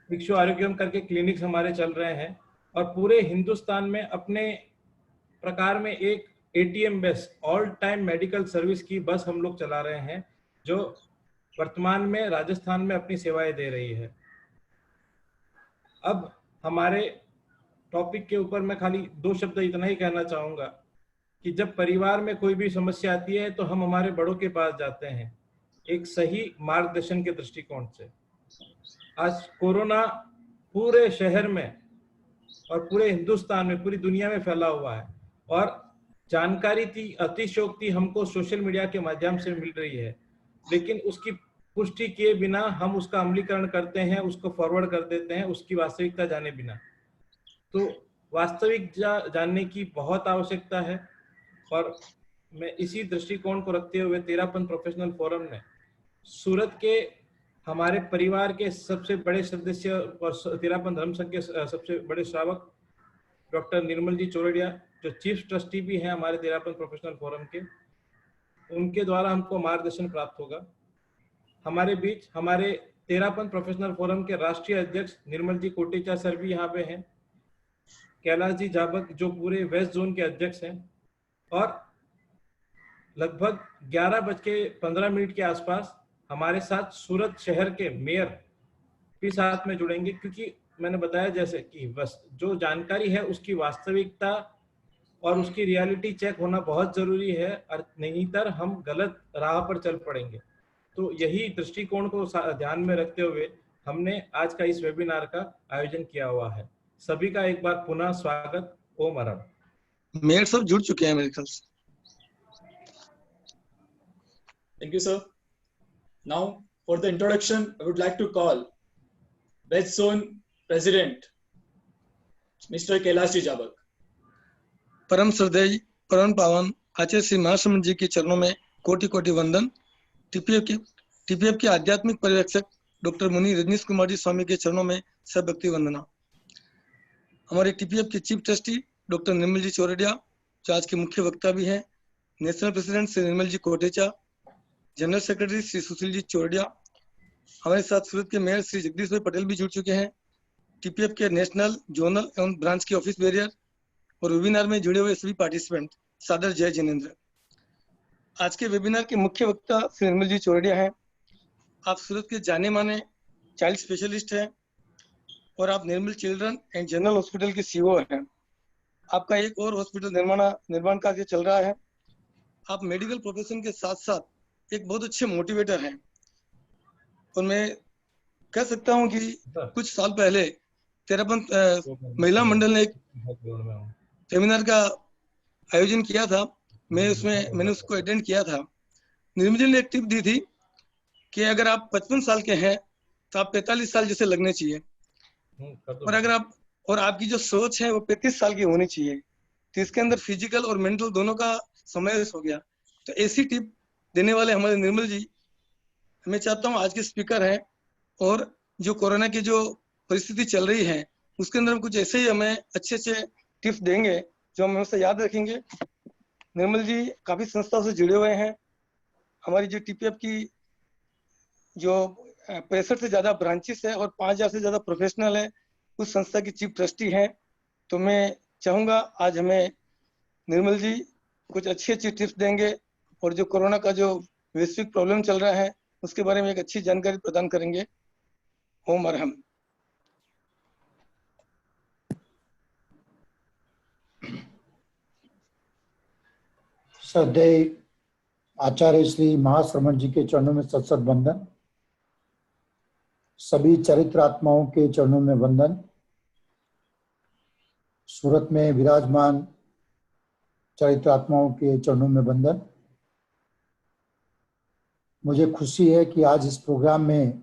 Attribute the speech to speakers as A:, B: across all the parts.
A: इक्षु आरोग्यम करके क्लिनिक्स हमारे चल रहे हैं, और पूरे हिंदुस्तान में अपने प्रकार में एक एटीएम बस, ऑल टाइम मेडिकल सर्विस की बस हम लोग चला रहे हैं, जो वर्तमान में राजस्थान में अपनी सेवाएं दे रही है। अब हमारे टॉपिक के ऊपर मैं खाली 2 शब्द इतना ही कहना चाहूंगा कि जब परिवार में कोई भी समस्या आती है तो हम हमारे बड़ों के पास जाते हैं एक सही मार्गदर्शन के दृष्टिकोण से। आज कोरोना पूरे शहर में और पूरे हिंदुस्तान में, पूरी दुनिया में फैला हुआ है, और जानकारी थी, अतिशयोक्ति हमको सोशल मीडिया के माध्यम से मिल रही है, लेकिन उसकी पुष्टि किए बिना हम उसका अमलीकरण करते हैं, उसको फॉरवर्ड कर देते हैं, उसकी वास्तविकता जाने बिना। तो वास्तविक जानने की बहुत आवश्यकता है, और मैं इसी दृष्टिकोण को रखते हुए तेरापंथ प्रोफेशनल फोरम ने सूरत के हमारे परिवार के सबसे बड़े सदस्य और तेरापंथ धर्म संघ के सबसे बड़े श्रावक डॉक्टर निर्मल जी चौरड़िया, जो चीफ ट्रस्टी भी हैं हमारे तेरापंथ प्रोफेशनल फोरम के, उनके द्वारा हमको मार्गदर्शन प्राप्त होगा। हमारे बीच हमारे तेरापंथ प्रोफेशनल फोरम के राष्ट्रीय अध्यक्ष निर्मल जी कोटेचा सर भी यहाँ पे हैं, कैलाश जी जाबक जो पूरे वेस्ट जोन के अध्यक्ष हैं, और लगभग 11:15 के आसपास हमारे साथ सूरत शहर के मेयर भी साथ में जुड़ेंगे, क्योंकि मैंने बताया जैसे कि बस जो जानकारी है उसकी वास्तविकता और उसकी रियलिटी चेक होना बहुत जरूरी है, और नहीं तर हम गलत राह पर चल पड़ेंगे। तो यही दृष्टिकोण को ध्यान में रखते हुए हमने आज का इस वेबिनार का आयोजन किया हुआ है। सभी का एक बार पुनः स्वागत। ओम अरब।
B: मेयर सब जुड़ चुके हैं मेरे ख्याल से।
C: Thank you, sir. Now, for the introduction, I would like to call West Zone President, Mr. Kailash Ji Jabak.
B: परम श्रद्धेय परम पावन आचार्य श्री महासमंत जी के चरणों में कोटि कोटि वंदन। टीपीएफ के आध्यात्मिक पर्यवेक्षक डॉक्टर मुनि रजनीश कुमार जी स्वामी के चरणों में सब भक्ति वंदना। हमारे टीपीएफ के चीफ ट्रस्टी डॉक्टर निर्मल जी चौरड़िया, जो आज के मुख्य वक्ता भी हैं, national president Shri Nirmal ji Kotecha, general secretary Shri Sushil ji Chordia, हमारे साथ सूरत के मेयर श्री जगदीश भाई पटेल भी जुड़ चुके हैं, टीपीएफ के नेशनल, जोनल एवं ब्रांच के ऑफिस बेरियर और वेबिनार में जुड़े हुए सभी पार्टिसिपेंट, सादर जय जिनेन्द्र। आज के वेबिनार के मुख्य वक्ता श्री निर्मल जी चौरड़िया हैं। आप सूरत के जाने माने चाइल्ड स्पेशलिस्ट हैं और आप निर्मल चिल्ड्रन एंड जनरल हॉस्पिटल के सीईओ हैं। आपका एक और हॉस्पिटल निर्माण कार्य चल रहा है। आप मेडिकल प्रोफेशन के साथ साथ एक बहुत अच्छे मोटिवेटर हैं, और मैं कह सकता हूं कि कुछ साल पहले तेरापंथ महिला मंडल ने एक सेमिनार का आयोजन किया था। मैंने उसको अटेंड किया था। निर्मल जी ने एक टिप दी थी कि अगर आप 55 साल के हैं तो आप 45 साल जैसे लगने चाहिए, और अगर आपकी जो सोच है वो 35 साल की होनी चाहिए, तो इसके अंदर फिजिकल और मेंटल दोनों का समावेश हो गया। तो ऐसी टिप देने वाले हमारे निर्मल जी, मैं चाहता हूँ आज के स्पीकर हैं, और जो कोरोना की जो परिस्थिति चल रही है उसके अंदर कुछ ऐसे ही हमें अच्छे टिप्स देंगे जो हम उससे याद रखेंगे। निर्मल जी काफी संस्थाओं से जुड़े हुए हैं। हमारी जो टीपीएफ की जो 65 से ज्यादा ब्रांचेस है और 5000 से ज्यादा प्रोफेशनल है, उस संस्था की चीफ ट्रस्टी है। तो मैं चाहूंगा आज हमें निर्मल जी कुछ अच्छी टिप्स देंगे, और जो कोरोना का जो वैश्विक प्रॉब्लम चल रहा है उसके बारे में एक अच्छी जानकारी प्रदान करेंगे। ओम अरहम।
D: श्रद्धेय आचार्य श्री महाश्रमण जी के चरणों में सत वंदन। सभी चरित्रात्माओं के चरणों में वंदन। सूरत में विराजमान चरित्रात्माओं के चरणों में वंदन। मुझे खुशी है कि आज इस प्रोग्राम में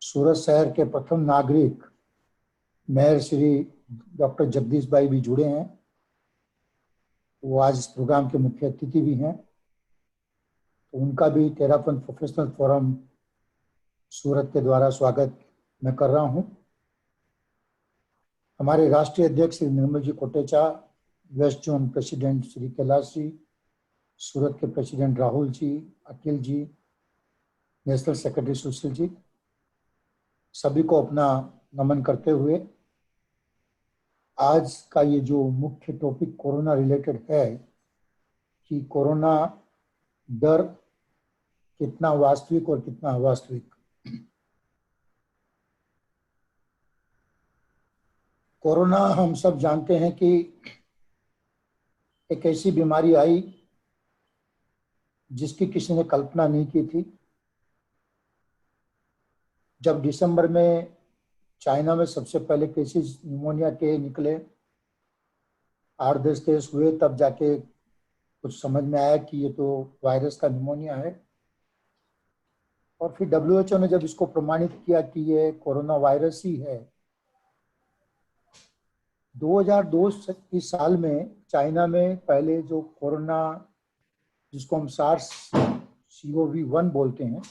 D: सूरत शहर के प्रथम नागरिक मेयर श्री डॉक्टर जगदीश भाई भी जुड़े हैं। वो आज इस प्रोग्राम के मुख्य अतिथि भी हैं, तो उनका भी तेरापंथ प्रोफेशनल फोरम सूरत के द्वारा स्वागत मैं कर रहा हूं। हमारे राष्ट्रीय अध्यक्ष Shri Nirmal ji Kotecha, west zone president Shri Kailash ji, Surat के president Rahul ji, Akhil ji, national secretary Sushil ji, सभी को अपना नमन करते हुए आज का ये जो मुख्य टॉपिक कोरोना रिलेटेड है कि कोरोना डर कितना वास्तविक और कितना अवास्तविक। कोरोना हम सब जानते हैं कि एक ऐसी बीमारी आई जिसकी किसी ने कल्पना नहीं की थी। जब दिसंबर में चाइना में सबसे पहले केसेस निमोनिया के निकले, 8-10 केस हुए, तब जाके कुछ समझ में आया कि ये तो वायरस का निमोनिया है। और फिर WHO ने जब इसको प्रमाणित किया कि ये कोरोना वायरस ही है, 2002 की साल में चाइना में पहले जो कोरोना, जिसको हम SARS-CoV-1 बोलते हैं,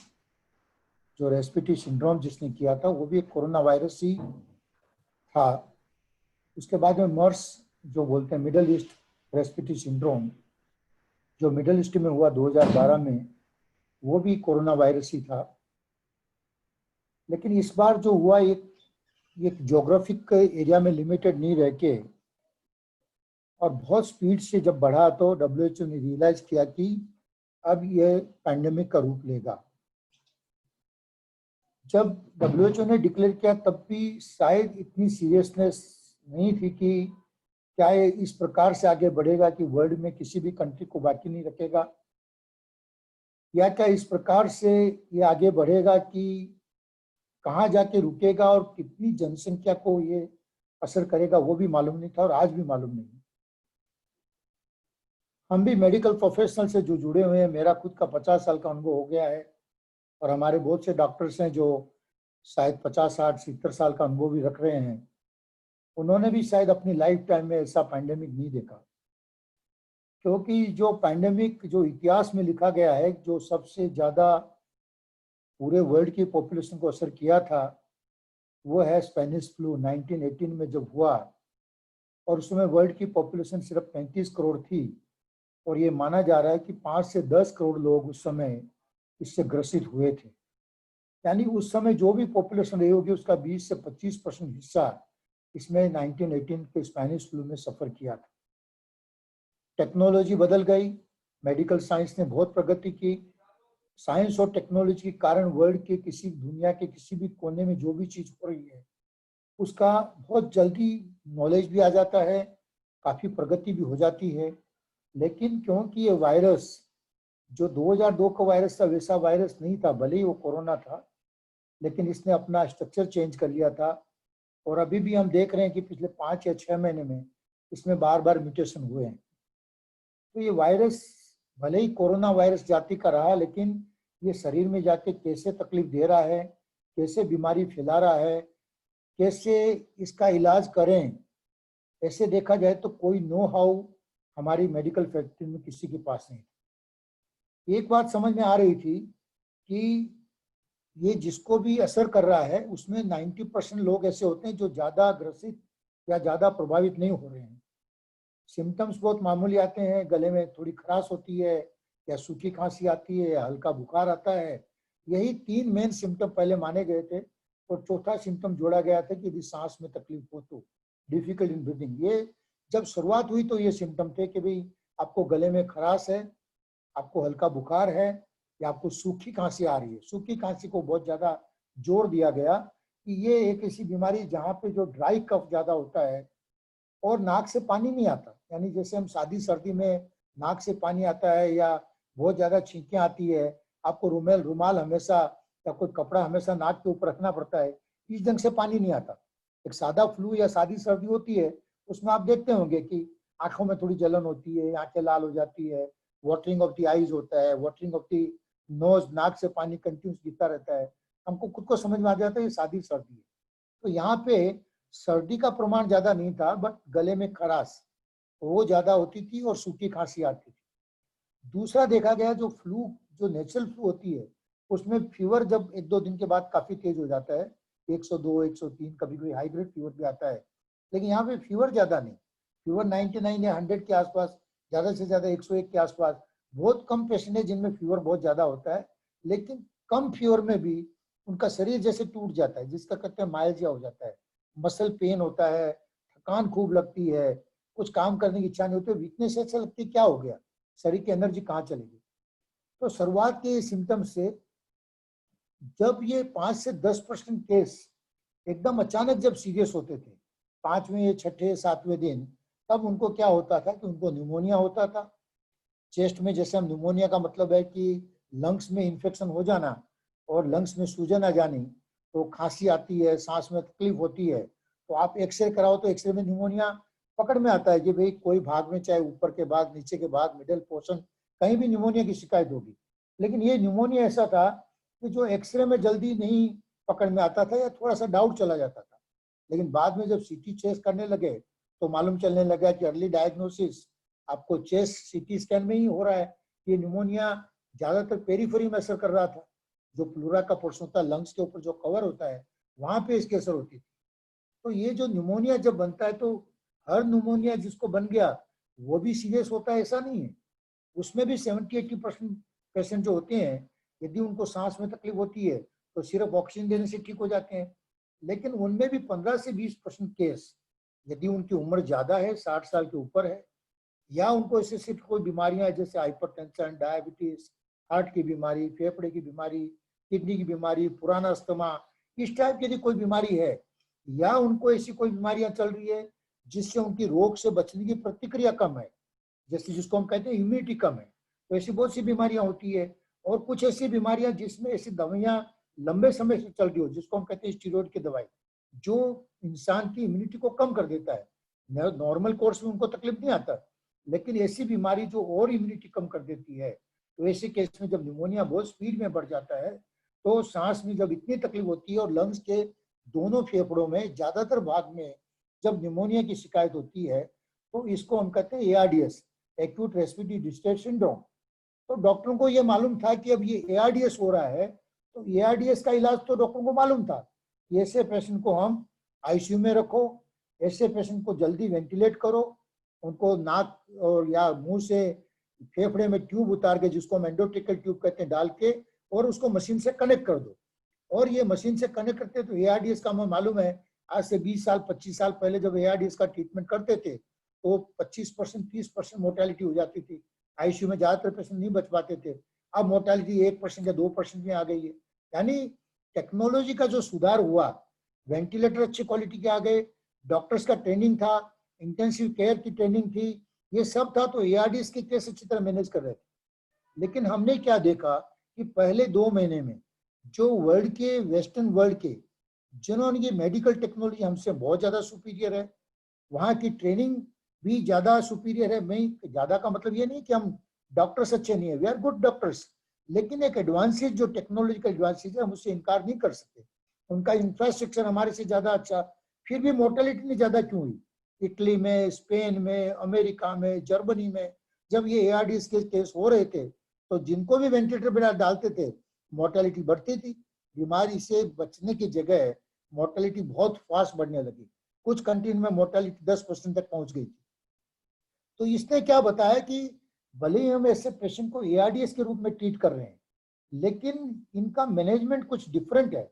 D: जो रेस्पिरेटरी सिंड्रोम जिसने किया था, वो भी एक कोरोना वायरस ही था। उसके बाद में मर्स जो बोलते हैं, मिडल ईस्ट रेस्पिरेटरी सिंड्रोम, जो मिडल ईस्ट में हुआ 2012 में, वो भी कोरोना वायरस ही था। लेकिन इस बार जो हुआ एक ज्योग्राफिक एरिया में लिमिटेड नहीं रह के और बहुत स्पीड से जब बढ़ा, तो WHO ने रियलाइज किया कि अब ये पैंडेमिक का रूप लेगा। जब WHO ने डिक्लेयर किया तब भी शायद इतनी सीरियसनेस नहीं थी कि क्या ये इस प्रकार से आगे बढ़ेगा कि वर्ल्ड में किसी भी कंट्री को बाकी नहीं रखेगा, या क्या इस प्रकार से ये आगे बढ़ेगा कि कहाँ जाके रुकेगा और कितनी जनसंख्या को ये असर करेगा, वो भी मालूम नहीं था और आज भी मालूम नहीं। हम भी मेडिकल प्रोफेशनल से जो जुड़े हुए हैं, मेरा खुद का 50 साल का अनुभव हो गया है और हमारे बहुत से डॉक्टर्स हैं जो शायद 50, 60, 70 साल का अनुभव भी रख रहे हैं। उन्होंने भी शायद अपनी लाइफ टाइम में ऐसा पैंडेमिक नहीं देखा, क्योंकि जो पैंडेमिक जो इतिहास में लिखा गया है, जो सबसे ज़्यादा पूरे वर्ल्ड की पॉपुलेशन को असर किया था, वो है स्पेनिश फ्लू 1918 में जब हुआ। और उसमें वर्ल्ड की पॉपुलेशन सिर्फ 35 करोड़ थी और ये माना जा रहा है कि 5 से 10 करोड़ लोग उस समय इससे ग्रसित हुए थे। यानी उस समय जो भी पॉपुलेशन रही होगी उसका 20 से 25% हिस्सा इसमें 1918 के स्पेनिश फ्लू में सफर किया था। टेक्नोलॉजी बदल गई, मेडिकल साइंस ने बहुत प्रगति की। साइंस और टेक्नोलॉजी के कारण वर्ल्ड के दुनिया के किसी भी कोने में जो भी चीज हो रही है उसका बहुत जल्दी नॉलेज भी आ जाता है, काफी प्रगति भी हो जाती है। लेकिन क्योंकि ये वायरस जो 2002 का वायरस था वैसा वायरस नहीं था, भले ही वो कोरोना था, लेकिन इसने अपना स्ट्रक्चर चेंज कर लिया था। और अभी भी हम देख रहे हैं कि पिछले 5 या 6 महीने में इसमें बार बार म्यूटेशन हुए हैं। तो ये वायरस भले ही कोरोना वायरस जाति का रहा, लेकिन ये शरीर में जाके कैसे तकलीफ दे रहा है, कैसे बीमारी फैला रहा है, कैसे इसका इलाज करें, ऐसे देखा जाए तो कोई नो हाउ हमारी मेडिकल फैकल्टी में किसी के पास नहीं। एक बात समझ में आ रही थी कि ये जिसको भी असर कर रहा है उसमें 90% लोग ऐसे होते हैं जो ज्यादा ग्रसित या ज्यादा प्रभावित नहीं हो रहे हैं। सिम्टम्स बहुत मामूली आते हैं, गले में थोड़ी खराश होती है या सूखी खांसी आती है या हल्का बुखार आता है। यही 3 मेन सिम्टम पहले माने गए थे और चौथा सिम्टम जोड़ा गया था कि यदि सांस में तकलीफ हो तो डिफिकल्ट इन ब्रीथिंग। ये जब शुरुआत हुई तो ये सिम्टम थे कि भाई आपको गले में खराश है, आपको हल्का बुखार है या आपको सूखी खांसी आ रही है। सूखी खांसी को बहुत ज्यादा जोर दिया गया कि ये एक ऐसी बीमारी जहाँ पे जो ड्राई कफ ज्यादा होता है और नाक से पानी नहीं आता। यानी जैसे हम शादी सर्दी में नाक से पानी आता है या बहुत ज्यादा छींकें आती है, आपको रुमाल हमेशा या कोई कपड़ा हमेशा नाक के ऊपर रखना पड़ता है, इस ढंग से पानी नहीं आता। एक सादा फ्लू या सादी सर्दी होती है उसमें आप देखते होंगे कि आंखों में थोड़ी जलन होती है, आंखें लाल हो जाती है, वाटरिंग ऑफ द आईज होता है, वाटरिंग ऑफ द नोज, नाक से पानी कंटिन्यूस गिरता रहता है। हमको खुद को समझ में आ जाता है ये सादी सर्दी है। तो यहाँ पे सर्दी का प्रमाण ज्यादा नहीं था, बट गले में खराश वो ज्यादा होती थी और सूखी खांसी आती थी। दूसरा देखा गया जो फ्लू, जो नेचुरल फ्लू होती है उसमें फीवर जब 1-2 दिन के बाद काफी तेज हो जाता है, 102, 103, कभी कभी हाई ग्रेड फीवर भी आता है। लेकिन यहाँ पे फीवर ज्यादा नहीं, फीवर 99 या 100 के आसपास, ज्यादा से ज्यादा 101 के आसपास। बहुत कम पेशेंट है जिनमें फीवर बहुत ज्यादा होता है, लेकिन कम फीवर में भी उनका शरीर जैसे टूट जाता है, जिसका कहते हैं मायल्जिया हो जाता है, मसल पेन होता है, थकान खूब लगती है, कुछ काम करने की इच्छा नहीं होती, वीकनेस ऐसा लगती है क्या हो गया, शरीर की एनर्जी कहाँ चलेगी। तो शुरुआत के सिम्टम से जब ये 5 से 10% केस एकदम अचानक जब सीरियस होते थे 5वें, 6ठे, 7वें दिन, तब उनको क्या होता था कि उनको न्यूमोनिया होता था। चेस्ट में, जैसे हम न्यूमोनिया का मतलब है कि लंग्स में इन्फेक्शन हो जाना और लंग्स में सूजन आ जानी, तो खांसी आती है, सांस में तकलीफ होती है, तो आप एक्सरे कराओ तो एक्सरे में न्यूमोनिया पकड़ में आता है कि भाई कोई भाग में, चाहे ऊपर के भाग, नीचे के भाग, मिडिल पोर्शन, कहीं भी न्यूमोनिया की शिकायत होगी। लेकिन ये न्यूमोनिया ऐसा था कि जो एक्सरे में जल्दी नहीं पकड़ में आता था या थोड़ा सा डाउट चला जाता था, लेकिन बाद में जब सीटी चेस्ट करने लगे तो मालूम चलने लगा कि अर्ली डायग्नोसिस आपको चेस्ट सीटी स्कैन में ही हो रहा है। ये न्यूमोनिया ज्यादातर पेरिफेरी में असर कर रहा था, जो प्लूरा का पोर्शन होता है, लंग्स के ऊपर जो कवर होता है, वहां पे इसकी असर होती थी। तो ये जो न्यूमोनिया जब बनता है, तो हर न्यूमोनिया जिसको बन गया वो भी सीरियस होता है ऐसा नहीं है। उसमें भी 70-80% पेशेंट जो होते हैं, यदि उनको सांस में तकलीफ होती है तो सिर्फ ऑक्सीजन देने से ठीक हो जाते हैं। लेकिन उनमें भी 15 से 20% केस, यदि उनकी उम्र ज्यादा है, 60 साल के ऊपर है, या उनको ऐसे सिर्फ कोई बीमारियां हैं जैसे हाइपरटेंशन, डायबिटीज, हार्ट की बीमारी, फेफड़े की बीमारी, किडनी की बीमारी, पुराना अस्थमा, इस टाइप की यदि कोई बीमारी है, या उनको ऐसी कोई बीमारियां चल रही है जिससे उनकी रोग से बचने की प्रतिक्रिया कम है, जैसे जिसको हम कहते हैं इम्यूनिटी कम है, तो ऐसी बहुत सी बीमारियां होती है। और कुछ ऐसी बीमारियां जिसमें ऐसी दवाइयां लंबे समय से चल रही हो, जिसको हम कहते हैं स्टीरॉयड की दवाई, जो इंसान की इम्यूनिटी को कम कर देता है। नॉर्मल कोर्स में उनको तकलीफ नहीं आता, लेकिन ऐसी बीमारी जो और इम्यूनिटी कम कर देती है, तो ऐसे केस में जब निमोनिया बहुत स्पीड में बढ़ जाता है, तो सांस में जब इतनी तकलीफ होती है और लंग्स के दोनों फेफड़ों में ज्यादातर भाग में जब निमोनिया की शिकायत होती है, तो इसको हम कहते हैं ARDS, acute respiratory distress syndrome. तो डॉक्टरों को ये मालूम था कि अब ये ARDS हो रहा है, तो ARDS का इलाज तो डॉक्टरों को मालूम था, ऐसे पेशेंट को हम ICU में रखो, ऐसे पेशेंट को जल्दी वेंटिलेट करो, उनको नाक और या मुंह से फेफड़े में ट्यूब उतार के, जिसको हम एंडोट्रिकल ट्यूब कहते हैं, डाल के और उसको मशीन से कनेक्ट कर दो। और ये मशीन से कनेक्ट करते तो ARDS का हमें मालूम है, आज से 20 साल 25 साल पहले जब ARDS का ट्रीटमेंट करते थे तो 25% 30% मोर्टेलिटी हो जाती थी, ICU में ज्यादातर पेशेंट नहीं बच पाते थे। अब मोर्टेलिटी 1% या 2% में आ गई है। यानी टेक्नोलॉजी का जो सुधार हुआ, वेंटिलेटर अच्छी क्वालिटी के आ गए, डॉक्टर्स का ट्रेनिंग था, इंटेंसिव केयर की ट्रेनिंग थी, ये सब था, तो ARDS के केस अच्छी तरह मैनेज कर रहे थे। लेकिन हमने क्या देखा कि पहले 2 महीने में जो वर्ल्ड के, वेस्टर्न वर्ल्ड के, जिन्होंने ये मेडिकल टेक्नोलॉजी हमसे बहुत ज्यादा सुपीरियर है, वहाँ की ट्रेनिंग भी ज्यादा सुपीरियर है। मैं ज्यादा का मतलब ये नहीं कि हम डॉक्टर्स अच्छे नहीं है, वी आर गुड डॉक्टर्स, लेकिन एक एडवांसेज जो टेक्नोलॉजिकल एडवांसेज है हम उससे इनकार नहीं कर सकते। उनका इंफ्रास्ट्रक्चर हमारे से ज्यादा अच्छा, फिर भी मोर्टेलिटी नहीं ज्यादा क्यों हुई? इटली में, स्पेन में, अमेरिका में, जर्मनी में जब ये ARDS के केस हो रहे थे, तो जिनको भी वेंटिलेटर पर डालते थे मोर्टेलिटी बढ़ती थी। बीमारी से बचने की जगह मोर्टेलिटी बहुत फास्ट बढ़ने लगी, कुछ कंट्री में मोर्टेलिटी 10% तक पहुंच गई थी। तो इसने क्या बताया कि भले ही हम ऐसे पेशेंट को ARDS के रूप में ट्रीट कर रहे हैं, लेकिन इनका मैनेजमेंट कुछ डिफरेंट है।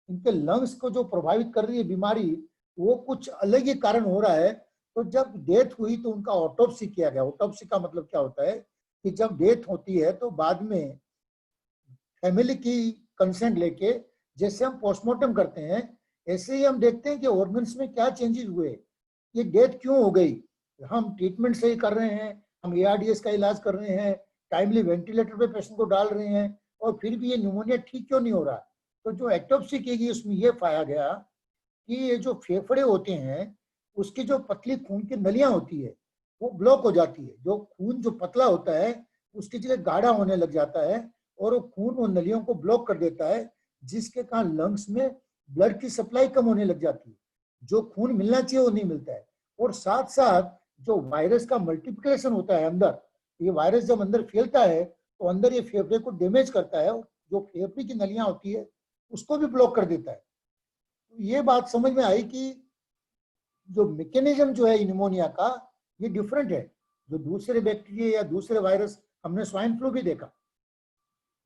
D: इनके लंग्स को जो प्रभावित कर रही है बीमारी, वो कुछ अलग ही कारण हो रहा है। तो जब डेथ हुई तो उनका ऑटोप्सी किया गया। ऑटोप्सी का मतलब क्या होता है कि जब डेथ होती है तो बाद में फैमिली की कंसेंट लेके, जैसे हम पोस्टमार्टम करते हैं, ऐसे ही हम देखते हैं कि ऑर्गन्स में क्या चेंजेस हुए, ये डेथ क्यों हो गई। हम ट्रीटमेंट सही कर रहे हैं, हम ARDS का इलाज कर रहे हैं, टाइमली वेंटिलेटर पे पेशेंट को डाल रहे हैं, और फिर भी ये न्यूमोनिया ठीक क्यों नहीं हो रहा। तो जो ऑटोप्सी की गई उसमें ये पाया गया कि ये जो फेफड़े होते हैं, उसकी जो पतली खून की नलियां होती है वो ब्लॉक हो जाती है। जो खून जो पतला होता है उसकी जगह गाढ़ा होने लग जाता है, और वो खून उन नलियों को ब्लॉक कर देता है, जिसके कारण लंग्स में ब्लड की सप्लाई कम होने लग जाती है, जो खून मिलना चाहिए वो नहीं मिलता है। और साथ साथ जो वायरस का मल्टीप्लिकेशन होता है अंदर, ये वायरस जब अंदर फैलता है तो अंदर ये फेफड़े को डैमेज करता है, जो फेफड़े की नलियां होती है उसको भी ब्लॉक कर देता है। ये बात समझ में आई कि जो मैकेनिज्म जो है निमोनिया का, ये डिफरेंट है। जो दूसरे बैक्टीरिया या दूसरे वायरस, हमने स्वाइन फ्लू भी देखा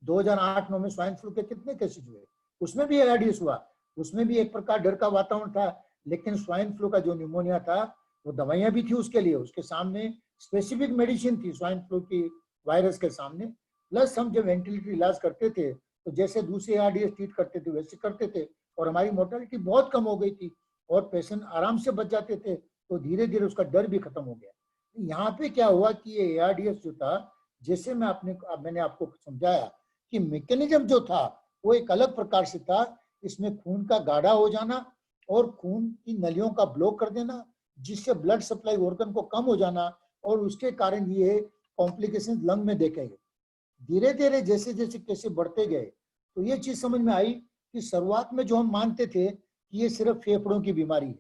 D: 2008-9 में, स्वाइन फ्लू के कितने केसेज हुए, उसमें भी एआरडीएस हुआ, उसमें भी एक प्रकार डर का वातावरण था, लेकिन स्वाइन फ्लू का जो निमोनिया था वो दवाइयां भी थी उसके लिए, उसके सामने स्पेसिफिक मेडिसिन थी स्वाइन फ्लू की वायरस के सामने। प्लस हम जब वेंटिलेटर इलाज करते थे तो जैसे दूसरे एआरडीएस ट्रीट करते थे वैसे करते थे, और हमारी मोर्टेलिटी बहुत कम हो गई थी और पेशेंट आराम से बच जाते थे, तो धीरे धीरे उसका डर भी खत्म हो गया। यहाँ पे क्या हुआ कि ये एआरडीएस जो था, जैसे मैंने आपको समझाया कि मैकेनिज्म जो था वो एक अलग प्रकार से था। इसमें खून का गाढ़ा हो जाना और खून की नलियों का ब्लॉक कर देना, जिससे ब्लड सप्लाई ऑर्गन को कम हो जाना, और उसके कारण ये कॉम्प्लिकेशन लंग में देखे गए। धीरे धीरे जैसे जैसे केसेस बढ़ते गए तो ये चीज समझ में आई कि शुरुआत में जो हम मानते थे कि ये सिर्फ फेफड़ों की बीमारी है,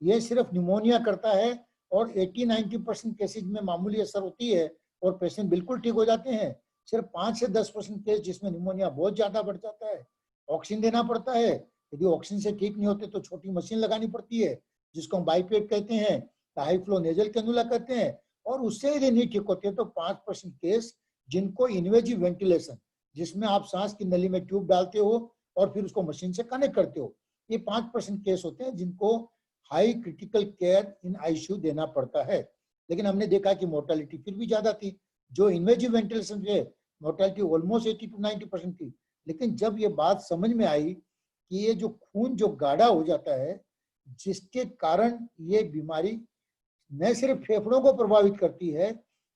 D: ये सिर्फ निमोनिया करता है, और 80-90% केसेज में मामूली असर होती है और पेशेंट बिल्कुल ठीक हो जाते हैं। सिर्फ 5 से 10% केस जिसमें निमोनिया बहुत ज्यादा बढ़ जाता है, ऑक्सीजन देना पड़ता है, यदि ऑक्सीजन से ठीक नहीं होते तो छोटी मशीन लगानी पड़ती है जिसको हम बाईपेप कहते हैं, हाई फ्लो नेजल कैनुला कहते हैं, और उससे यदि नहीं ठीक होते तो 5% केस जिनको इन्वेजिव वेंटिलेशन, जिसमें आप सांस की नली में ट्यूब डालते हो और फिर उसको मशीन से कनेक्ट करते हो, ये 5% केस होते हैं जिनको high critical care in ICU देना पड़ता है। लेकिन हमने देखा कि मोर्टेलिटी फिर भी ज्यादा थी। जो इन्वेजिव वेंटिलेशन से मोर्टेलिटी ऑलमोस्ट 80-90% थी। लेकिन जब ये बात समझ में आई कि ये जो खून जो गाढ़ा हो जाता है, जिसके कारण ये बीमारी न सिर्फ फेफड़ों को प्रभावित करती है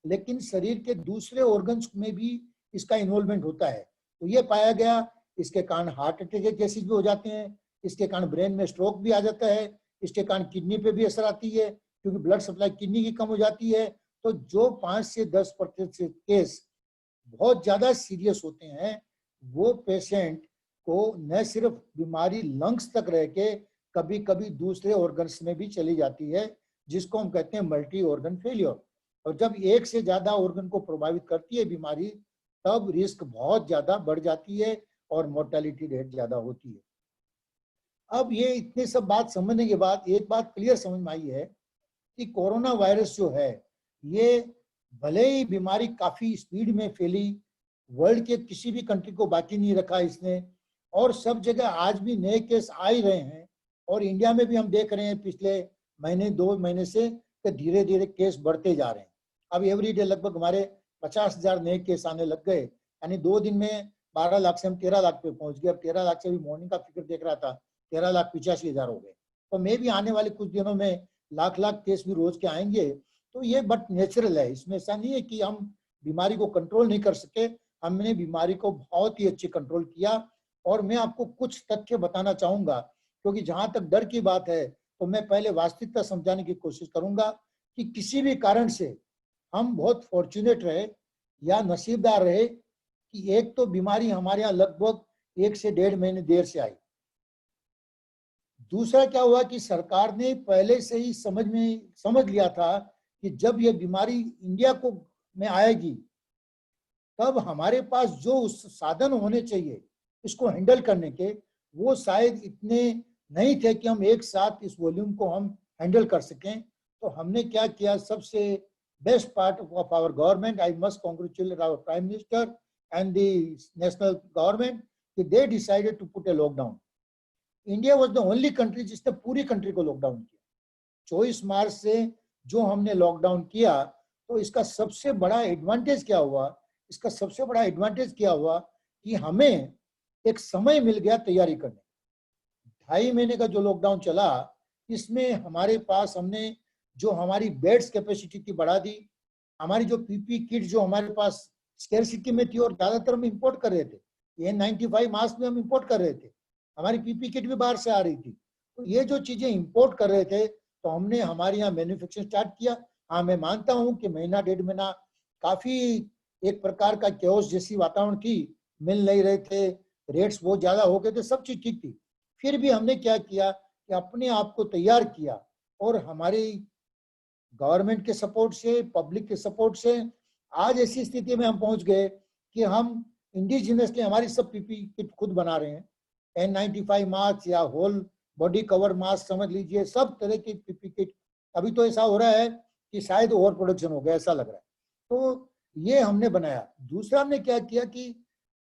D: लेकिन शरीर के दूसरे ऑर्गन्स में भी इसका इन्वॉल्वमेंट होता है, तो ये पाया गया। इसके कारण हार्ट अटैक के केसेस भी हो जाते हैं, इसके कारण ब्रेन में स्ट्रोक भी आ जाता है, इसके कारण किडनी पे भी असर आती है क्योंकि ब्लड सप्लाई किडनी की कम हो जाती है। तो जो 5 से 10% केस बहुत ज्यादा सीरियस होते हैं, वो पेशेंट को न सिर्फ बीमारी लंग्स तक रह के कभी कभी दूसरे ऑर्गन्स में भी चली जाती है, जिसको हम कहते हैं मल्टी ऑर्गन फेलियर। और जब एक से ज्यादा ऑर्गन को प्रभावित करती है बीमारी, तब रिस्क बहुत ज्यादा बढ़ जाती है और मोर्टेलिटी रेट ज्यादा होती है। अब ये इतने सब बात समझने के बाद एक बात क्लियर समझ में आई है कि कोरोना वायरस जो है, ये भले ही बीमारी काफी स्पीड में फैली, वर्ल्ड के किसी भी कंट्री को बाकी नहीं रखा इसने, और सब जगह आज भी नए केस आ ही रहे हैं, और इंडिया में भी हम देख रहे हैं पिछले महीने 2 महीने से कि धीरे धीरे केस बढ़ते जा रहे हैं। अब एवरीडे लगभग हमारे 50,000 नए केस आने लग गए, यानी 2 दिन में 12 लाख से हम 13 लाख पे पहुंच गए। अब 13 लाख से भी मॉर्निंग का फिगर देख रहा था, 13,85,000 हो गए। तो मे भी आने वाले कुछ दिनों में लाख केस भी रोज के आएंगे। तो ये बट नेचुरल है, इसमें ऐसा नहीं है कि हम बीमारी को कंट्रोल नहीं कर सके, हमने बीमारी को बहुत ही अच्छी कंट्रोल किया। और मैं आपको कुछ तथ्य बताना चाहूंगा, क्योंकि जहां तक डर की बात है तो मैं पहले वास्तविकता समझाने की कोशिश करूंगा कि किसी भी कारण से हम बहुत फॉर्चुनेट रहे या नसीबदार रहे कि एक तो बीमारी हमारे यहाँ लगभग 1 से 1.5 महीने देर से आई। दूसरा क्या हुआ कि सरकार ने पहले से ही समझ लिया था कि जब ये बीमारी इंडिया को में आएगी, तब हमारे पास जो उस साधन होने चाहिए इसको हैंडल करने के, वो शायद इतने नहीं थे कि हम एक साथ इस वॉल्यूम को हम हैंडल कर सकें। तो हमने क्या किया, सबसे best part of our government, I must congratulate our prime minister and the national government, कि they decided to put a lockdown. India was the only country जिसने पूरी कंट्री को लॉकडाउन किया। 24 मार्च से जो हमने लॉकडाउन किया, तो इसका सबसे बड़ा एडवांटेज क्या हुआ, इसका सबसे बड़ा एडवांटेज क्या हुआ कि हमें एक समय मिल गया तैयारी करने। 2.5 महीने का जो लॉकडाउन चला, इसमें हमारे पास हमने जो हमारी बेड्स कैपेसिटी थी बढ़ा दी, हमारी जो पीपी किट जो हमारे पास स्कैरसिटी में थी और ज्यादातर हम इंपोर्ट कर रहे थे, ये 95 मास्क में हम इंपोर्ट कर रहे थे, हमारी पीपी किट भी बाहर से आ रही थी। तो ये जो चीजें इंपोर्ट कर रहे थे, तो हमने हमारे यहाँ मैन्युफैक्चरिंग स्टार्ट किया। हाँ, मैं मानता हूँ कि महीना 1.5 महीना काफी एक प्रकार का कैओस जैसी वातावरण थी, मिल नहीं रहे थे, रेट्स बहुत ज्यादा हो गए थे, सब चीज ठीक थी। फिर भी हमने क्या किया कि अपने आप को तैयार किया, और हमारी गवर्नमेंट के सपोर्ट से, पब्लिक के सपोर्ट से आज ऐसी स्थिति में हम पहुंच गए कि हम इंडिजिनियसली हमारी सब पीपी किट खुद बना रहे हैं। N95 मास्क या होल बॉडी कवर मास्क समझ लीजिए, सब तरह की पीपी किट। अभी तो ऐसा हो रहा है कि शायद ओवर प्रोडक्शन हो गया, ऐसा लग रहा है। तो ये हमने बनाया। दूसरा हमने क्या किया कि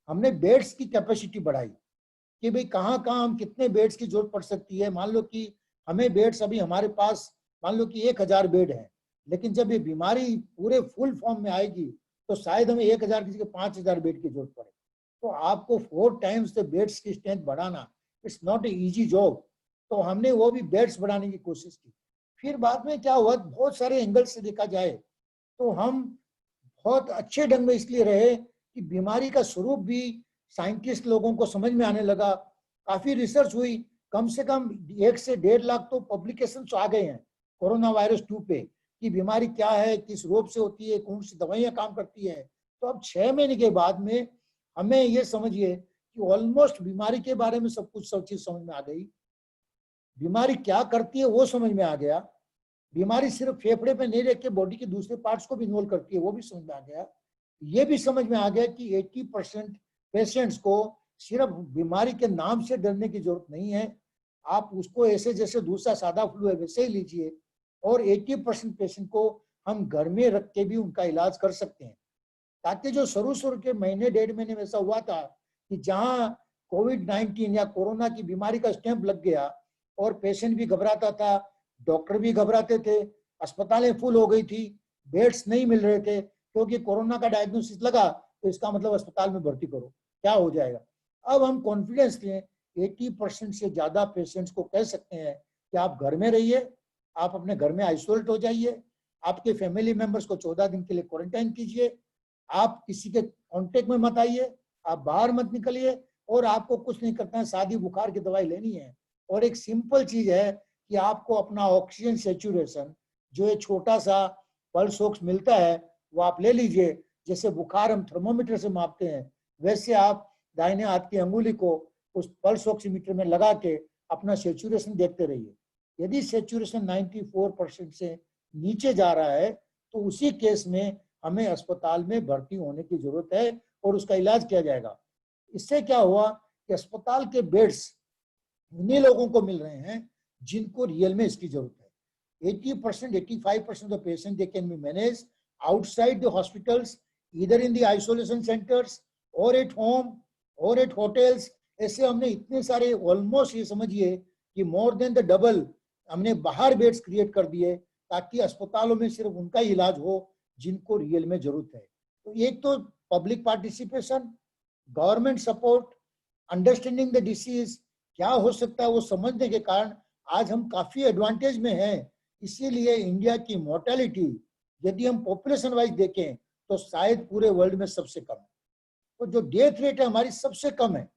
D: हमने बेड्स की कैपेसिटी बढ़ाई। कि भाई कहाँ कहाँ हम कितने बेड्स की जरूरत पड़ सकती है। मान लो कि हमें बेड्स अभी हमारे पास मान लो कि 1000 बेड है, लेकिन जब ये बीमारी पूरे फुल फॉर्म में आएगी तो शायद हमें 1000 की जगह 5000 बेड की जरूरत पड़े। तो आपको 4 टाइम्स द बेड्स की स्ट्रेंथ बढ़ाना, it's not a easy job. तो हमने वो भी बेड्स बढ़ाने की कोशिश की। फिर बाद में क्या हुआ, बहुत सारे एंगल से देखा जाए तो हम बहुत अच्छे ढंग में इसलिए रहे कि बीमारी का स्वरूप भी साइंटिस्ट लोगों को समझ में आने लगा। काफी रिसर्च हुई, कम से कम 1 से 1.5 लाख तो पब्लिकेशन आ गए हैं कोरोना वायरस 2 पे, कि बीमारी क्या है, किस रोग से होती है, कौन सी दवाइयां काम करती है। तो अब 6 महीने के बाद में हमें ये समझिए कि ऑलमोस्ट बीमारी के बारे में सब चीज समझ में आ गई। बीमारी क्या करती है वो समझ में आ गया। बीमारी सिर्फ फेफड़े पे नहीं रह के बॉडी के दूसरे पार्ट्स को भी इन्वॉल्व करती है, वो भी समझ में आ गया। ये भी समझ में आ गया कि 80% पेशेंट्स को सिर्फ बीमारी के नाम से डरने की जरूरत नहीं है। आप उसको ऐसे जैसे दूसरा सादा फ्लू है वैसे ही लीजिए, और 80% पेशेंट को हम घर में रख के भी उनका इलाज कर सकते हैं। ताकि जो शुरू के महीने 1.5 महीने में ऐसा हुआ था कि जहां कोविड-19 या कोरोना की बीमारी का स्टैंप लग गया और पेशेंट भी घबराता था, डॉक्टर भी घबराते थे, अस्पतालें फुल हो गई थी, बेड्स नहीं मिल रहे थे, क्योंकि कोरोना का डायग्नोसिस लगा तो इसका मतलब अस्पताल में भर्ती करो, क्या हो जाएगा। अब हम कॉन्फिडेंस लें, 80% से ज्यादा पेशेंट्स को कह सकते हैं कि आप घर में रहिए, आप अपने घर में आइसोलेट हो जाइए, आपके फैमिली मेंबर्स को 14 दिन के लिए क्वारंटाइन कीजिए, आप किसी के कांटेक्ट में मत आइए, आप बाहर मत निकलिए, और आपको कुछ नहीं करना है, सादी बुखार की दवाई लेनी है। और एक सिंपल चीज है कि आपको अपना ऑक्सीजन सैचुरेशन, जो ये छोटा सा पल्स ऑक्स मिलता है, वो आप ले लीजिए। जैसे बुखार हम थर्मोमीटर से मापते हैं, वैसे आप दाहिने हाथ की अंगुली को उस पल्स ऑक्सीमीटर में लगा के अपना सैचुरेशन देखते रहिए। यदि सैचुरेशन 94% से नीचे जा रहा है तो उसी केस में हमें अस्पताल में भर्ती होने की जरूरत है और उसका इलाज किया जाएगा। इससे क्या हुआ कि अस्पताल के बेड्स उन्हीं लोगों को मिल रहे हैं जिनको रियल में इसकी जरूरत है। 80%, 85% of patients they can be managed outside the hospitals, either in the isolation centers or at home or at hotels। ऐसे हमने इतने सारे, ऑलमोस्ट ये समझिए कि मोर देन द डबल हमने बाहर बेड्स क्रिएट कर दिए, ताकि अस्पतालों में सिर्फ उनका ही इलाज हो जिनको रियल में जरूरत है। तो एक तो public participation, government support, understanding the disease क्या हो सकता है वो समझने के कारण आज हम काफी एडवांटेज में हैं। इसीलिए इंडिया की मोर्टेलिटी यदि हम पॉपुलेशन वाइज देखें तो शायद पूरे वर्ल्ड में सबसे कम है। तो जो डेथ रेट है हमारी सबसे कम है।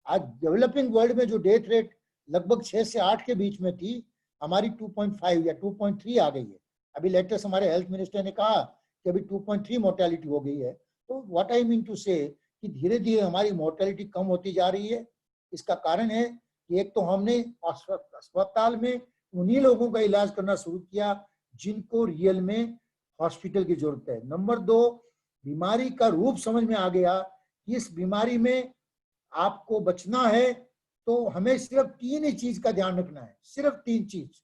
D: आज डेवलपिंग वर्ल्ड में जो डेथ रेट लगभग 6 से 8 के बीच में थी, हमारी 2.5 या 2.3 आ गई है। अभी लेटेस्ट हमारे हेल्थ मिनिस्टर ने कहा कि अभी 2.3 मोर्टेलिटी हो गई है। तो व्हाट आई मीन टू से कि धीरे धीरे हमारी मोर्टेलिटी कम होती जा रही है। इसका कारण है कि एक तो हमने अस्पताल में उन्हीं लोगों का इलाज करना शुरू किया जिनको रियल में हॉस्पिटल की जरूरत है। नंबर 2, बीमारी का रूप समझ में आ गया कि इस बीमारी में आपको बचना है तो हमें सिर्फ 3 ही चीज का ध्यान रखना है, सिर्फ 3 चीज।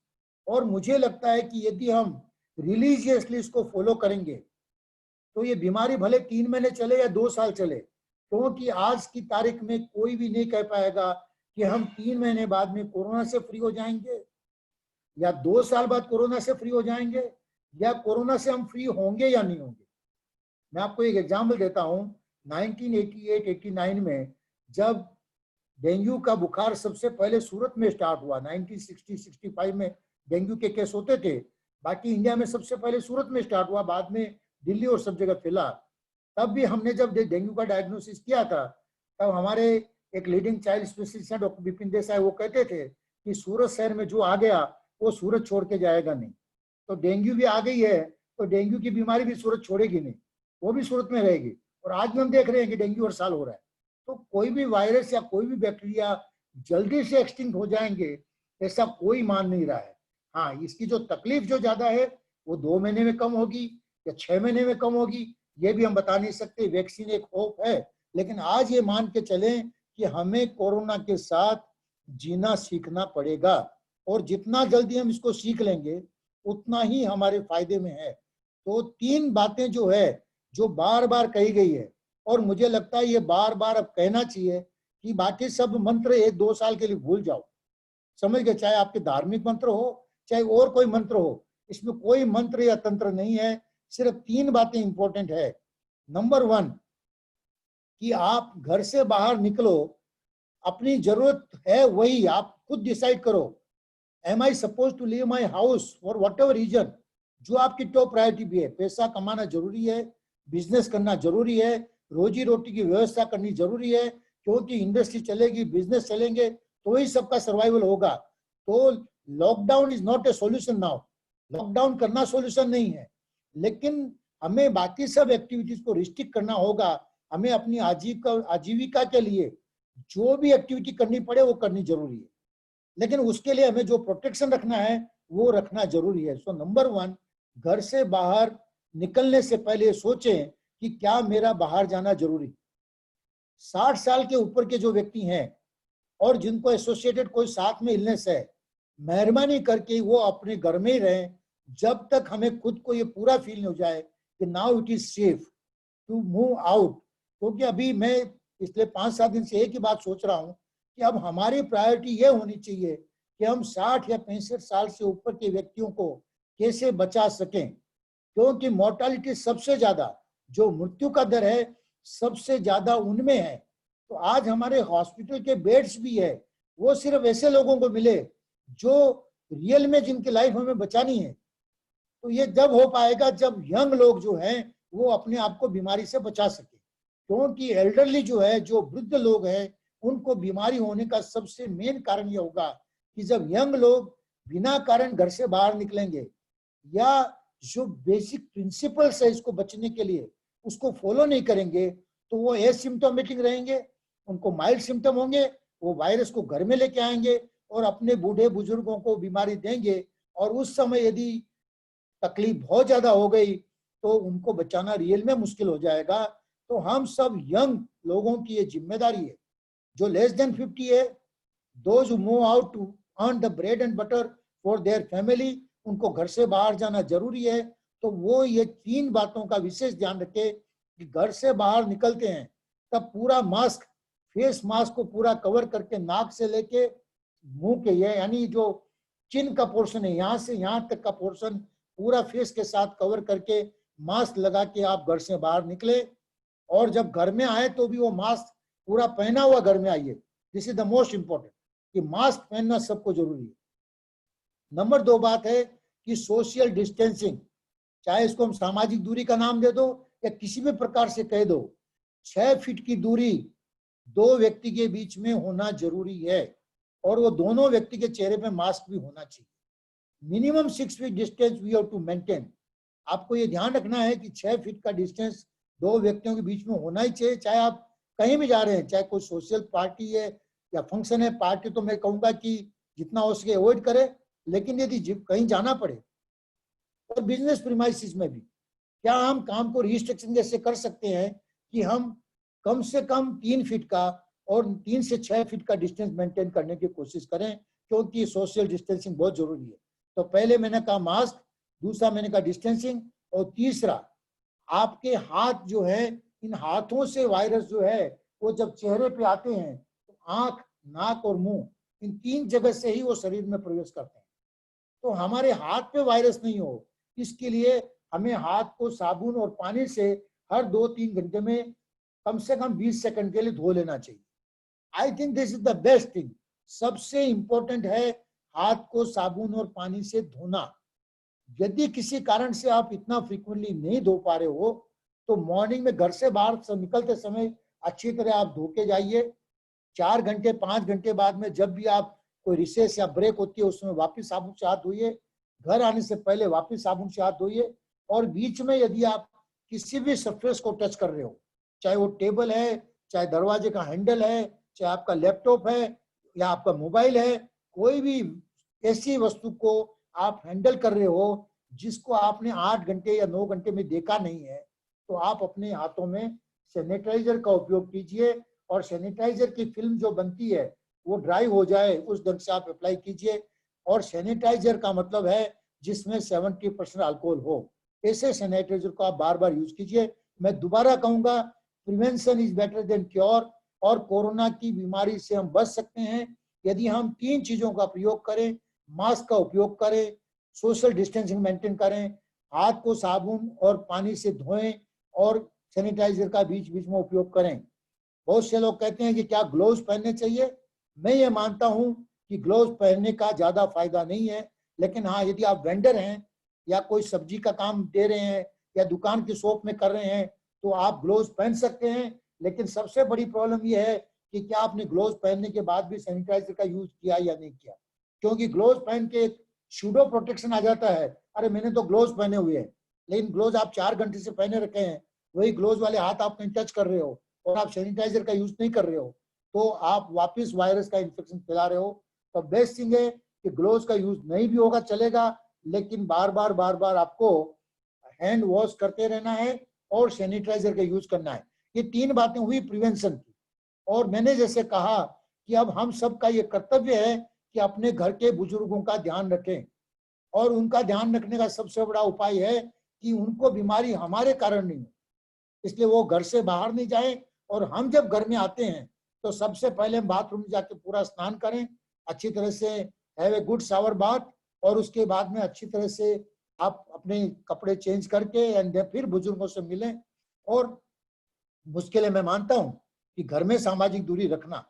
D: और मुझे लगता है कि यदि हम रिलीजियसली इसको फॉलो करेंगे तो ये बीमारी भले 3 महीने चले या 2 साल चले, क्योंकि आज की तारीख में कोई भी नहीं कह पाएगा कि हम 3 महीने बाद में कोरोना से फ्री हो जाएंगे या 2 साल बाद कोरोना से फ्री हो जाएंगे या कोरोना से हम फ्री होंगे या नहीं होंगे। मैं आपको एक एग्जाम्पल देता हूं। 1988-89 में जब डेंगू का बुखार सबसे पहले सूरत में स्टार्ट हुआ, 1960-65 में डेंगू के केस होते थे, बाकी इंडिया में सबसे पहले सूरत में स्टार्ट हुआ, बाद में दिल्ली और सब जगह फैला। तब भी हमने जब डेंगू का डायग्नोसिस किया था, तब हमारे एक लीडिंग चाइल्ड स्पेशलिस्ट हैं डॉक्टर विपिन देसाई, वो कहते थे कि सूरत शहर में जो आ गया वो सूरत छोड़ के जाएगा नहीं। तो डेंगू भी आ गई है तो डेंगू की बीमारी भी सूरत छोड़ेगी नहीं, वो भी सूरत में रहेगी। और आज भी हम देख रहे हैं कि डेंगू हर साल हो रहा है। तो कोई भी वायरस या कोई भी बैक्टीरिया जल्दी से एक्सटिंक्ट हो जाएंगे ऐसा कोई मान नहीं रहा है। हाँ, इसकी जो तकलीफ जो ज्यादा है वो 2 महीने में कम होगी या 6 महीने में कम होगी, ये भी हम बता नहीं सकते। वैक्सीन एक होप है, लेकिन आज ये मान के चलें कि हमें कोरोना के साथ जीना सीखना पड़ेगा, और जितना जल्दी हम इसको सीख लेंगे उतना ही हमारे फायदे में है। तो 3 बातें जो है, जो बार बार कही गई है, और मुझे लगता है ये बार बार अब कहना चाहिए कि बाकी सब मंत्र 1-2 साल के लिए भूल जाओ, समझ गए, चाहे आपके धार्मिक मंत्र हो चाहे और कोई मंत्र हो, इसमें कोई मंत्र या तंत्र नहीं है, सिर्फ 3 बातें इंपॉर्टेंट है। नंबर 1 कि आप घर से बाहर निकलो, अपनी जरूरत है वही आप खुद डिसाइड करो, am I suppose to leave my house for whatever reason, जो आपकी टॉप प्रायोरिटी भी है। पैसा कमाना जरूरी है, बिजनेस करना जरूरी है, रोजी रोटी की व्यवस्था करनी जरूरी है, क्योंकि इंडस्ट्री चलेगी, बिजनेस चलेंगे तो ही सबका सर्वाइवल होगा। तो lockdown is not a solution now, lockdown करना सॉल्यूशन नहीं है, लेकिन हमें बाकी सब एक्टिविटीज को रिस्ट्रिक्ट करना होगा। हमें अपनी आजीविका के लिए जो भी एक्टिविटी करनी पड़े वो करनी जरूरी है, लेकिन उसके लिए हमें जो प्रोटेक्शन रखना है वो रखना जरूरी है। सो नंबर 1, घर से बाहर निकलने से पहले सोचें कि क्या मेरा बाहर जाना जरूरी। 60 साल के ऊपर के जो व्यक्ति हैं और जिनको एसोसिएटेड कोई साथ में इलनेस है, मेहरबानी करके वो अपने घर में ही रहें जब तक हमें खुद को ये पूरा फील हो जाए कि now it is safe to move out. क्योंकि अभी मैं पिछले 5-7 दिन से एक ही बात सोच रहा हूँ कि अब हमारी प्रायोरिटी ये होनी चाहिए कि हम 60 या 65 साल से ऊपर के व्यक्तियों को कैसे बचा सकें, क्योंकि मोर्टालिटी सबसे ज्यादा, जो मृत्यु का दर है सबसे ज्यादा उनमें है। तो आज हमारे हॉस्पिटल के बेड्स भी है, वो सिर्फ ऐसे लोगों को मिले जो रियल में जिनकी लाइफ हमें बचानी है। तो ये जब हो पाएगा जब यंग लोग जो हैं वो अपने आप को बीमारी से बचा सके, क्योंकि एल्डरली जो है, जो वृद्ध लोग हैं, उनको बीमारी होने का सबसे मेन कारण ये होगा कि जब यंग लोग बिना कारण घर से बाहर निकलेंगे या जो बेसिक प्रिंसिपल्स है इसको बचने के लिए उसको फॉलो नहीं करेंगे, तो वो एसिम्प्टोमेटिक रहेंगे, उनको माइल्ड सिम्टम होंगे, वो वायरस को घर में लेके आएंगे और अपने बूढ़े बुजुर्गों को बीमारी देंगे, और उस समय यदि तकलीफ बहुत ज्यादा हो गई तो उनको बचाना रियल में मुश्किल हो जाएगा। तो हम सब यंग लोगों की ये जिम्मेदारी है, जो लेस देन 50 है, those who move out to earn the bread and butter for their family, उनको घर से बाहर जाना जरूरी है। तो वो ये 3 बातों का विशेष ध्यान रखे कि घर से बाहर निकलते हैं तब पूरा मास्क, फेस मास्क को पूरा कवर करके नाक से लेके मुंह के, ये यानी जो चिन का पोर्शन है यहाँ से यहाँ तक का पोर्शन पूरा फेस के साथ कवर करके मास्क लगा के आप घर से बाहर निकले, और जब घर में आए तो भी वो मास्क पूरा पहना हुआ घर में आइए। This is the most important कि मास्क पहनना सबको जरूरी है। नंबर 2 बात है कि सोशल डिस्टेंसिंग, चाहे इसको हम सामाजिक दूरी का नाम दे दो या किसी भी प्रकार से कह दो, 6 फीट की दूरी 2 व्यक्ति के बीच में होना जरूरी है, और वो दोनों व्यक्ति के चेहरे पे मास्क भी होना चाहिए। Minimum 6 feet distance we have to maintain. आपको ये ध्यान रखना है कि 6 फीट का डिस्टेंस 2 व्यक्तियों के बीच में होना ही चाहिए, चाहे आप कहीं भी जा रहे हैं, चाहे कोई सोशल पार्टी है या फंक्शन है। पार्टी तो मैं कहूंगा कि जितना हो सके अवॉइड करें, लेकिन यदि कहीं जाना पड़े और बिजनेस प्रीमाइसिस में भी क्या हम काम को रिस्ट्रिक्शन जैसे कर सकते हैं कि हम कम से कम 3 फीट का और 3 से 6 फीट का डिस्टेंस मेंटेन करने की कोशिश करें, क्योंकि सोशल डिस्टेंसिंग बहुत जरूरी है। तो पहले मैंने कहा मास्क, दूसरा मैंने कहा डिस्टेंसिंग, और तीसरा आपके हाथ जो है, इन हाथों से वायरस जो है वो जब चेहरे पे आते हैं तो आंख, नाक और मुंह, इन 3 जगह से ही वो शरीर में प्रवेश करते हैं। तो हमारे हाथ पे वायरस नहीं हो, इसके लिए हमें हाथ को साबुन और पानी से हर 2-3 घंटे में कम से कम 20 सेकंड के लिए धो लेना चाहिए। I think this is the best thing. सबसे इंपॉर्टेंट है हाथ को साबुन और पानी से धोना। यदि किसी कारण से आप इतना फ्रीक्वेंटली नहीं धो पा रहे हो तो मॉर्निंग में घर से बाहर निकलते समय अच्छी तरह आप धो के जाइए। 4 घंटे 5 घंटे बाद में जब भी आप कोई रिसेस या ब्रेक होती है उसमें वापस साबुन से हाथ धोइए, घर आने से पहले वापस साबुन से हाथ धोइए, और बीच में यदि आप किसी भी सरफेस को टच कर रहे हो, चाहे वो टेबल है, चाहे दरवाजे का हैंडल है, चाहे आपका लैपटॉप है या आपका मोबाइल है, कोई भी ऐसी वस्तु को आप हैंडल कर रहे हो जिसको आपने 8 घंटे या 9 घंटे में देखा नहीं है, तो आप अपने हाथों में सैनिटाइजर का उपयोग कीजिए, और सैनिटाइजर की फिल्म जो बनती है वो ड्राई हो जाए उस ढंग से आप अप्लाई कीजिए। और सैनिटाइजर का मतलब है जिसमें 70% अल्कोहल हो, ऐसे सैनिटाइजर को आप बार बार यूज कीजिए। मैं दोबारा कहूंगा, prevention is better than cure. और कोरोना की बीमारी से हम बच सकते हैं यदि हम 3 चीजों का प्रयोग करें। मास्क का उपयोग करें, सोशल डिस्टेंसिंग मेंटेन करें, हाथ को साबुन और पानी से धोएं और सैनिटाइजर का बीच बीच में उपयोग करें। बहुत से लोग कहते हैं कि क्या ग्लोव्स पहनने चाहिए। मैं ये मानता हूं कि ग्लोव्स पहनने का ज्यादा फायदा नहीं है, लेकिन हाँ, यदि आप वेंडर हैं या कोई सब्जी का काम दे रहे हैं या दुकान की शॉप में कर रहे हैं तो आप ग्लोव्स पहन सकते हैं। लेकिन सबसे बड़ी प्रॉब्लम यह है कि क्या आपने ग्लोव्स पहनने के बाद भी सैनिटाइजर का यूज किया या नहीं किया, क्योंकि ग्लोव्स पहन के एक शूडो प्रोटेक्शन आ जाता है। अरे मैंने तो ग्लोव्स पहने हुए हैं, लेकिन ग्लोव्स आप 4 घंटे से पहने रखे हैं, वही ग्लोव्स वाले हाथ आप नहीं टच कर रहे हो और आप सैनिटाइजर का यूज नहीं कर रहे हो, तो आप वापस वायरस का इन्फेक्शन फैला रहे हो। तो बेस्ट थिंग है कि ग्लोव्स का यूज नहीं भी होगा चलेगा, लेकिन बार बार आपको हैंड वॉश करते रहना है और सैनिटाइजर का यूज करना है। ये 3 बातें हुई प्रिवेंशन की। और मैंने जैसे कहा कि अब हम सबका ये कर्तव्य है कि अपने घर के बुजुर्गों का ध्यान रखें, और उनका ध्यान रखने का सबसे बड़ा उपाय है कि उनको बीमारी हमारे कारण नहीं हो, इसलिए वो घर से बाहर नहीं जाए। और हम जब घर में आते हैं तो सबसे पहले हम बाथरूम में जाके पूरा स्नान करें, अच्छी तरह से have a good shower bath, और उसके बाद में अच्छी तरह से आप अपने कपड़े चेंज करके एंड फिर बुजुर्गों से मिलें। और मुश्किल है, मैं मानता हूं कि घर में सामाजिक दूरी रखना,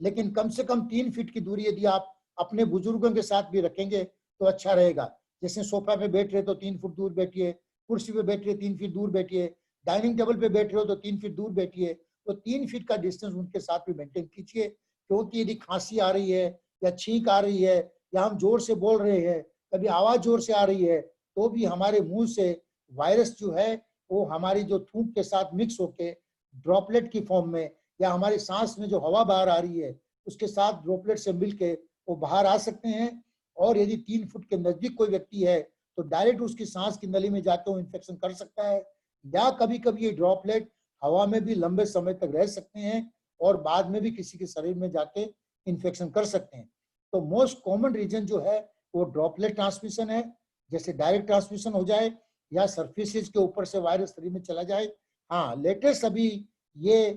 D: लेकिन कम से कम 3 फीट की दूरी यदि आप अपने बुजुर्गों के साथ भी रखेंगे तो अच्छा रहेगा। जैसे सोफा पे बैठ रहे तो 3 फुट दूर बैठिए, कुर्सी पे बैठ रहे 3 फीट दूर बैठिए, डाइनिंग टेबल पे बैठ रहे हो तो 3 फीट दूर बैठिए। तो 3 फीट का डिस्टेंस उनके साथ भी मेंटेन कीजिए, क्योंकि यदि खांसी आ रही है या छींक आ रही है या हम जोर से बोल रहे हैं, कभी आवाज जोर से आ रही है, तो भी हमारे मुंह से वायरस जो है वो हमारी जो थूक के साथ मिक्स होके ड्रॉपलेट की फॉर्म में या हमारी सांस में जो हवा बाहर आ रही है उसके साथ ड्रॉपलेट से मिलके वो बाहर आ सकते हैं। और यदि 3 फुट के नजदीक कोई व्यक्ति है तो डायरेक्ट उसकी सांस की नली में जाकर वो इन्फेक्शन कर सकता है, या कभी कभी ये ड्रॉपलेट हवा में भी लंबे समय तक रह सकते हैं और बाद में भी किसी के शरीर में जाके इन्फेक्शन कर सकते हैं। तो मोस्ट कॉमन रीजन जो है वो ड्रॉपलेट ट्रांसमिशन है, जैसे डायरेक्ट ट्रांसमिशन हो जाए या सरफेसेस के ऊपर से वायरस शरीर में चला जाए। हाँ, लेटेस्ट अभी ये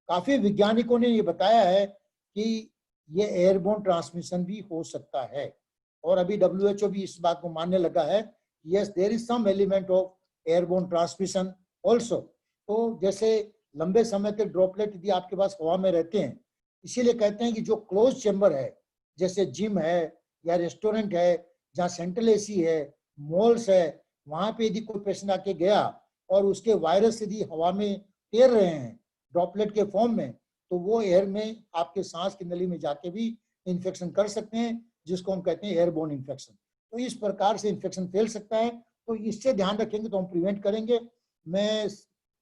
D: काफी वैज्ञानिकों ने ये बताया है कि ये एयरबोर्न ट्रांसमिशन भी हो सकता है, और अभी WHO भी इस बात को मानने लगा है, yes there is some element of airborne transmission also. तो जैसे लंबे समय तक ड्रॉपलेट यदि आपके पास हवा में रहते हैं, इसीलिए कहते हैं कि जो क्लोज चेम्बर है, जैसे जिम है या रेस्टोरेंट है जहाँ सेंट्रल AC है, मॉल्स है, वहां पे यदि कोई पेशेंट आके गया और उसके वायरस यदि हवा में तैर रहे हैं ड्रॉपलेट के फॉर्म में, तो वो एयर में आपके सांस की नली में जाके भी इन्फेक्शन कर सकते हैं, जिसको हम कहते हैं एयरबोर्न इन्फेक्शन। तो इस प्रकार से इन्फेक्शन फैल सकता है, तो इससे ध्यान रखेंगे तो हम प्रिवेंट करेंगे। मैं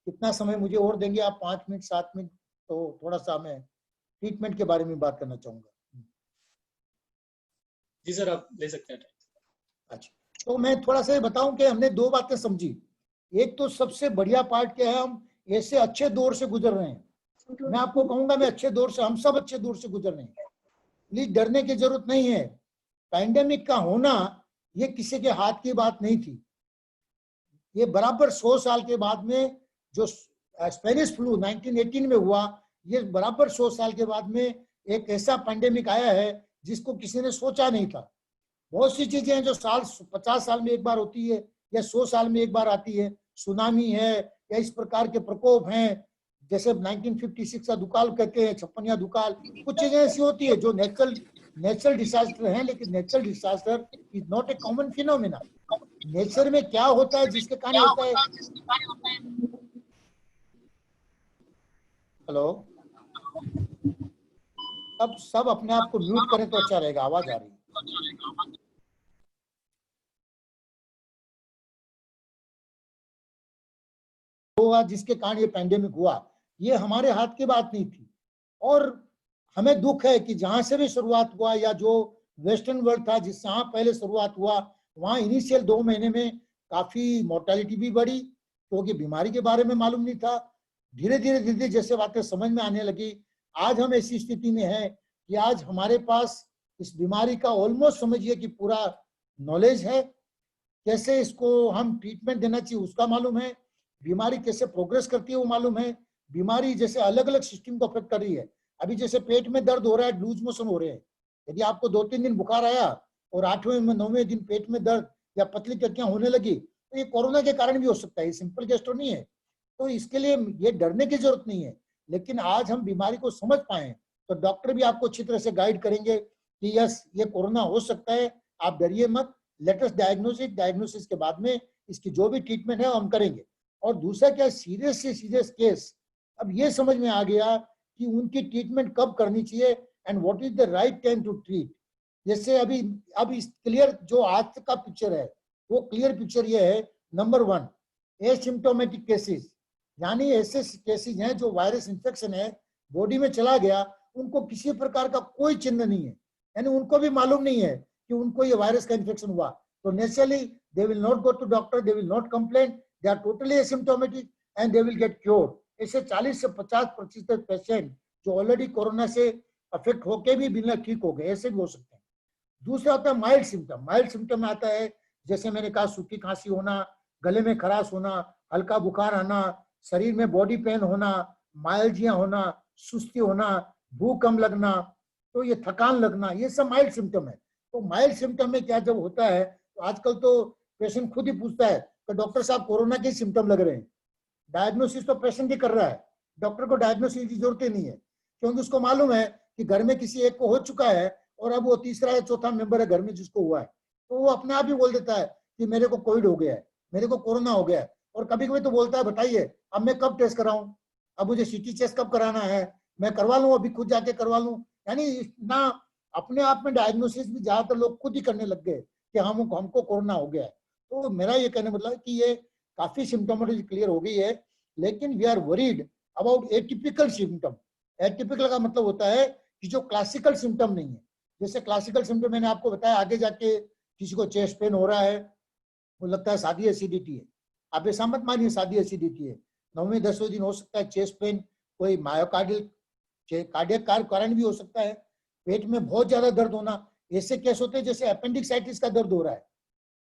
D: कितना समय मुझे और देंगे आप? 5 मिनट 7 मिनट? तो थोड़ा सा मैं ट्रीटमेंट के बारे में बात करना चाहूंगा।
C: जी सर, आप ले सकते हैं।
D: अच्छा, तो मैं थोड़ा सा बताऊं कि हमने 2 बातें समझी। एक तो सबसे बढ़िया पार्ट क्या है, हम ऐसे अच्छे दौर से गुजर रहे हैं। मैं आपको कहूंगा मैं अच्छे दौर से, हम सब अच्छे दौर से गुजर रहे हैं, प्लीज डरने की जरूरत नहीं है। पैंडेमिक का होना ये किसी के हाथ की बात नहीं थी। ये बराबर 100 साल के बाद में जो स्पेनिश फ्लू 1918 में हुआ, ये बराबर 100 साल के बाद में एक ऐसा पैंडेमिक आया है जिसको किसी ने सोचा नहीं था। बहुत सी चीजें हैं जो 50 साल में एक बार होती है या 100 साल में एक बार आती है, सुनामी है या इस प्रकार के प्रकोप हैं, जैसे 1956 का दुकाल कहते हैं, 56 दुकाल। कुछ चीजें ऐसी होती है जो नेचुरल डिजास्टर हैं, लेकिन natural disaster is not a common phenomena. Nature में क्या होता है जिसके कारण होता है? हेलो, अब सब अपने आप को म्यूट करें तो अच्छा रहेगा, आवाज आ रही है। हुआ जिसके कारण ये पैंडेमिक हुआ, ये हमारे हाथ की बात नहीं थी। और हमें दुख है कि जहां से भी शुरुआत हुआ या जो वेस्टर्न वर्ल्ड था जिस जहां पहले शुरुआत हुआ, वहां इनिशियल 2 महीने में काफी मोर्टेलिटी भी बढ़ी, क्योंकि बीमारी के बारे में मालूम नहीं था। धीरे धीरे जैसे बातें समझ में आने लगी, आज हम ऐसी स्थिति में हैं कि आज हमारे पास इस बीमारी का ऑलमोस्ट समझिए कि पूरा नॉलेज है, कैसे इसको हम ट्रीटमेंट देना चाहिए उसका मालूम है, बीमारी कैसे प्रोग्रेस करती है वो मालूम है, बीमारी जैसे अलग अलग सिस्टम को अफेक्ट कर रही है। अभी जैसे पेट में दर्द हो रहा है, लूज मोशन हो रहे हैं, यदि आपको 2-3 दिन बुखार आया और 8वें 9वें दिन पेट में दर्द या पतली टट्टियां होने लगी, तो ये कोरोना के कारण भी हो सकता है, ये सिंपल गैस्ट्रो नहीं है। तो इसके लिए ये डरने की जरूरत नहीं है। लेकिन आज हम बीमारी को समझ पाए तो डॉक्टर भी आपको अच्छी तरह से गाइड करेंगे कि यस ये कोरोना हो सकता है, आप डरिए मत, लेटेस्ट डायग्नोसिस के बाद में इसकी जो भी ट्रीटमेंट है हम करेंगे। और दूसरा क्या, सीरियस से सीरियस केस अब ये समझ में आ गया कि उनकी ट्रीटमेंट कब करनी चाहिए and what is the right time to treat. जैसे अब इस क्लियर जो आज तक का पिक्चर है वो क्लियर पिक्चर ये है, नंबर 1 एसिम्प्टोमेटिक केसेस, यानी ऐसे केसेस हैं जो वायरस इन्फेक्शन है बॉडी में चला गया, उनको किसी प्रकार का कोई चिन्ह नहीं है, यानी उनको भी मालूम नहीं है कि उनको ये वायरस का इन्फेक्शन हुआ, तो naturally they will not go to doctor, they will not complain, they are totally asymptomatic and they will get cured. ऐसे 40 से 50% पेशेंट जो ऑलरेडी कोरोना से अफेक्ट होके भी बिना ठीक हो गए, ऐसे भी हो सकते हैं। दूसरा होता है माइल्ड सिम्टम। माइल्ड सिम्टम में आता है जैसे मैंने कहा, सूखी खांसी होना, गले में खराश होना, हल्का बुखार आना, शरीर में बॉडी पेन होना, माइल्जिया होना, सुस्ती होना, भूख कम लगना, तो ये थकान लगना, ये सब माइल्ड सिम्टम है। तो माइल्ड सिम्टम में क्या जब होता है तो आजकल तो पेशेंट खुद ही पूछता है कि डॉक्टर साहब कोरोना के सिम्टम लग रहे हैं। डायग्नोसिस तो पेशेंट ही कर रहा है, डॉक्टर को डायग्नोसिस की जरूरत ही नहीं है, क्योंकि उसको मालूम है कि घर में किसी एक को हो चुका है और अब वो तीसरा या चौथा मेंबर है घर में जिसको हुआ है, तो वो अपने आप ही बोल देता है कि मेरे को कोविड हो गया है, मेरे को कोरोना हो गया है। और कभी कभी तो बोलता है बताइए अब मैं कब टेस्ट कराऊं, अब मुझे सीटी चेस्ट कब कराना है, मैं करवा लूं, अभी खुद जाके करवा लूं। यानी ना अपने आप में डायग्नोसिस भी ज्यादातर लोग खुद ही करने लग गए कि हमको कोरोना हो गया है। तो मेरा ये कहने मतलब कि ये काफी सिम्टोमेटोलॉजी क्लियर हो गई है, लेकिन we are worried about atypical symptom. Atypical का मतलब होता है कि जो क्लासिकल सिम्टम नहीं है। जैसे क्लासिकल सिम्टम मैंने आपको बताया, आगे जाके किसी को चेस्ट पेन हो रहा है, वो लगता है शादी एसिडिटी है, आप ऐसा मत मानिए शादी एसिडिटी है। 9वें 10वें दिन हो सकता है चेस्ट पेन, कोई मायोकार्डियल कार्डियक कारण भी हो सकता है, पेट में बहुत ज्यादा दर्द होना। ऐसे केस होते हैं जैसे अपेंडिक्साइटिस का दर्द हो रहा है,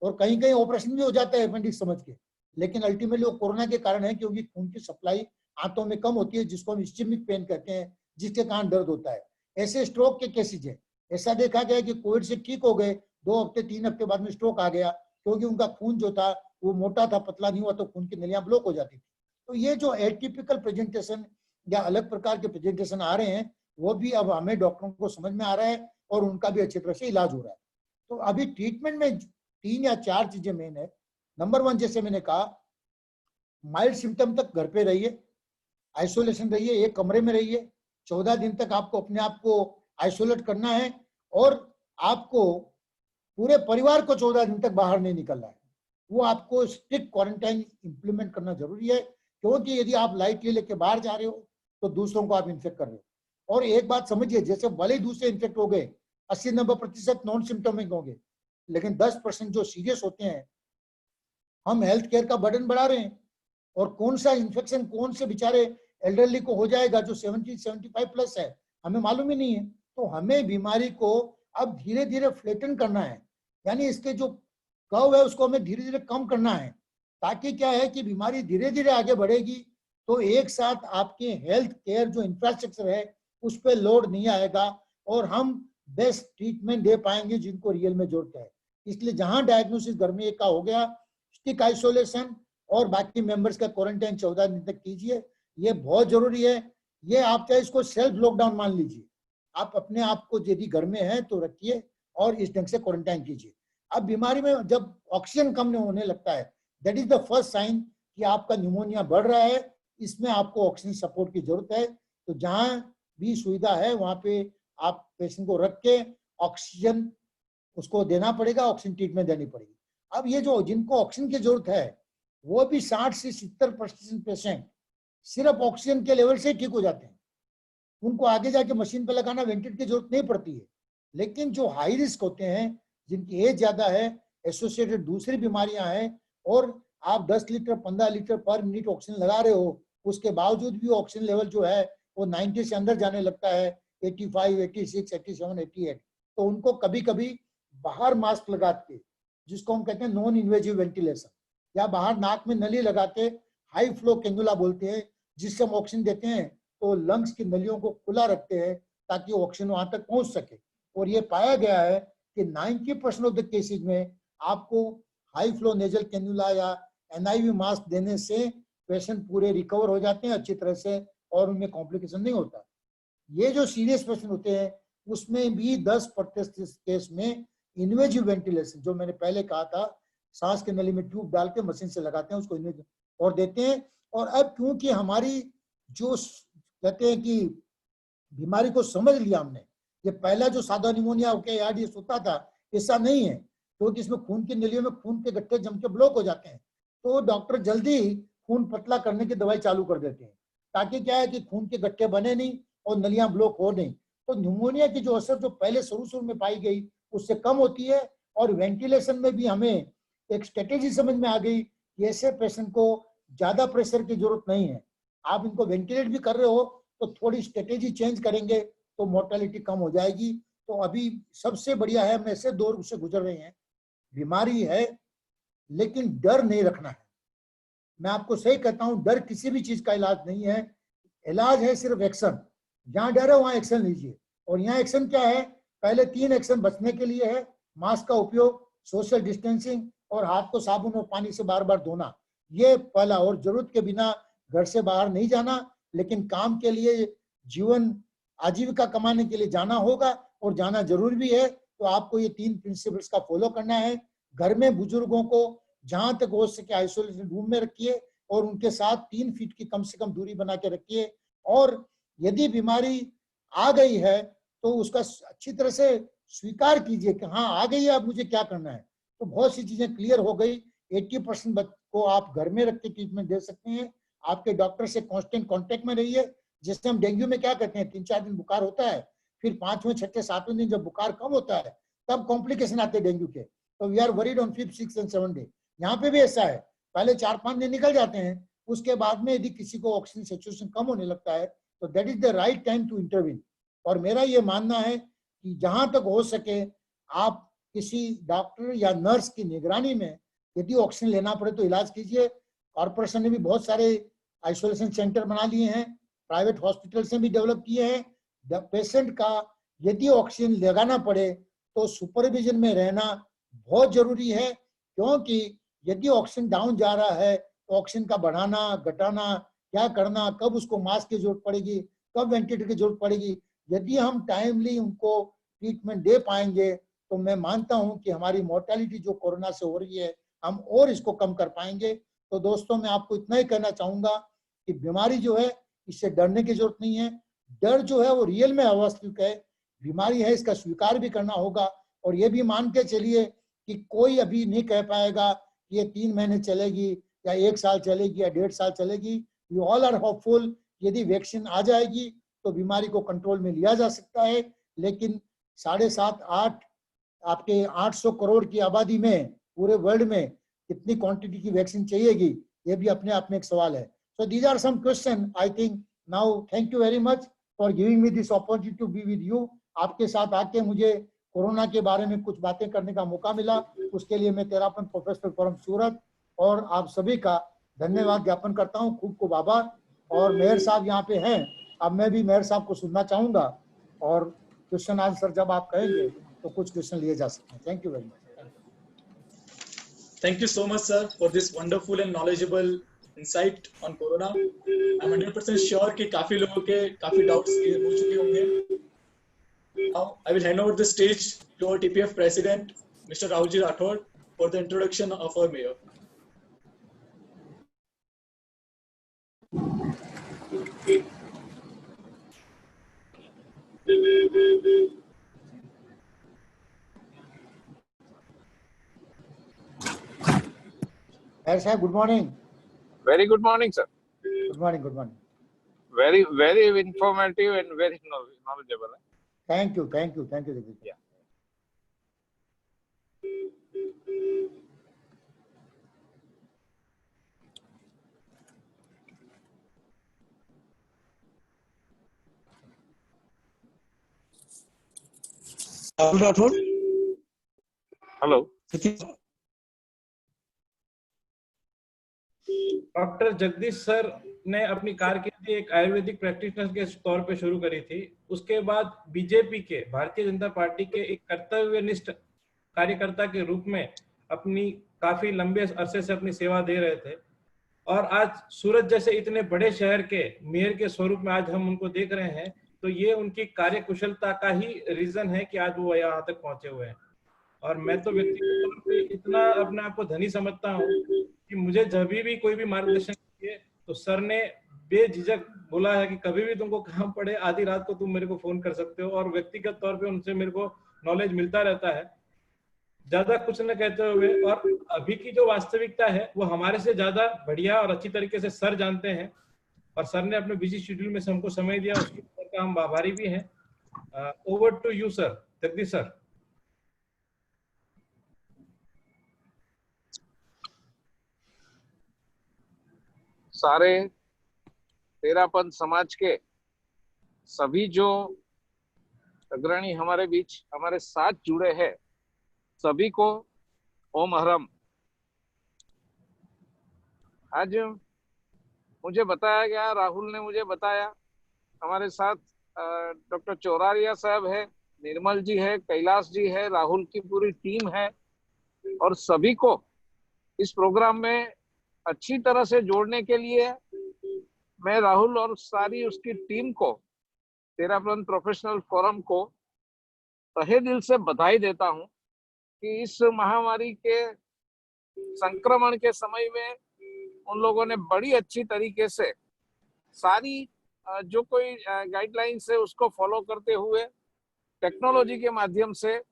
D: और कहीं कहीं ऑपरेशन भी हो जाता है अपेंडिक्स समझ के, लेकिन अल्टीमेटली वो कोरोना के कारण है, क्योंकि खून की सप्लाई आंतों में कम होती है, जिसको हम इस्चेमिक पेन कहते हैं, जिसके कारण दर्द होता है। ऐसे स्ट्रोक के केसेज है, ऐसा देखा गया कि कोविड से ठीक हो गए, 2 हफ्ते 3 हफ्ते बाद में स्ट्रोक आ गया, क्योंकि उनका खून जो था वो मोटा था, पतला नहीं हुआ, तो खून की नलियां ब्लॉक हो जाती थी। तो ये जो एटिपिकल प्रेजेंटेशन या अलग प्रकार के प्रेजेंटेशन आ रहे हैं, वो भी अब हमें डॉक्टरों को समझ में आ रहा है और उनका भी अच्छी तरह से इलाज हो रहा है। तो अभी ट्रीटमेंट में 3 या 4 चीजें मेन है। नंबर 1 जैसे मैंने कहा, माइल्ड सिम्टम तक घर पे रहिए, आइसोलेशन रहिए, एक कमरे में रहिए, 14 दिन तक आपको अपने आप को आइसोलेट करना है, और आपको पूरे परिवार को 14 दिन तक बाहर नहीं निकलना है। वो आपको स्ट्रिक्ट क्वारंटाइन इंप्लीमेंट करना जरूरी है, क्योंकि यदि आप लाइटली लेके बाहर जा रहे हो तो दूसरों को आप इन्फेक्ट कर रहे हो। और एक बात समझिए, जैसे भले ही दूसरे इन्फेक्ट हो गए, 80-90% नॉन सिम्टोमिक होंगे, लेकिन 10% जो सीरियस होते हैं, हम हेल्थ केयर का बर्डन बढ़ा रहे हैं। और कौन सा इन्फेक्शन कौन से बेचारे एल्डरली को हो जाएगा जो 70-75 प्लस है, हमें मालूम ही नहीं है। तो हमें बीमारी को अब धीरे धीरे फ्लैटन करना है, यानी इसके जो कर्व है उसको हमें धीरे धीरे कम करना है, ताकि क्या है कि बीमारी धीरे धीरे आगे बढ़ेगी तो एक साथ आपके हेल्थ केयर जो इंफ्रास्ट्रक्चर है उस पर लोड नहीं आएगा, और हम बेस्ट ट्रीटमेंट दे पाएंगे जिनको रियल में जरूरत है। इसलिए जहां डायग्नोसिस घर में एक का हो गया, स्टिक आइसोलेशन और बाकी मेंबर्स का क्वारंटाइन 14 दिन तक कीजिए, ये बहुत जरूरी है। ये आप चाहे इसको सेल्फ लॉकडाउन मान लीजिए, आप अपने आप को यदि घर में है तो रखिए और इस ढंग से क्वारंटाइन कीजिए। अब बीमारी में जब ऑक्सीजन कम होने लगता है, that is the first sign कि आपका न्यूमोनिया बढ़ रहा है, इसमें आपको ऑक्सीजन सपोर्ट की जरूरत है। तो जहां भी सुविधा है वहां पे आप पेशेंट को रख के ऑक्सीजन उसको देना पड़ेगा, ऑक्सीजन ट्रीटमेंट देनी पड़ेगी। अब ये जो जिनको ऑक्सीजन की जरूरत है वो भी 60 से 70% पेशेंट सिर्फ ऑक्सीजन के लेवल से ठीक हो जाते हैं, उनको आगे जाके मशीन पे लगाना, वेंटिलेटर की जरूरत नहीं पड़ती है। लेकिन जो हाई रिस्क होते हैं, जिनकी एज ज्यादा है, एसोसिएटेड दूसरी बीमारियां हैं, और आप 10 लीटर 15 लीटर पर मिनट ऑक्सीजन लगा रहे हो, उसके बावजूद भी ऑक्सीजन लेवल जो है वो 90 से अंदर जाने लगता है, 85, 86, 87, 88, तो उनको कभी कभी बाहर मास्क लगा के, जिसको हम कहते हैं नॉन इन्वेजिव वेंटिलेशन, या बाहर नाक में नली लगा के हाई फ्लो कैंगुला बोलते हैं, जिससे हम ऑक्सीजन देते हैं तो लंग्स की नलियों को खुला रखते हैं ताकि ऑक्सीजन वहां तक पहुंच सके। और ये पाया गया है कि 90% ऑफ द केसेस में आपको हाई फ्लो नेजल कैन्युला या एनआईवी मास्क देने से पेशेंट पूरे रिकवर हो जाते हैं अच्छी तरह से और उनमें कॉम्प्लिकेशन नहीं होता। ये जो सीरियस पेशेंट होते हैं उसमें भी 10% केस में इन्वेजिव वेंटिलेशन, जो मैंने पहले कहा था, सांस के नली में ट्यूब डाल के मशीन से लगाते हैं उसको इन्वेजिव और देते हैं। और अब क्योंकि हमारी जो कहते हैं कि बीमारी को समझ लिया हमने, ये पहला जो सादा निमोनिया होके एआरडीएस होता था ऐसा नहीं है, क्योंकि इसमें खून की नलियों में खून के गट्ठे जम के ब्लॉक हो जाते हैं, तो डॉक्टर जल्दी ही खून पतला करने की दवाई चालू कर देते हैं ताकि क्या है कि खून के गट्ठे बने नहीं और नलियां ब्लॉक हो नहीं। तो न्यूमोनिया की जो असर जो पहले शुरू में पाई गई उससे कम होती है। और वेंटिलेशन में भी हमें एक स्ट्रेटेजी समझ में आ गई कि ऐसे पेशेंट को ज्यादा प्रेशर की जरूरत नहीं है, आप इनको वेंटिलेट भी कर रहे हो तो थोड़ी स्ट्रेटेजी चेंज करेंगे तो मोर्टेलिटी कम हो जाएगी। तो अभी सबसे बढ़िया है, हम ऐसे दौर से गुजर रहे हैं, बीमारी है लेकिन डर नहीं रखना है। मैं आपको सही कहता हूं, डर किसी भी चीज का इलाज नहीं है, इलाज है सिर्फ एक्शन। जहां डर है वहां एक्शन लीजिए। और यहाँ एक्शन क्या है, पहले 3 एक्शन बचने के लिए है, मास्क का उपयोग, सोशल डिस्टेंसिंग और हाथ को साबुन और पानी से बार बार धोना, ये पहला। और जरूरत के बिना घर से बाहर नहीं जाना, लेकिन काम के लिए, जीवन आजीविका कमाने के लिए जाना होगा और जाना जरूर भी है, तो आपको ये 3 प्रिंसिपल्स का फॉलो करना है। घर में बुजुर्गों को जहां तक हो सके आइसोलेशन रूम में रखिए और उनके साथ 3 फीट की कम से कम दूरी बना के रखिए। और यदि बीमारी आ गई है तो उसका अच्छी तरह से स्वीकार कीजिए कि हाँ आ गई है, अब मुझे क्या करना है। तो बहुत सी चीजें क्लियर हो गई। 80% को आप घर में रख के ट्रीटमेंट दे सकते हैं। आपके डॉक्टर से कांस्टेंट कांटेक्ट में रहिए। जैसे हम डेंगू में क्या कहते हैं, 3-4 दिन बुखार होता है, फिर 5वें 6ठे 7वें दिन जब बुखार कम होता है तब कॉम्प्लिकेशन आते हैं डेंगू के। तो we are worried on 5th 6th and 7th day. यहाँ पे भी ऐसा है, पहले 4-5 दिन निकल जाते हैं, उसके बाद में यदि किसी को ऑक्सीजन सैचुरेशन कम होने लगता है तो that is the right time to intervene. और मेरा ये मानना है कि जहां तक हो सके आप किसी डॉक्टर या नर्स की निगरानी में यदि ऑक्सीजन लेना पड़े तो इलाज कीजिए। कॉर्पोरेशन ने भी बहुत सारे आइसोलेशन सेंटर बना लिए हैं, प्राइवेट हॉस्पिटल से भी डेवलप किए हैं। पेशेंट का यदि ऑक्सीजन लगाना पड़े तो सुपरविजन में रहना बहुत जरूरी है, क्योंकि यदि ऑक्सीजन डाउन जा रहा है तो ऑक्सीजन का बढ़ाना घटाना क्या करना, कब उसको मास्क की जरूरत पड़ेगी, कब वेंटिलेटर की जरूरत पड़ेगी, यदि हम टाइमली उनको ट्रीटमेंट दे पाएंगे तो मैं मानता हूं कि हमारी मोर्टेलिटी जो कोरोना से हो रही है हम और इसको कम कर पाएंगे। तो दोस्तों मैं आपको इतना ही कहना चाहूंगा कि बीमारी जो है इससे डरने की जरूरत नहीं है। डर जो है वो रियल में अवास्तविक है, बीमारी है, इसका स्वीकार भी करना होगा। और ये भी मान के चलिए कि कोई अभी नहीं कह पाएगा कि ये 3 महीने चलेगी या 1 साल चलेगी या 1.5 साल चलेगी। वी ऑल आर होपफुल, यदि वैक्सीन आ जाएगी तो बीमारी को कंट्रोल में लिया जा सकता है। लेकिन 7.5-8 आपके 800 करोड़ की आबादी में पूरे वर्ल्ड में कितनी क्वांटिटी की वैक्सीन चाहिएगी, ये भी अपने आप में एक सवाल है। So these are some question I think now. Thank you very much for giving me this opportunity to be with you. आपके साथ आके मुझे कोरोना के बारे में कुछ बातें करने का मौका मिला, उसके लिए मैं तेरापंथ प्रोफेसर फोरम सूरत और आप सभी का धन्यवाद ज्ञापन करता हूँ। खूब खूब आभार। और मेयर साहब यहाँ पे हैं, अब मैं भी मेयर साहब को सुनना चाहूंगा और क्वेश्चन आंसर जब आप कहेंगे तो कुछ क्वेश्चन लिए जा सकते हैं। Thank you very much.
C: Thank you so much, sir, for this wonderful and knowledgeable insight on corona. I'm 100% sure कि काफी लोगों के काफी doubts clear हो चुके होंगे. Now I will hand over the stage to our TPF president, Mr. Rahulji Rathod, for the introduction of our mayor.
D: Sir, good morning.
E: Very good morning, sir.
D: Good morning. Good morning.
E: Very, very informative and very knowledgeable.
D: Thank you. Thank you. Thank you, Jagdish.
E: Yeah.
B: Rahul Rathore.
E: Hello.
A: Doctor Jagdish sir ने अपनी कारकिर्दी एक Ayurvedic practitioner के तौर पे शुरू करी थी। उसके बाद बीजेपी के, भारतीय जनता पार्टी के एक कर्तव्यनिष्ठ कार्यकर्ता के रूप में अपनी काफी लंबे अरसे से अपनी सेवा दे रहे थे। और आज सूरत जैसे इतने बड़े शहर के मेयर के स्वरूप में आज हम उनको देख रहे हैं, तो ये उनकी कार्यकुशलता का ही रीजन है कि आज वो यहाँ तक पहुंचे हुए हैं। और मैं तो व्यक्तिगत तौर पे इतना अपने आप को धनी समझता हूँ कि मुझे जब भी कोई भी मार्गदर्शन चाहिए तो सर ने बेझिझक बोला है कि कभी भी तुमको काम पड़े आधी रात को तुम मेरे को फोन कर सकते हो, और व्यक्तिगत तौर पे उनसे मेरे को नॉलेज मिलता रहता है, ज्यादा कुछ न कहते हुए। और अभी की जो वास्तविकता है वो हमारे से ज्यादा बढ़िया और अच्छी तरीके से सर जानते हैं, और सर ने अपने बिजी शेड्यूल में से हमको समय दिया, उसके लिए हम आभारी भी हैं। Over to you sir, Jagdish sir.
E: सारे तेरापंथ समाज के सभी जो अग्रणी हमारे बीच हमारे साथ जुड़े हैं, सभी को ओम हरम। आज मुझे बताया गया, राहुल ने मुझे बताया, हमारे साथ डॉक्टर चौरारिया साहब है, निर्मल जी है, कैलाश जी है, राहुल की पूरी टीम है, और सभी को इस प्रोग्राम में अच्छी तरह से जोड़ने के लिए मैं राहुल और सारी उसकी टीम को, तेरापंथ प्रोफेशनल फोरम को तहे दिल से बधाई देता हूं कि इस महामारी के संक्रमण के समय में उन लोगों ने बड़ी अच्छी तरीके से सारी जो कोई गाइडलाइंस है उसको फॉलो करते हुए टेक्नोलॉजी के माध्यम से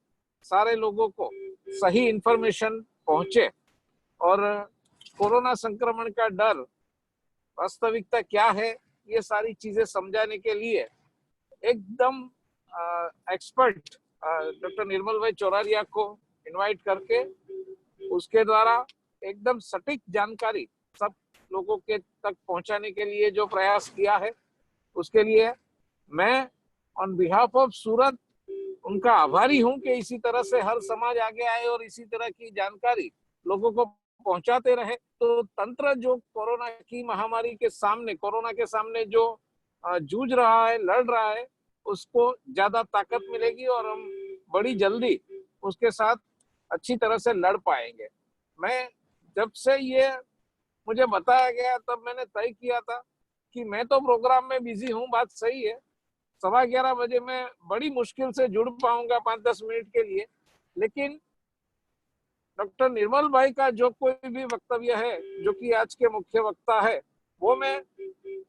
E: सारे लोगों को सही इंफॉर्मेशन पहुंचे, और कोरोना संक्रमण का डर, वास्तविकता क्या है, ये सारी चीजें समझाने के लिए एकदम एक्सपर्ट डॉक्टर निर्मल भाई चौरारिया को इनवाइट करके उसके द्वारा एकदम सटीक जानकारी सब लोगों के तक पहुंचाने के लिए जो प्रयास किया है, उसके लिए मैं ऑन बिहाफ ऑफ सूरत उनका आभारी हूं कि इसी तरह से हर समाज आगे आए और इसी तरह की जानकारी लोगों को पहुंचाते रहे। तो तंत्र जो कोरोना की महामारी के सामने, कोरोना के सामने जो जूझ रहा है, लड़ रहा है, उसको ज्यादा ताकत मिलेगी और हम बड़ी जल्दी उसके साथ अच्छी तरह से लड़ पाएंगे। मैं जब से ये मुझे बताया गया तब मैंने तय किया था कि मैं तो प्रोग्राम में बिजी हूँ, बात सही है, 11:15 बजे मैं बड़ी मुश्किल से जुड़ पाऊंगा 5-10 मिनट के लिए, लेकिन डॉक्टर निर्मल भाई का जो कोई भी वक्तव्य है, जो कि आज के मुख्य वक्ता है, वो मैं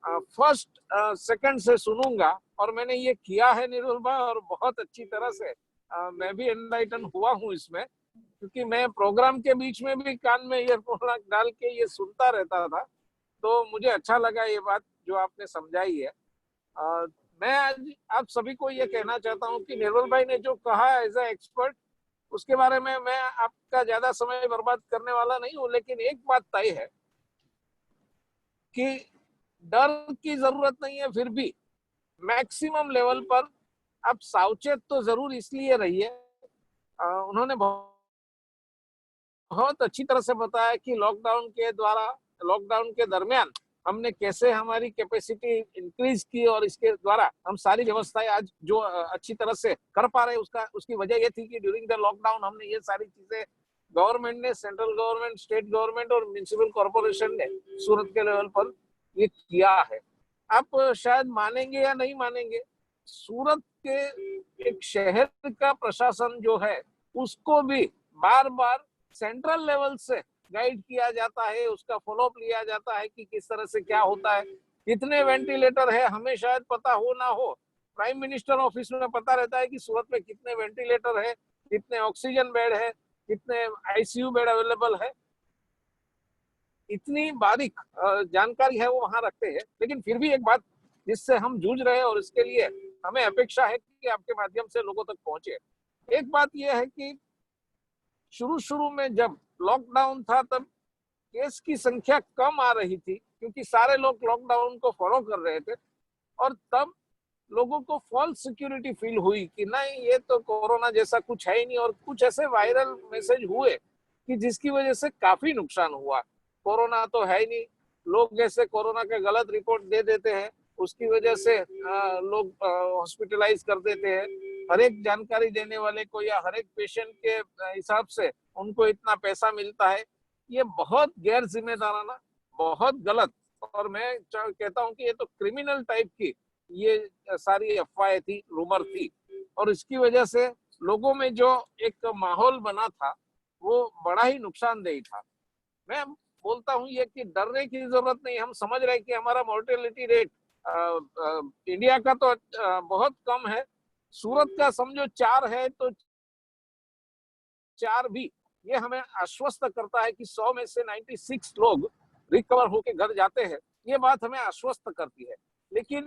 E: फर्स्ट सेकंड से सुनूंगा, और मैंने ये किया है निर्मल भाई, और बहुत अच्छी तरह से मैं भी एनलाइटन हुआ हूँ इसमें, क्योंकि मैं प्रोग्राम के बीच में भी कान में ईयरफोन डाल के ये सुनता रहता था। तो मुझे अच्छा लगा ये बात जो आपने समझाई है। मैं आज आप सभी को ये कहना चाहता हूँ कि निर्मल भाई ने जो कहा एज ए एक्सपर्ट, उसके बारे में मैं आपका ज्यादा समय बर्बाद करने वाला नहीं हूँ, लेकिन एक बात तय है कि डर की जरूरत नहीं है, फिर भी मैक्सिमम लेवल पर आप सावचेत तो जरूर इसलिए रहिए। उन्होंने बहुत अच्छी तरह से बताया कि लॉकडाउन के दरमियान हमने कैसे हमारी कैपेसिटी इंक्रीज की, और इसके द्वारा हम सारी व्यवस्थाएं आज जो अच्छी तरह से कर पा रहे हैं, उसकी वजह ये थी कि ड्यूरिंग द लॉकडाउन हमने ये सारी चीजें, गवर्नमेंट ने, सेंट्रल गवर्नमेंट, स्टेट गवर्नमेंट और म्युनिसिपल कॉर्पोरेशन ने सूरत के लेवल पर ये किया है। आप शायद मानेंगे या नहीं मानेंगे, सूरत के एक शहर का प्रशासन जो है उसको भी बार बार सेंट्रल लेवल से गाइड किया जाता है, उसका फॉलोअप लिया जाता है कि किस तरह से क्या होता है, कितने वेंटिलेटर है हमें शायद पता हो ना हो, प्राइम मिनिस्टर ऑफिस में पता रहता है कि सूरत में कितने वेंटिलेटर है, कितने ऑक्सीजन बेड है, कितने आईसीयू बेड अवेलेबल है, इतनी बारीक जानकारी है वो वहां रखते हैं। लेकिन फिर भी एक बात जिससे हम जूझ रहे हैं और इसके लिए हमें अपेक्षा है कि आपके माध्यम से लोगों तक पहुंचे, एक बात यह है कि शुरू में जब लॉकडाउन था तब केस की संख्या कम आ रही थी, क्योंकि सारे लोग लॉकडाउन को फॉलो कर रहे थे, और तब लोगों को फॉल्स सिक्योरिटी फील हुई कि नहीं ये तो कोरोना जैसा कुछ है ही नहीं, और कुछ ऐसे वायरल मैसेज हुए कि जिसकी वजह से काफी नुकसान हुआ। कोरोना तो है ही नहीं, लोग ऐसे कोरोना का गलत रिपोर्ट दे देते हैं, उसकी वजह से लोग हॉस्पिटलाइज कर देते हैं। हर एक जानकारी देने वाले को या हर एक पेशेंट के हिसाब से उनको इतना पैसा मिलता है। ये बहुत गैर जिम्मेदाराना, बहुत गलत, और मैं कहता हूं कि ये तो क्रिमिनल टाइप की ये सारी अफवाहें थी, रूमर थी, और इसकी वजह से लोगों में जो एक माहौल बना था वो बड़ा ही नुकसानदेही था। मैं बोलता हूं ये कि डरने की जरूरत नहीं। हम समझ रहे हैं कि हमारा मोर्टेलिटी रेट इंडिया का तो बहुत कम है, सूरत का समझो 4 है, तो 4 भी ये हमें आश्वस्त करता है कि 100 में से 96 लोग रिकवर होके घर जाते हैं। ये बात हमें आश्वस्त करती है। लेकिन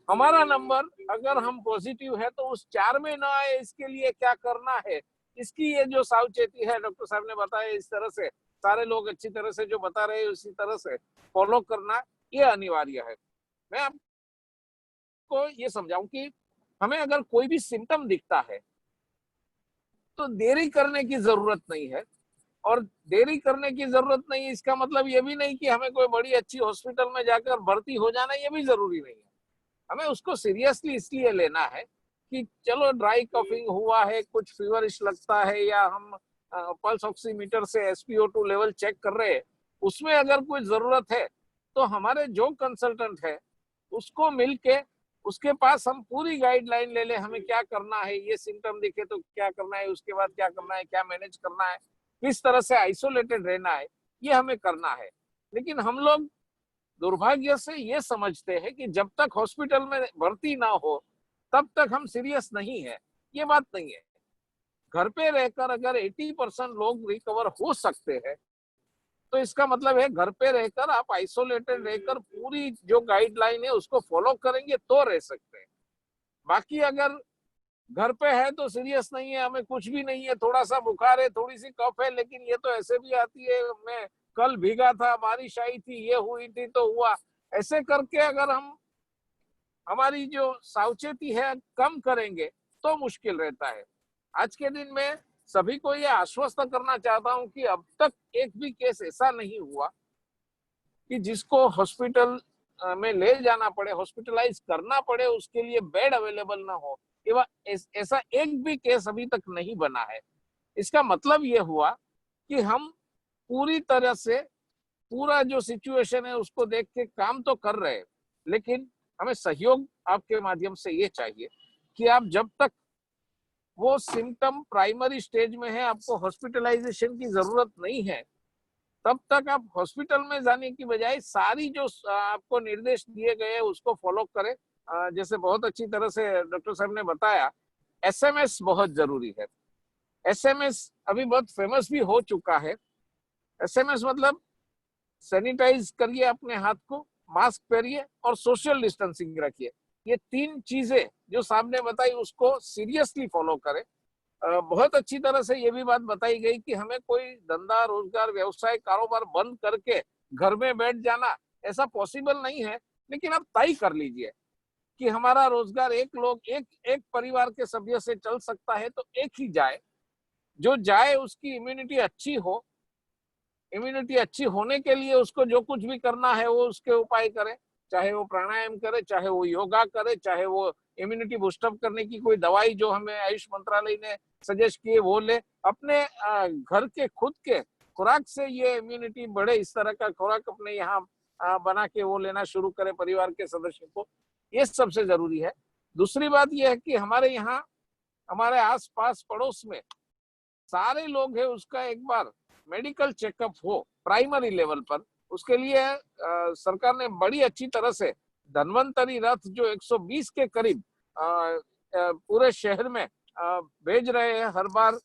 E: हमारा नंबर अगर हम पॉजिटिव है तो उस 4 में ना आए, इसके लिए क्या करना है, इसकी ये जो सावचेती है डॉक्टर साहब ने बताया, इस तरह से सारे लोग अच्छी तरह से जो बता रहे हैं उसी तरह से फॉलो करना ये अनिवार्य है। मैं आपको ये समझाऊं कि हमें अगर कोई भी सिम्टम दिखता है तो देरी करने की जरूरत नहीं है। और देरी करने की जरूरत नहीं, इसका मतलब ये भी नहीं कि हमें कोई बड़ी अच्छी हॉस्पिटल में जाकर भर्ती हो जाना, ये भी जरूरी नहीं है। हमें उसको सीरियसली इसलिए लेना है कि चलो ड्राई कफिंग हुआ है, कुछ फीवरिश लगता है, या हम पल्स ऑक्सीमीटर से SpO2 लेवल चेक कर रहे हैं, उसमें अगर कोई जरूरत है तो हमारे जो कंसल्टेंट है उसको मिलके उसके पास हम पूरी गाइडलाइन ले ले, हमें क्या करना है, ये सिम्टम दिखे तो क्या करना है, उसके बाद क्या करना है, क्या मैनेज करना है, किस तरह से आइसोलेटेड रहना है, ये हमें करना है। लेकिन हम लोग दुर्भाग्य से ये समझते हैं कि जब तक हॉस्पिटल में भर्ती ना हो तब तक हम सीरियस नहीं है। ये बात नहीं है। घर पे रहकर अगर 80% लोग रिकवर हो सकते हैं तो इसका मतलब है घर पे रहकर आप आइसोलेटेड रहकर पूरी जो गाइडलाइन है उसको फॉलो करेंगे तो रह सकते हैं। बाकी अगर घर पे है तो सीरियस नहीं है, हमें कुछ भी नहीं है, थोड़ा सा बुखार है, थोड़ी सी कफ है, लेकिन ये तो ऐसे भी आती है, मैं कल भीगा था, बारिश आई थी, ये हुई थी तो हुआ, ऐसे करके अगर हम हमारी जो सावचेती है कम करेंगे तो मुश्किल रहता है। आज के दिन में सभी को ये आश्वस्त करना चाहता हूं कि अब तक एक भी केस ऐसा नहीं हुआ कि जिसको हॉस्पिटल में ले जाना पड़े, हॉस्पिटलाइज करना पड़े, उसके लिए बेड अवेलेबल ना हो। ऐसा एक भी केस अभी तक नहीं बना है। इसका मतलब ये हुआ कि हम पूरी तरह से पूरा जो सिचुएशन है उसको देख के काम तो कर रहे हैं, लेकिन हमें सहयोग आपके माध्यम से ये चाहिए कि आप जब तक वो सिम्टम प्राइमरी स्टेज में है, आपको हॉस्पिटलाइजेशन की जरूरत नहीं है, तब तक आप हॉस्पिटल में जाने की बजाय सारी जो आपको निर्देश दिए गए हैं उसको फॉलो करें। जैसे बहुत अच्छी तरह से डॉक्टर साहब ने बताया, SMS बहुत जरूरी है। SMS अभी बहुत फेमस भी हो चुका है। SMS मतलब सैनिटाइज करिए अपने हाथ को, मास्क पहनिए और सोशल डिस्टेंसिंग रखिए। ये 3 चीजें जो साहब ने बताई उसको सीरियसली फॉलो करें। बहुत अच्छी तरह से ये भी बात बताई गई कि हमें कोई धंधा, रोजगार, व्यवसाय, कारोबार बंद करके घर में बैठ जाना ऐसा पॉसिबल नहीं है। लेकिन आप तय कर लीजिए कि हमारा रोजगार एक परिवार के सभ्य से चल सकता है तो एक ही जाए, जो जाए उसकी इम्यूनिटी अच्छी हो। इम्यूनिटी अच्छी होने के लिए उसको जो कुछ भी करना है वो उसके उपाय करे, चाहे वो प्राणायाम करे, चाहे वो योगा करे, चाहे वो इम्यूनिटी बूस्टअप करने की कोई दवाई जो हमें आयुष मंत्रालय ने सजेस्ट किए वो ले। अपने घर के खुद के खुराक से ये इम्यूनिटी बढ़े, इस तरह का खुराक अपने यहाँ बना के वो लेना शुरू करे परिवार के सदस्यों को। ये सबसे जरूरी है। दूसरी बात यह है कि हमारे यहाँ, हमारे आस पास पड़ोस में सारे लोग हैं, उसका एक बार मेडिकल चेकअप हो प्राइमरी लेवल पर। उसके लिए सरकार ने बड़ी अच्छी तरह से धन्वंतरी रथ जो 120 के करीब पूरे शहर में भेज रहे हैं हर बार,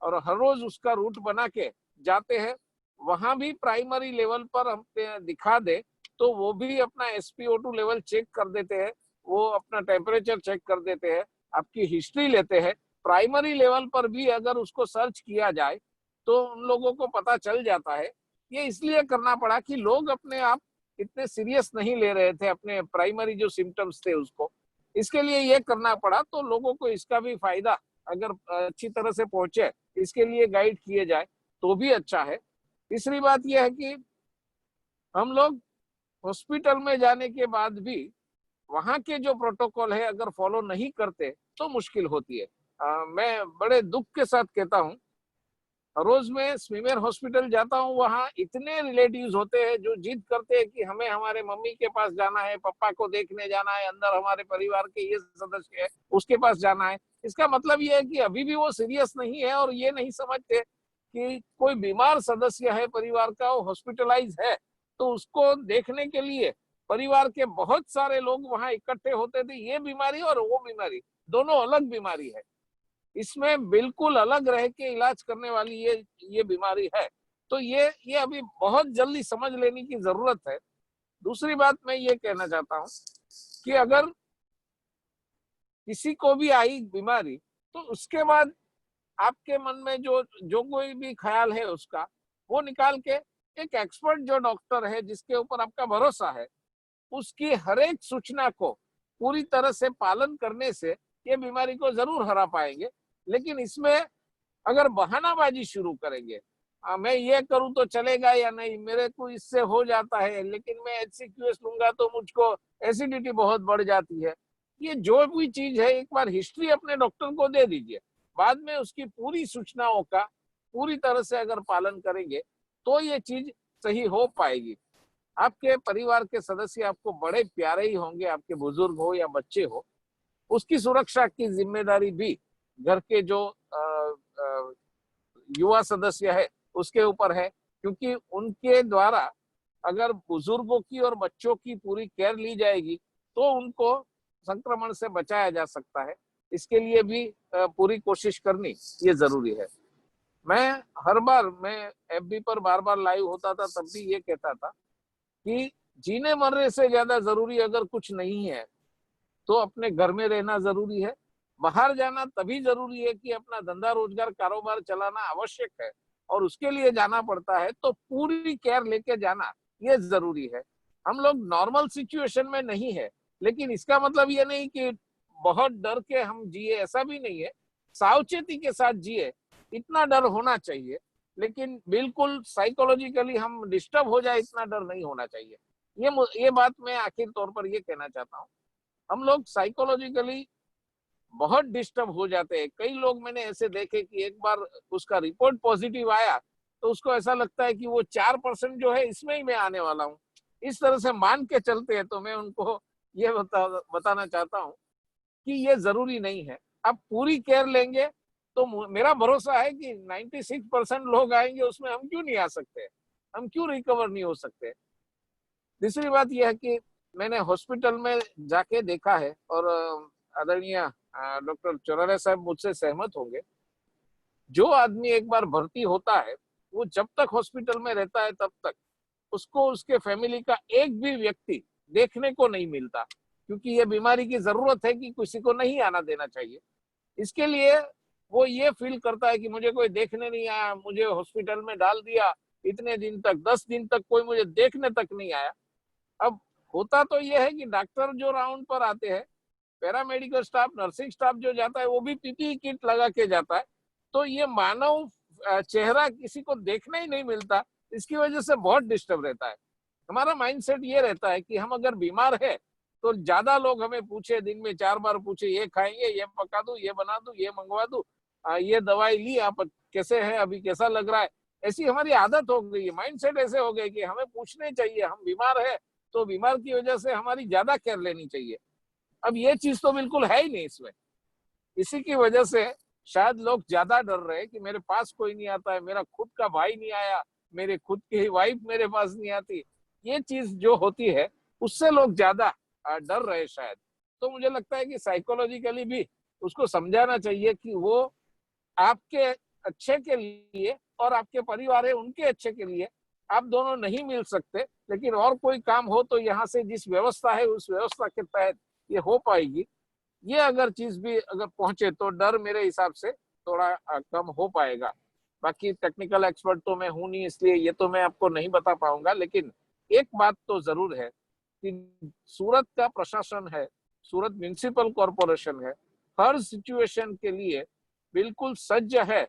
E: और हर रोज उसका रूट बना के जाते हैं। वहां भी प्राइमरी लेवल पर हम दिखा दे तो वो भी अपना SpO2 लेवल चेक कर देते हैं, वो अपना टेम्परेचर चेक कर देते हैं, आपकी हिस्ट्री लेते हैं। प्राइमरी लेवल पर भी अगर उसको सर्च किया जाए तो उन लोगों को पता चल जाता है। ये इसलिए करना पड़ा कि लोग अपने आप इतने सीरियस नहीं ले रहे थे अपने प्राइमरी जो सिम्टम्स थे उसको, इसके लिए ये करना पड़ा। तो लोगों को इसका भी फायदा अगर अच्छी तरह से पहुंचे, इसके लिए गाइड किए जाए तो भी अच्छा है। तीसरी बात यह है कि हम लोग हॉस्पिटल में जाने के बाद भी वहां के जो प्रोटोकॉल है अगर फॉलो नहीं करते तो मुश्किल होती है। मैं बड़े दुख के साथ कहता हूँ, रोज मैं स्मीमेर हॉस्पिटल जाता हूँ, वहाँ इतने रिलेटिव्स होते हैं जो जिद करते हैं कि हमें हमारे मम्मी के पास जाना है, पापा को देखने जाना है, अंदर हमारे परिवार के ये सदस्य है उसके पास जाना है। इसका मतलब ये है कि अभी भी वो सीरियस नहीं है और ये नहीं समझते कि कोई बीमार सदस्य है परिवार का, वो हॉस्पिटलाइज है, तो उसको देखने के लिए परिवार के बहुत सारे लोग वहां इकट्ठे होते थे। ये बीमारी और वो बीमारी दोनों अलग बीमारी है, इसमें बिल्कुल अलग रह के इलाज करने वाली ये बीमारी है। तो ये अभी बहुत जल्दी समझ लेने की जरूरत है। दूसरी बात मैं ये कहना चाहता हूँ कि अगर किसी को भी आई बीमारी तो उसके बाद आपके मन में जो जो कोई भी ख्याल है उसका वो निकाल के एक एक्सपर्ट जो डॉक्टर है जिसके ऊपर आपका भरोसा है उसकी हर एक सूचना को पूरी तरह से पालन करने से ये बीमारी को जरूर हरा पाएंगे। लेकिन इसमें अगर बहानाबाजी शुरू करेंगे, मैं ये करूं तो चलेगा या नहीं, मेरे को इससे हो जाता है लेकिन मैं HCQS लूंगा तो मुझको एसिडिटी बहुत बढ़ जाती है, ये जो भी चीज है एक बार हिस्ट्री अपने डॉक्टर को दे दीजिए, बाद में उसकी पूरी सूचनाओं का पूरी तरह से अगर पालन करेंगे तो ये चीज सही हो पाएगी। आपके परिवार के सदस्य आपको बड़े प्यारे ही होंगे, आपके बुजुर्ग हो या बच्चे हो, उसकी सुरक्षा की जिम्मेदारी भी घर के जो युवा सदस्य है उसके ऊपर है, क्योंकि उनके द्वारा अगर बुजुर्गों की और बच्चों की पूरी केयर ली जाएगी तो उनको संक्रमण से बचाया जा सकता है। इसके लिए भी पूरी कोशिश करनी ये जरूरी है। मैं हर बार मैं FB पर बार बार लाइव होता था तब भी ये कहता था कि जीने मरने से ज्यादा जरूरी अगर कुछ नहीं है तो अपने घर में रहना जरूरी है। बाहर जाना तभी जरूरी है कि अपना धंधा रोजगार कारोबार चलाना आवश्यक है और उसके लिए जाना पड़ता है तो पूरी केयर लेके जाना ये जरूरी है। हम लोग नॉर्मल सिचुएशन में नहीं है, लेकिन इसका मतलब ये नहीं कि बहुत डर के हम जिए, ऐसा भी नहीं है। सावचेती के साथ जिए, इतना डर होना चाहिए, लेकिन बिल्कुल साइकोलॉजिकली हम डिस्टर्ब हो जाए इतना डर नहीं होना चाहिए। ये बात मैं आखिर तौर पर ये कहना चाहता हूँ। हम लोग साइकोलॉजिकली बहुत डिस्टर्ब हो जाते हैं। कई लोग मैंने ऐसे देखे कि एक बार उसका रिपोर्ट पॉजिटिव आया तो उसको ऐसा लगता है कि वो 4% जो है इसमें ही मैं आने वाला हूँ, इस तरह से मान के चलते हैं। तो मैं उनको ये बताना चाहता हूँ कि ये जरूरी नहीं है। आप पूरी केयर लेंगे तो मेरा भरोसा है कि 96% लोग आएंगे, उसमें हम क्यों नहीं आ सकते, हम क्यों रिकवर नहीं हो सकते। तीसरी बात यह है कि मैंने हॉस्पिटल में जाके देखा है और आदरणीय डॉक्टर चौरारिया साहब मुझसे सहमत होंगे, जो आदमी एक बार भर्ती होता है वो जब तक हॉस्पिटल में रहता है तब तक उसको उसके फैमिली का एक भी व्यक्ति देखने को नहीं मिलता, क्योंकि ये बीमारी की जरूरत है कि किसी को नहीं आना देना चाहिए। इसके लिए वो ये फील करता है कि मुझे कोई देखने नहीं आया, मुझे हॉस्पिटल में डाल दिया, इतने दिन तक 10 दिन तक कोई मुझे देखने तक नहीं आया। अब होता तो ये है कि डॉक्टर जो राउंड पर आते हैं, पैरामेडिकल स्टाफ, नर्सिंग स्टाफ जो जाता है वो भी PPE किट लगा के जाता है, तो ये मानव चेहरा किसी को देखने ही नहीं मिलता। इसकी वजह से बहुत डिस्टर्ब रहता है। हमारा माइंडसेट ये रहता है कि हम अगर बीमार है तो ज्यादा लोग हमें पूछे, दिन में 4 बार पूछे, ये खाएंगे, ये पका दूं, ये बना दूं, ये मंगवा दूं, ये दवाई ली, आप कैसे है, अभी कैसा लग रहा है। ऐसी हमारी आदत हो गई है, माइंडसेट ऐसे हो गए कि हमें पूछने चाहिए, हम बीमार है तो बीमार की वजह से हमारी ज्यादा केयर लेनी चाहिए। अब ये चीज तो बिल्कुल है ही नहीं इसमें। इसी की वजह से शायद लोग ज्यादा डर रहे कि मेरे पास कोई नहीं आता है, मेरा खुद का भाई नहीं आया, मेरे खुद की वाइफ मेरे पास नहीं आती, ये चीज जो होती है उससे लोग ज्यादा डर रहे शायद। तो मुझे लगता है कि साइकोलॉजिकली भी उसको समझाना चाहिए कि वो आपके अच्छे के लिए और आपके परिवार है उनके अच्छे के लिए आप दोनों नहीं मिल सकते, लेकिन और कोई काम हो तो यहाँ से जिस व्यवस्था है उस व्यवस्था के तहत ये हो पाएगी। ये अगर चीज भी अगर पहुंचे तो डर मेरे हिसाब से थोड़ा कम हो पाएगा। बाकी टेक्निकल एक्सपर्ट तो मैं हूं नहीं, इसलिए ये तो मैं आपको नहीं बता पाऊंगा, लेकिन एक बात तो जरूर है कि सूरत का प्रशासन है, सूरत म्युनिसिपल कॉरपोरेशन है, हर सिचुएशन के लिए बिल्कुल सज्ज है।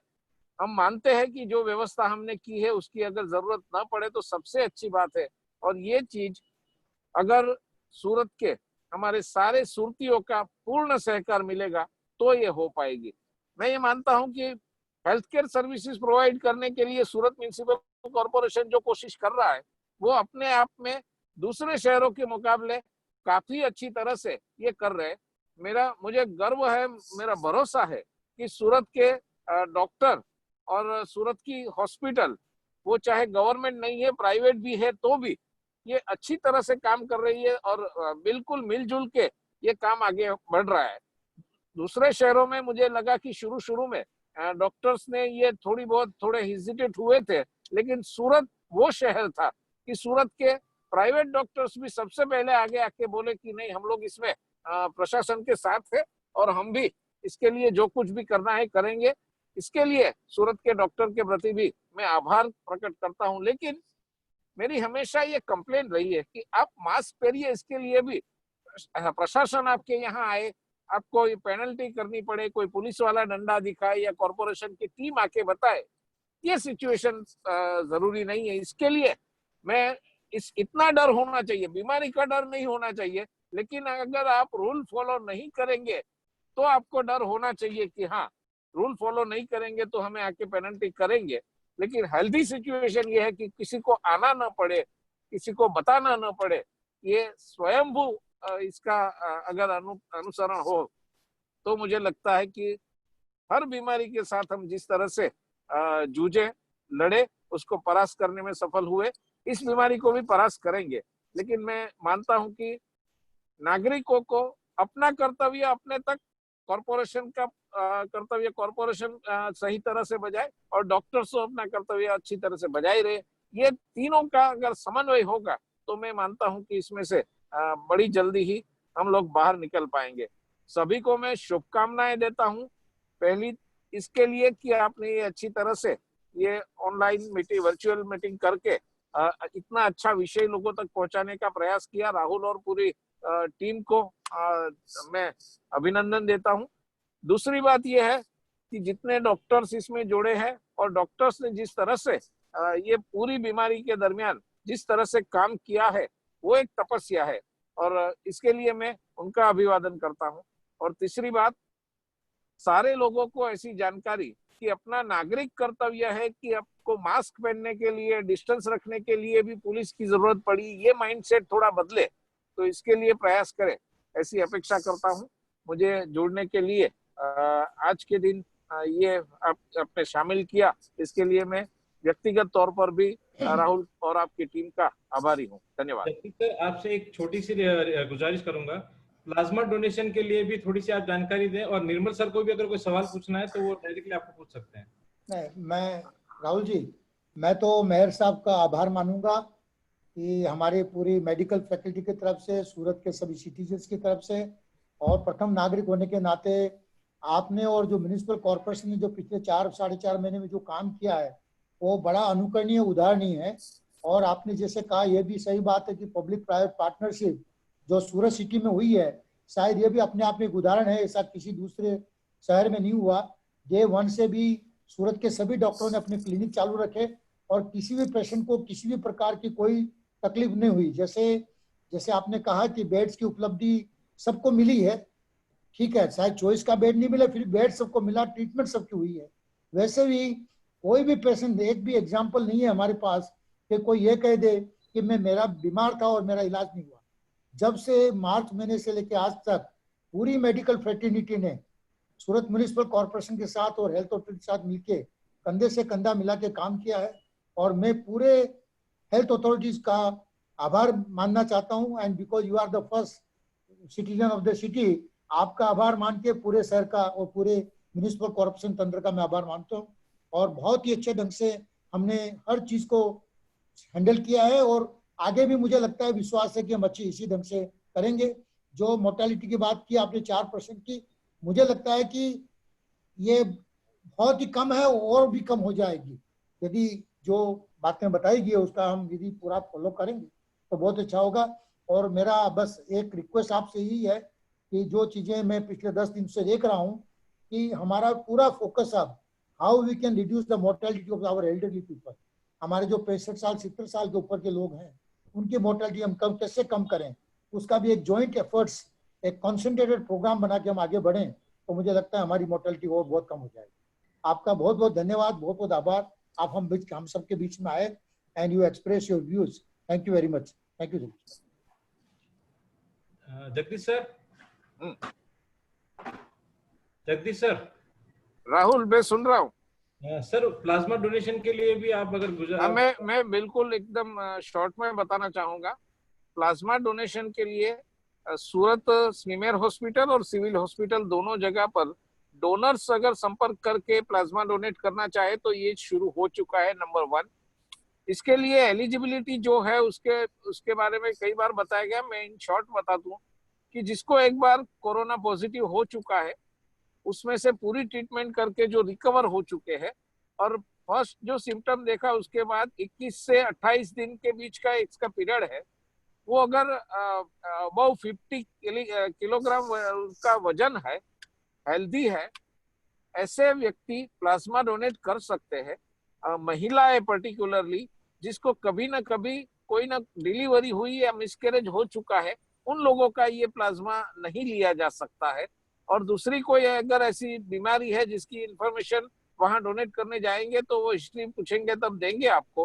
E: हम मानते हैं कि जो व्यवस्था हमने की है उसकी अगर जरूरत ना पड़े तो सबसे अच्छी बात है। और ये चीज अगर सूरत के हमारे सारे सूरतियों का पूर्ण सहकार मिलेगा तो ये हो पाएगी। मैं ये मानता हूं कि हेल्थ केयर सर्विसेज प्रोवाइड करने के लिए सूरत म्युनिसिपल कॉर्पोरेशन जो कोशिश कर रहा है वो अपने आप में दूसरे शहरों के मुकाबले काफी अच्छी तरह से ये कर रहे हैं। मुझे गर्व है, मेरा भरोसा है कि सूरत के डॉक्टर और सूरत की हॉस्पिटल, वो चाहे गवर्नमेंट नहीं है, प्राइवेट भी है, तो भी ये अच्छी तरह से काम कर रही है और बिल्कुल मिलजुल के ये काम आगे बढ़ रहा है। दूसरे शहरों में मुझे लगा कि शुरू में डॉक्टर्स ने ये थोड़े हेजिटेट हुए थे, लेकिन सूरत वो शहर था कि सूरत के प्राइवेट डॉक्टर्स भी सबसे पहले आगे आके बोले कि नहीं, हम लोग इसमें प्रशासन के साथ है और हम भी इसके लिए जो कुछ भी करना है करेंगे। इसके लिए सूरत के डॉक्टर के प्रति भी मैं आभार प्रकट करता हूं। लेकिन मेरी हमेशा ये कंप्लेंट रही है कि आप मास्क पहनिए, इसके लिए भी प्रशासन आपके यहाँ आए, आपको ये पेनल्टी करनी पड़े, कोई पुलिस वाला डंडा दिखाए या कॉर्पोरेशन की टीम आके बताए, ये सिचुएशन जरूरी नहीं है। इसके लिए इतना डर होना चाहिए, बीमारी का डर नहीं होना चाहिए, लेकिन अगर आप रूल फॉलो नहीं करेंगे तो आपको डर होना चाहिए कि हाँ, रूल फॉलो नहीं करेंगे तो हमें आके पेनल्टी करेंगे। लेकिन हेल्दी सिचुएशन ये है कि किसी को आना ना पड़े, किसी को बताना ना पड़े। ये स्वयंभू इसका अगर अनुसरण हो तो मुझे लगता है कि हर बीमारी के साथ हम जिस तरह से जूझे, लड़े, उसको परास्त करने में सफल हुए, इस बीमारी को भी परास्त करेंगे। लेकिन मैं मानता हूं कि नागरिकों को अपना कर्तव्य अपने तक, कॉर्पोरेशन का कर्तव्य कॉर्पोरेशन सही तरह से बजाए और डॉक्टर्स को अपना कर्तव्य अच्छी तरह से बजाए रहे। ये तीनों का अगर समन्वय होगा तो मैं मानता हूं कि इसमें से बड़ी जल्दी ही हम लोग बाहर निकल पाएंगे। सभी को मैं शुभकामनाएं देता हूं। पहली इसके लिए कि आपने ये अच्छी तरह से ये ऑनलाइन मीटिंग, वर्चुअल मीटिंग करके इतना अच्छा विषय लोगों तक पहुंचाने का प्रयास किया। राहुल और पूरी टीम को मैं अभिनंदन देता हूं। दूसरी बात यह है कि जितने डॉक्टर्स इसमें जुड़े हैं और डॉक्टर्स ने जिस तरह से ये पूरी बीमारी के दरमियान जिस तरह से काम किया है, वो एक तपस्या है और इसके लिए मैं उनका अभिवादन करता हूं। और तीसरी बात, सारे लोगों को ऐसी जानकारी कि अपना नागरिक कर्तव्य है कि आपको मास्क पहनने के लिए, डिस्टेंस रखने के लिए भी पुलिस की जरूरत पड़ी, ये माइंडसेट थोड़ा बदले, तो इसके लिए प्रयास करें, ऐसी अपेक्षा करता हूं। मुझे जुड़ने के लिए आज के दिन ये आपने शामिल किया, इसके लिए मैं व्यक्तिगत तौर पर भी राहुल और आपकी टीम का आभारी हूँ। धन्यवाद।
A: सर, आपसे एक छोटी सी गुजारिश करूंगा, प्लाज्मा डोनेशन के लिए भी थोड़ी सी आप जानकारी दें, और निर्मल सर को भी अगर कोई सवाल पूछना है तो वो डायरेक्टली आपको पूछ सकते हैं।
D: नहीं, मैं राहुल जी, मैं तो मेयर साहब का आभार मानूंगा कि हमारी पूरी मेडिकल फैकल्टी की तरफ से, सूरत के सभी सिटीजन्स की तरफ से, और प्रथम नागरिक होने के नाते आपने और जो म्युनिसिपल कॉर्पोरेशन ने जो पिछले 4-4.5 महीने में जो काम किया है वो बड़ा अनुकरणीय, उदाहरणीय है। और आपने जैसे कहा, यह भी सही बात है कि पब्लिक प्राइवेट पार्टनरशिप जो सूरत सिटी में हुई है, शायद ये भी अपने आप में एक उदाहरण है, ऐसा किसी दूसरे शहर में नहीं हुआ। डे 1 से भी सूरत के सभी डॉक्टरों ने अपने क्लिनिक चालू रखे और किसी भी पेशेंट को किसी भी प्रकार की कोई तकलीफ नहीं हुई। जैसे आपने कहा कि बेड्स की उपलब्धि सबको मिली है, ठीक है, शायद चॉइस का बेड नहीं मिला, फिर बेड सबको मिला, ट्रीटमेंट सबकी हुई है। वैसे भी कोई भी पेशेंट, एक भी एग्जाम्पल नहीं है हमारे पास कि कोई ये कह दे कि मेरा बीमार था और मेरा इलाज नहीं हुआ। जब से मार्च महीने से लेकर आज तक पूरी मेडिकल फ्रेटर्निटी ने सूरत म्युनिसिपल कॉर्पोरेशन के साथ और हेल्थ अथॉरिटी के साथ मिलकर कंधे से कंधा मिला के काम किया है, और मैं पूरे हेल्थ अथॉरिटीज का आभार मानना चाहता हूं। And because you are the first citizen of the city, आपका आभार मान के पूरे शहर का और पूरे म्युनिसिपल कॉर्पोरेशन तंत्र का मैं आभार मानता हूँ। और बहुत ही अच्छे ढंग से हमने हर चीज को हैंडल किया है, और आगे भी मुझे लगता है, विश्वास है कि हम अच्छी इसी ढंग से करेंगे। जो मोर्टेलिटी की बात की आपने 4% की, मुझे लगता है कि ये बहुत ही कम है और भी कम हो जाएगी यदि जो बातें बताई गई है उसका हम यदि पूरा फॉलो करेंगे तो बहुत अच्छा होगा। और मेरा बस एक रिक्वेस्ट आपसे यही है कि जो चीजें मैं पिछले 10 दिन से देख रहा हूँ कि हमारा पूरा फोकस अब how we can reduce the mortality of our elderly people. हमारे जो 65 साल 70 साल के ऊपर के लोग हैं उनकी मोर्टेलिटी हम कैसे कम करें, उसका भी एक जॉइंट एफर्ट्स, एक कॉन्सेंट्रेटेड प्रोग्राम बना के हम आगे बढ़ें तो मुझे लगता है हमारी मोर्टेलिटी और बहुत कम हो जाएगी। आपका बहुत बहुत धन्यवाद, बहुत बहुत आभार, आप हम सबके बीच में आए and you express your views. Thank you very much. Thank you
A: Jagdish sir. Jagdish sir.
E: Rahul मैं सुन रहा हूँ
A: सर, प्लाज्मा डोनेशन के लिए भी आप अगर
E: मैं बिल्कुल एकदम शॉर्ट में बताना चाहूंगा। प्लाज्मा डोनेशन के लिए सूरत स्मीमेर हॉस्पिटल और सिविल हॉस्पिटल दोनों जगह पर डोनर्स अगर संपर्क करके प्लाज्मा डोनेट करना चाहे तो ये शुरू हो चुका है, नंबर 1। इसके लिए एलिजिबिलिटी जो है उसके बारे में कई बार बताया गया, मैं इन शॉर्ट बता दूं कि जिसको एक बार कोरोना पॉजिटिव हो चुका है उसमें से पूरी ट्रीटमेंट करके जो रिकवर हो चुके हैं और फर्स्ट जो सिम्टम देखा उसके बाद 21 से 28 दिन के बीच का इसका पीरियड है, वो अगर अबव 50 किलोग्राम का वजन है, हेल्दी है, ऐसे व्यक्ति प्लाज्मा डोनेट कर सकते हैं। महिलाएं पर्टिकुलरली जिसको कभी ना कभी कोई ना डिलीवरी हुई या मिसकैरेज हो चुका है, उन लोगों का ये प्लाज्मा नहीं लिया जा सकता है। और दूसरी कोई अगर ऐसी बीमारी है जिसकी इंफॉर्मेशन वहां डोनेट करने जाएंगे तो वो हिस्ट्री पूछेंगे तब देंगे आपको।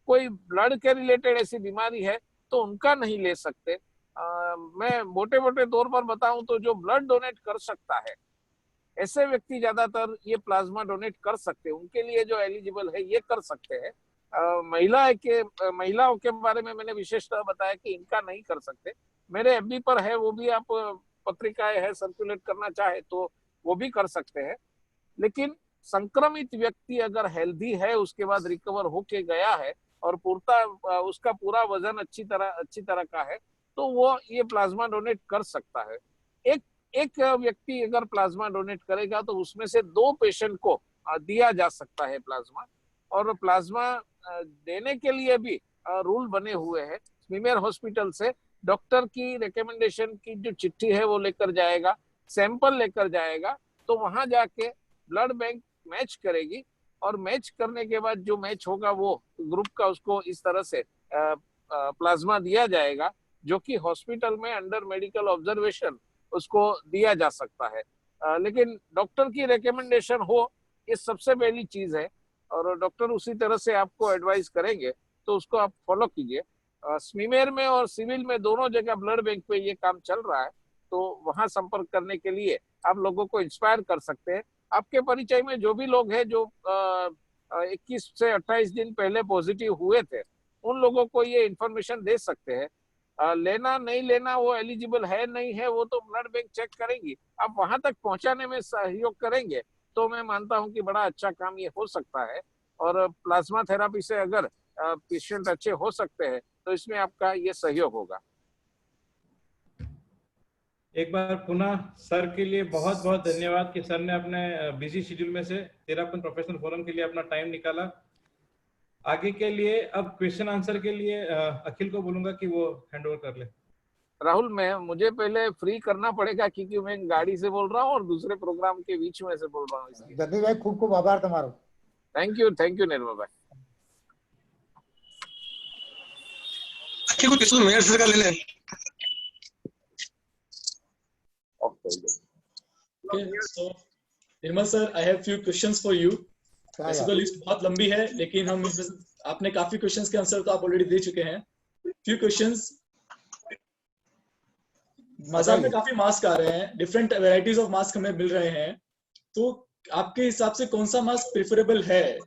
E: कोई ब्लड के रिलेटेड ऐसी बीमारी है तो उनका नहीं ले सकते। मैं मोटे मोटे तौर पर बताऊं तो जो ब्लड डोनेट कर सकता है ऐसे व्यक्ति ज्यादातर ये प्लाज्मा डोनेट कर सकते हैं, उनके लिए जो एलिजिबल है ये कर सकते हैं। महिलाओं के बारे में मैंने विशेषतः बताया कि इनका नहीं कर सकते। मेरे एफबी पर है, वो भी आप पत्रिकाएं है सर्कुलेट करना चाहे तो वो भी कर सकते हैं। लेकिन संक्रमित व्यक्ति अगर हेल्दी है, उसके बाद रिकवर होके गया है और उसका पूरा वजन अच्छी तरह का है तो वो ये प्लाज्मा डोनेट कर सकता है। एक व्यक्ति अगर प्लाज्मा डोनेट करेगा तो उसमें से 2 पेशेंट को दिया जा सकता है प्लाज्मा। और प्लाज्मा देने के लिए भी रूल बने हुए हैं। स्मीमेर हॉस्पिटल से डॉक्टर की रिकमेंडेशन की जो चिट्ठी है वो लेकर जाएगा, सैंपल लेकर जाएगा, तो वहां जाके ब्लड बैंक मैच करेगी और मैच करने के बाद जो मैच होगा वो ग्रुप का उसको इस तरह से प्लाज्मा दिया जाएगा जो कि हॉस्पिटल में अंडर मेडिकल ऑब्जर्वेशन उसको दिया जा सकता है। लेकिन डॉक्टर की रिकमेंडेशन हो ये सबसे पहली चीज है और डॉक्टर उसी तरह से आपको एडवाइस करेंगे तो उसको आप फॉलो कीजिए। स्मीमेर में और सिविल में दोनों जगह ब्लड बैंक पे ये काम चल रहा है, तो वहां संपर्क करने के लिए आप लोगों को इंस्पायर कर सकते हैं। आपके परिचय में जो भी लोग हैं जो 21 से 28 दिन पहले पॉजिटिव हुए थे, उन लोगों को ये इंफॉर्मेशन दे सकते हैं। लेना नहीं लेना, वो एलिजिबल है नहीं है, वो तो ब्लड बैंक चेक करेंगी। आप वहां तक पहुंचाने में सहयोग करेंगे तो मैं मानता हूं कि बड़ा अच्छा काम ये हो सकता है। और प्लाज्मा थेरापी से अगर पेशेंट अच्छे हो सकते हैं तो इसमें आपका ये सहयोग होगा।
A: एक बार पुनः सर के लिए बहुत बहुत धन्यवाद कि सर ने अपने बिजी शेड्यूल में से तेरापन प्रोफेशनल फोरम के लिए अपना टाइम निकाला। आगे के लिए अब क्वेश्चन आंसर के लिए अखिल को बोलूंगा कि वो हैंड ओवर कर ले।
E: राहुल, मुझे पहले फ्री करना पड़ेगा क्योंकि मैं गाड़ी से बोल रहा हूँ और दूसरे प्रोग्राम के बीच में से बोल रहा हूँ, इसलिए।
D: जगदीश भाई खूब खूब आभार तुम्हारा।
E: थैंक यू निर्मल भाई।
B: किसी मेयर सर का ले लें।
C: Okay, so Nirmal sir, I have few questions for you. वैसे तो लिस्ट बहुत लंबी है लेकिन हम आपने काफी क्वेश्चंस के आंसर तो आप ऑलरेडी दे चुके हैं। Few questions. बाजार में काफी मास्क आ रहे हैं, डिफरेंट वैरायटीज ऑफ मास्क हमें मिल रहे हैं, तो आपके हिसाब से कौन सा मास्क प्रेफरेबल है?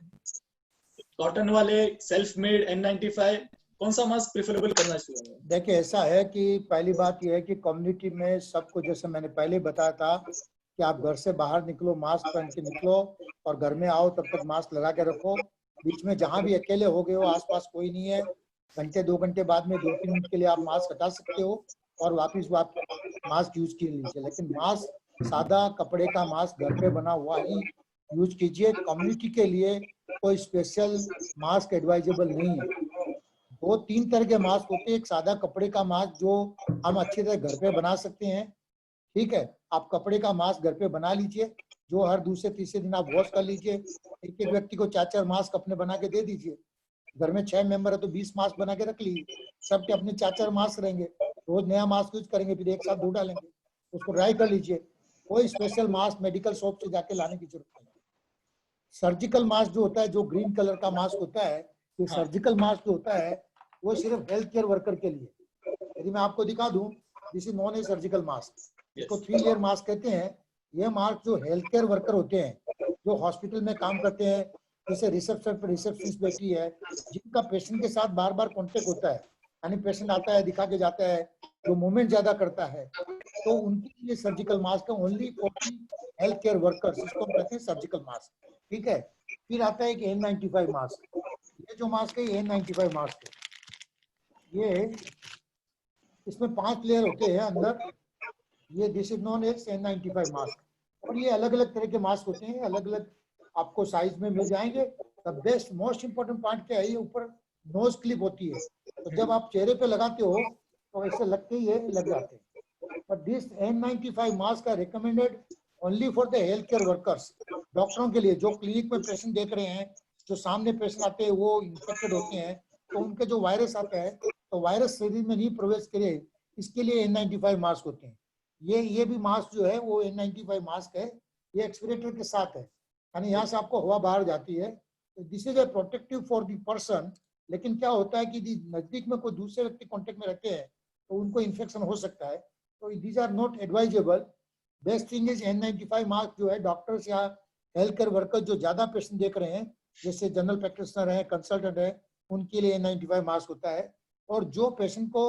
C: कॉटन वाले, सेल्फ मेड, N95, कौन सा मास्क प्रेफरेबल करना चाहिए?
D: देखिए, ऐसा है कि पहली बात यह है कि कम्युनिटी में सबको, जैसे मैंने पहले बताया था कि आप घर से बाहर निकलो मास्क पहन के निकलो और घर में आओ तब तक मास्क लगा के रखो। बीच में जहां भी अकेले हो गए हो, आसपास कोई नहीं है, घंटे 2 घंटे बाद में 2-3 मिनट के लिए आप मास्क हटा सकते हो और वापिस मास्क यूज कर लीजिए। लेकिन मास्क, सादा कपड़े का मास्क घर पे बना हुआ ही यूज कीजिए। कम्युनिटी के लिए कोई स्पेशल मास्क एडवाइजेबल नहीं है। 2-3 तरह के मास्क होते हैं। एक सादा कपड़े का मास्क जो हम अच्छी तरह घर पे बना सकते हैं, ठीक है, आप कपड़े का मास्क घर पे बना लीजिए, जो हर दूसरे तीसरे दिन आप वॉश कर लीजिए। एक व्यक्ति को 4-4 मास्क अपने बना के दे दीजिए। घर में 6 मेंबर है तो 20 मास्क बना के रख लीजिए, सबके अपने 4-4 मास्क रहेंगे, रोज नया मास्क यूज करेंगे, फिर एक साथ धो डालेंगे, उसको ड्राई कर लीजिए। कोई स्पेशल मास्क मेडिकल शॉप से जाके लाने की जरूरत नहीं। सर्जिकल मास्क जो होता है, जो ग्रीन कलर का मास्क होता है, ये
C: हाँ।
D: सर्जिकल मास्क जो होता है वो सिर्फ हेल्थ केयर वर्कर के लिए। यदि मैं आपको दिखा दूं, this is non A surgical mask, इसको 3 लेयर मास्क कहते हैं। ये मास्क जो हेल्थ केयर वर्कर होते हैं, जो हॉस्पिटल में काम करते हैं, जैसे रिसेप्शन पर रिसेप्शनिस्ट बैठी है, जिनका पेशेंट के साथ बार बार कॉन्टेक्ट होता है, यानी पेशेंट आता है दिखा के जाता है, जो मूवमेंट ज्यादा करता है, तो उनके लिए सर्जिकल मास्क है, only for health care workers, इसको हम कहते हैं सर्जिकल मास्क। ठीक है। फिर आता है एक N95 मास्क। ये जो मास्क है ये N95 मास्क है। ये इसमें 5 लेयर होते हैं अंदर। ये this is known as N95 mask. और ये अलग अलग तरह के मास्क होते हैं, अलग अलग आपको साइज में मिल जाएंगे। The best most important part क्या है, ये ऊपर नोज क्लिप होती है, तो जब आप चेहरे पे लगाते हो तो ऐसे लगते ही ये लग जाते हैं। But this N95 mask are recommended only for the health care workers, डॉक्टरों के लिए, जो क्लिनिक में पेशेंट देख रहे हैं, जो सामने पेशेंट आते हैं वो इन्फेक्टेड होते हैं, तो उनके जो वायरस आता है तो वायरस शरीर में नहीं प्रवेश करे, इसके लिए N95 मास्क होते हैं। ये भी मास्क जो है वो N95 मास्क है, ये एक्सपीरेटर के साथ है, यानी यहाँ से आपको हवा बाहर जाती है। This is a protective for the person. लेकिन क्या होता है कि नजदीक में कोई दूसरे व्यक्ति कॉन्टेक्ट में रहते हैं तो उनको इन्फेक्शन हो सकता है, तो these are not advisable. Best thing is N95 mask जो है डॉक्टर्स या हेल्थ केयर वर्कर जो ज्यादा पेशेंट देख रहे हैं, जैसे जनरल प्रैक्टिशनर है, कंसल्टेंट है, उनके लिए N95 मास्क होता है। और जो पेशेंट को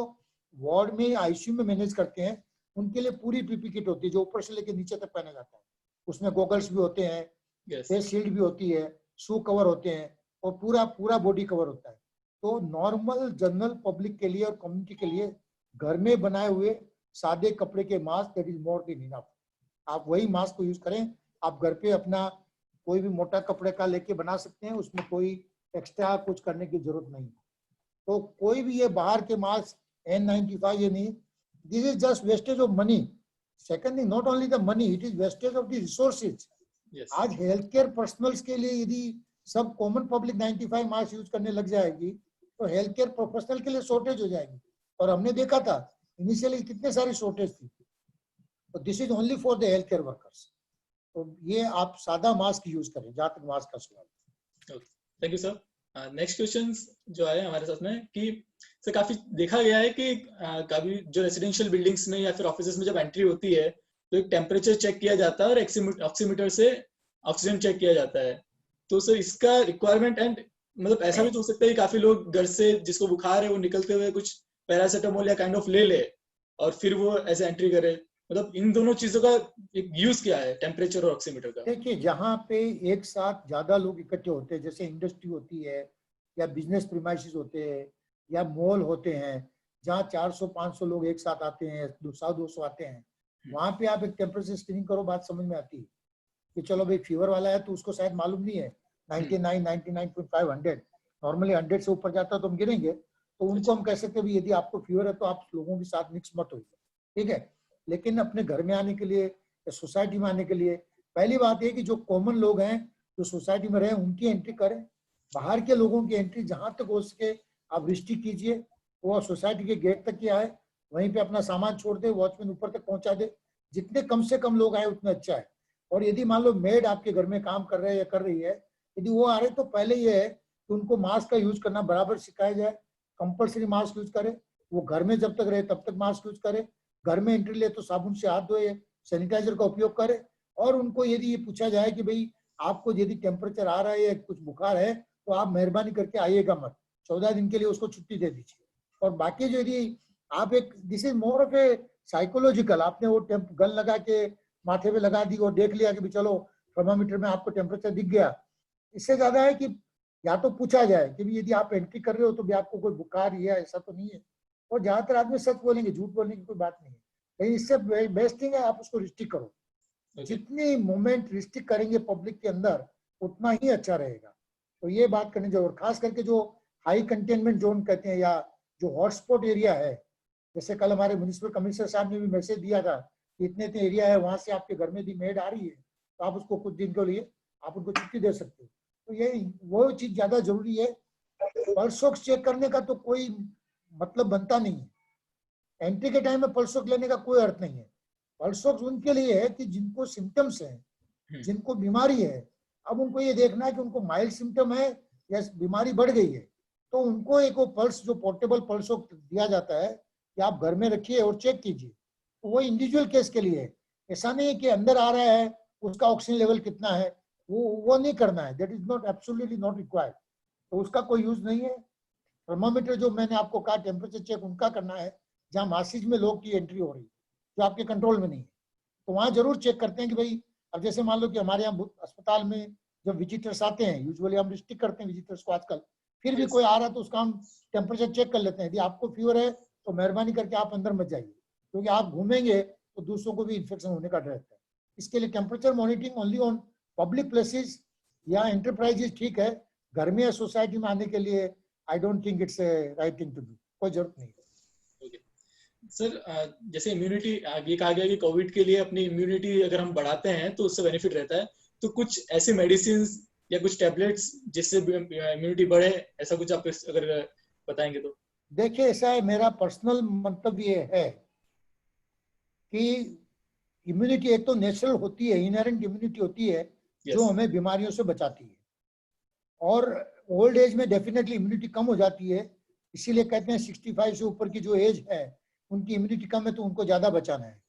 D: वार्ड में आईसीयू में मैनेज करते हैं उनके लिए पूरी पीपी किट होती है, जो ऊपर से लेकर नीचे तक पहना जाता है। उसमें गॉगल्स भी होते हैं, फेस शील्ड भी होती है, शू कवर होते हैं और पूरा बॉडी कवर होता है। तो नॉर्मल जनरल पब्लिक के लिए और कम्युनिटी के लिए घर में बनाए हुए सादे कपड़े के mask that is more than enough. आप वही मास्क को यूज करें। आप घर पे अपना कोई भी मोटा कपड़े का लेके बना सकते हैं, उसमें कोई एक्स्ट्रा कुछ करने की जरूरत नहीं। तो कोई भी ये बाहर के मास्क N95 ये नहीं, this is just wastage of money. Second thing, not only the money, it is wastage of the resources. आज हेल्थ केयर पर्सनल्स के लिए यदि सब कॉमन पब्लिक 95 मास्क यूज करने लग जाएगी तो हेल्थ केयर प्रोफेशनल के लिए शॉर्टेज हो जाएगी। और हमने देखा था इनिशियली कितने सारी शॉर्टेज थी। तो this is only for the health care workers. तो ये आप सादा मास्क यूज करें जहां तक मास्क का सवाल।
C: Thank you sir. Next question जो है हमारे साथ में कि सर काफी देखा गया है कि कभी जो रेसिडेंशियल बिल्डिंग्स में या फिर ऑफिसेज में जब एंट्री होती है तो एक टेम्परेचर चेक किया जाता है और ऑक्सीमीटर से ऑक्सीजन चेक किया जाता है। तो सर इसका रिक्वायरमेंट एंड मतलब ऐसा भी तो हो सकता है कि काफी लोग घर से जिसको बुखार है वो निकलते हुए कुछ पैरासिटामोल या काइंड ऑफ ले ले और फिर वो ऐसे एंट्री करे, मतलब इन दोनों चीजों का यूज क्या है, टेम्परेचर और ऑक्सीमीटर का?
D: देखिए, जहाँ पे एक साथ ज्यादा लोग इकट्ठे होते हैं, जैसे इंडस्ट्री होती है या बिजनेस प्रीमाइसेस होते हैं या मॉल होते हैं, जहाँ 400-500 लोग एक साथ आते हैं, 200 आते हैं, वहां पे आप एक टेम्परेचर स्क्रीनिंग करो, बात समझ में आती है कि चलो भाई फीवर वाला है तो उसको शायद मालूम नहीं है 99, 99.5, 100, नॉर्मली 100 से ऊपर जाता है तो हम गिरेंगे, तो उनको हम कह सकते हैं यदि आपको फीवर है तो आप लोगों के साथ मिक्स मत होइए, ठीक है। लेकिन अपने घर में आने के लिए या सोसाइटी में आने के लिए पहली बात है कि जो कॉमन लोग हैं जो सोसाइटी में रहे उनकी एंट्री करें। बाहर के लोगों की एंट्री जहां तक हो सके आप रिस्ट्रिक्ट कीजिए, वो सोसाइटी के गेट तक ही आए, वहीं पे अपना सामान छोड़ दे, वॉचमैन ऊपर तक पहुंचा दे, जितने कम से कम लोग आए उतना अच्छा है। और यदि मान लो मेड आपके घर में काम कर रहे हैं या कर रही है, यदि वो आ रहे तो पहले ये है कि उनको मास्क का यूज करना बराबर सिखाया जाए, कंपल्सरी मास्क यूज करे, वो घर में जब तक रहे तब तक मास्क यूज करे, घर में एंट्री ले तो साबुन से हाथ धोए, सैनिटाइजर का उपयोग करे। और उनको यदि ये पूछा जाए कि भाई आपको यदि टेम्परेचर आ रहा है या कुछ बुखार है तो आप मेहरबानी करके आइएगा मत, 14 दिन के लिए उसको छुट्टी दे दीजिए। और बाकी जो यदि आप एक, this is more of A psychological, आपने वो गन लगा के माथे पे लगा दी और देख लिया कि चलो थर्मामीटर में आपको टेम्परेचर दिख गया, इससे ज्यादा है कि या तो पूछा जाए कि यदि आप एंट्री कर रहे हो तो भी आपको कोई बुखार है, ऐसा तो नहीं है। और ज्यादातर आदमी सच बोलेंगे, झूठ बोलने की कोई बात नहीं है, लेकिन इससे बेस्ट थिंग है आप उसको रिस्ट्रिक्ट करो। जितनी मूवमेंट रिस्ट्रिक्ट करेंगे पब्लिक के अंदर उतना ही अच्छा रहेगा। तो ये बात करनी चाहिए। और खास करके जो हाई कंटेनमेंट जोन कहते हैं या जो हॉटस्पॉट एरिया है, जैसे कल हमारे म्युनिसिपल कमिश्नर साहब ने भी मैसेज दिया था कि इतने इतने एरिया है वहां से आपके घर में भी मेड आ रही है तो आप उसको कुछ दिन के लिए आप उनको छुट्टी दे सकते हो। तो ये वो चीज ज्यादा जरूरी है पल्स ऑक्स चेक करने का तो कोई मतलब बनता नहीं है। एंट्री के टाइम में पल्स ऑक्स लेने का कोई अर्थ नहीं है। पल्स ऑक्स उनके लिए है कि जिनको सिम्टम्स है, जिनको बीमारी है। अब उनको ये देखना है कि उनको माइल्ड सिम्टम है या बीमारी बढ़ गई है, तो उनको एक वो पल्स जो पोर्टेबल पल्स ऑक्स दिया जाता है कि आप घर में रखिए और चेक कीजिए। तो वो इंडिविजुअल केस के लिए है। ऐसा नहीं है कि अंदर आ रहा है उसका ऑक्सीजन लेवल कितना है, वो नहीं करना है। That is not absolutely not required. तो उसका कोई यूज नहीं है। थर्मामीटर जो मैंने आपको कहा टेम्परेचर चेक उनका करना है जहाँ मासिज में लोग की एंट्री हो रही है, जो आपके कंट्रोल में नहीं है, तो वहाँ जरूर चेक करते हैं कि भाई, अब जैसे मान लो कि हमारे यहाँ अस्पताल में जब विजिटर्स आते हैं, यूजुअली हम रिस्ट्रिक्ट करते हैं विजिटर्स को आजकल, फिर भी कोई आ रहा है तो उसका हम टेम्परेचर चेक कर लेते हैं। यदि आपको फीवर है तो मेहरबानी करके आप अंदर मत जाइए, क्योंकि आप घूमेंगे तो दूसरों को भी इन्फेक्शन होने का डर रहता है। इसके लिए temperature monitoring only on public places या एंटरप्राइजेस ठीक है। घर में या सोसाइटी में आने के लिए I don't think it's right thing to do, कोई जरूरत नहीं है।
C: सर, जैसे इम्यूनिटी ये कहा गया कि कोविड के लिए अपनी इम्यूनिटी अगर हम बढ़ाते हैं तो उससे बेनिफिट रहता है, तो कुछ ऐसी मेडिसिन या कुछ टैबलेट्स जिससे इम्यूनिटी बढ़े, ऐसा कुछ आप अगर बताएंगे तो?
D: देखिए, ऐसा है, मेरा पर्सनल मंतव्य ये है कि इम्यूनिटी एक तो नेचुरल होती है, इनहेरेंट इम्यूनिटी होती है जो हमें बीमारियों से बचाती है, और ओल्ड एज में डेफिनेटली इम्यूनिटी कम हो जाती है। इसीलिए कहते हैं 65 से ऊपर की जो एज है उनकी इम्यूनिटी कम है तो उनको ज्यादा बचाना है।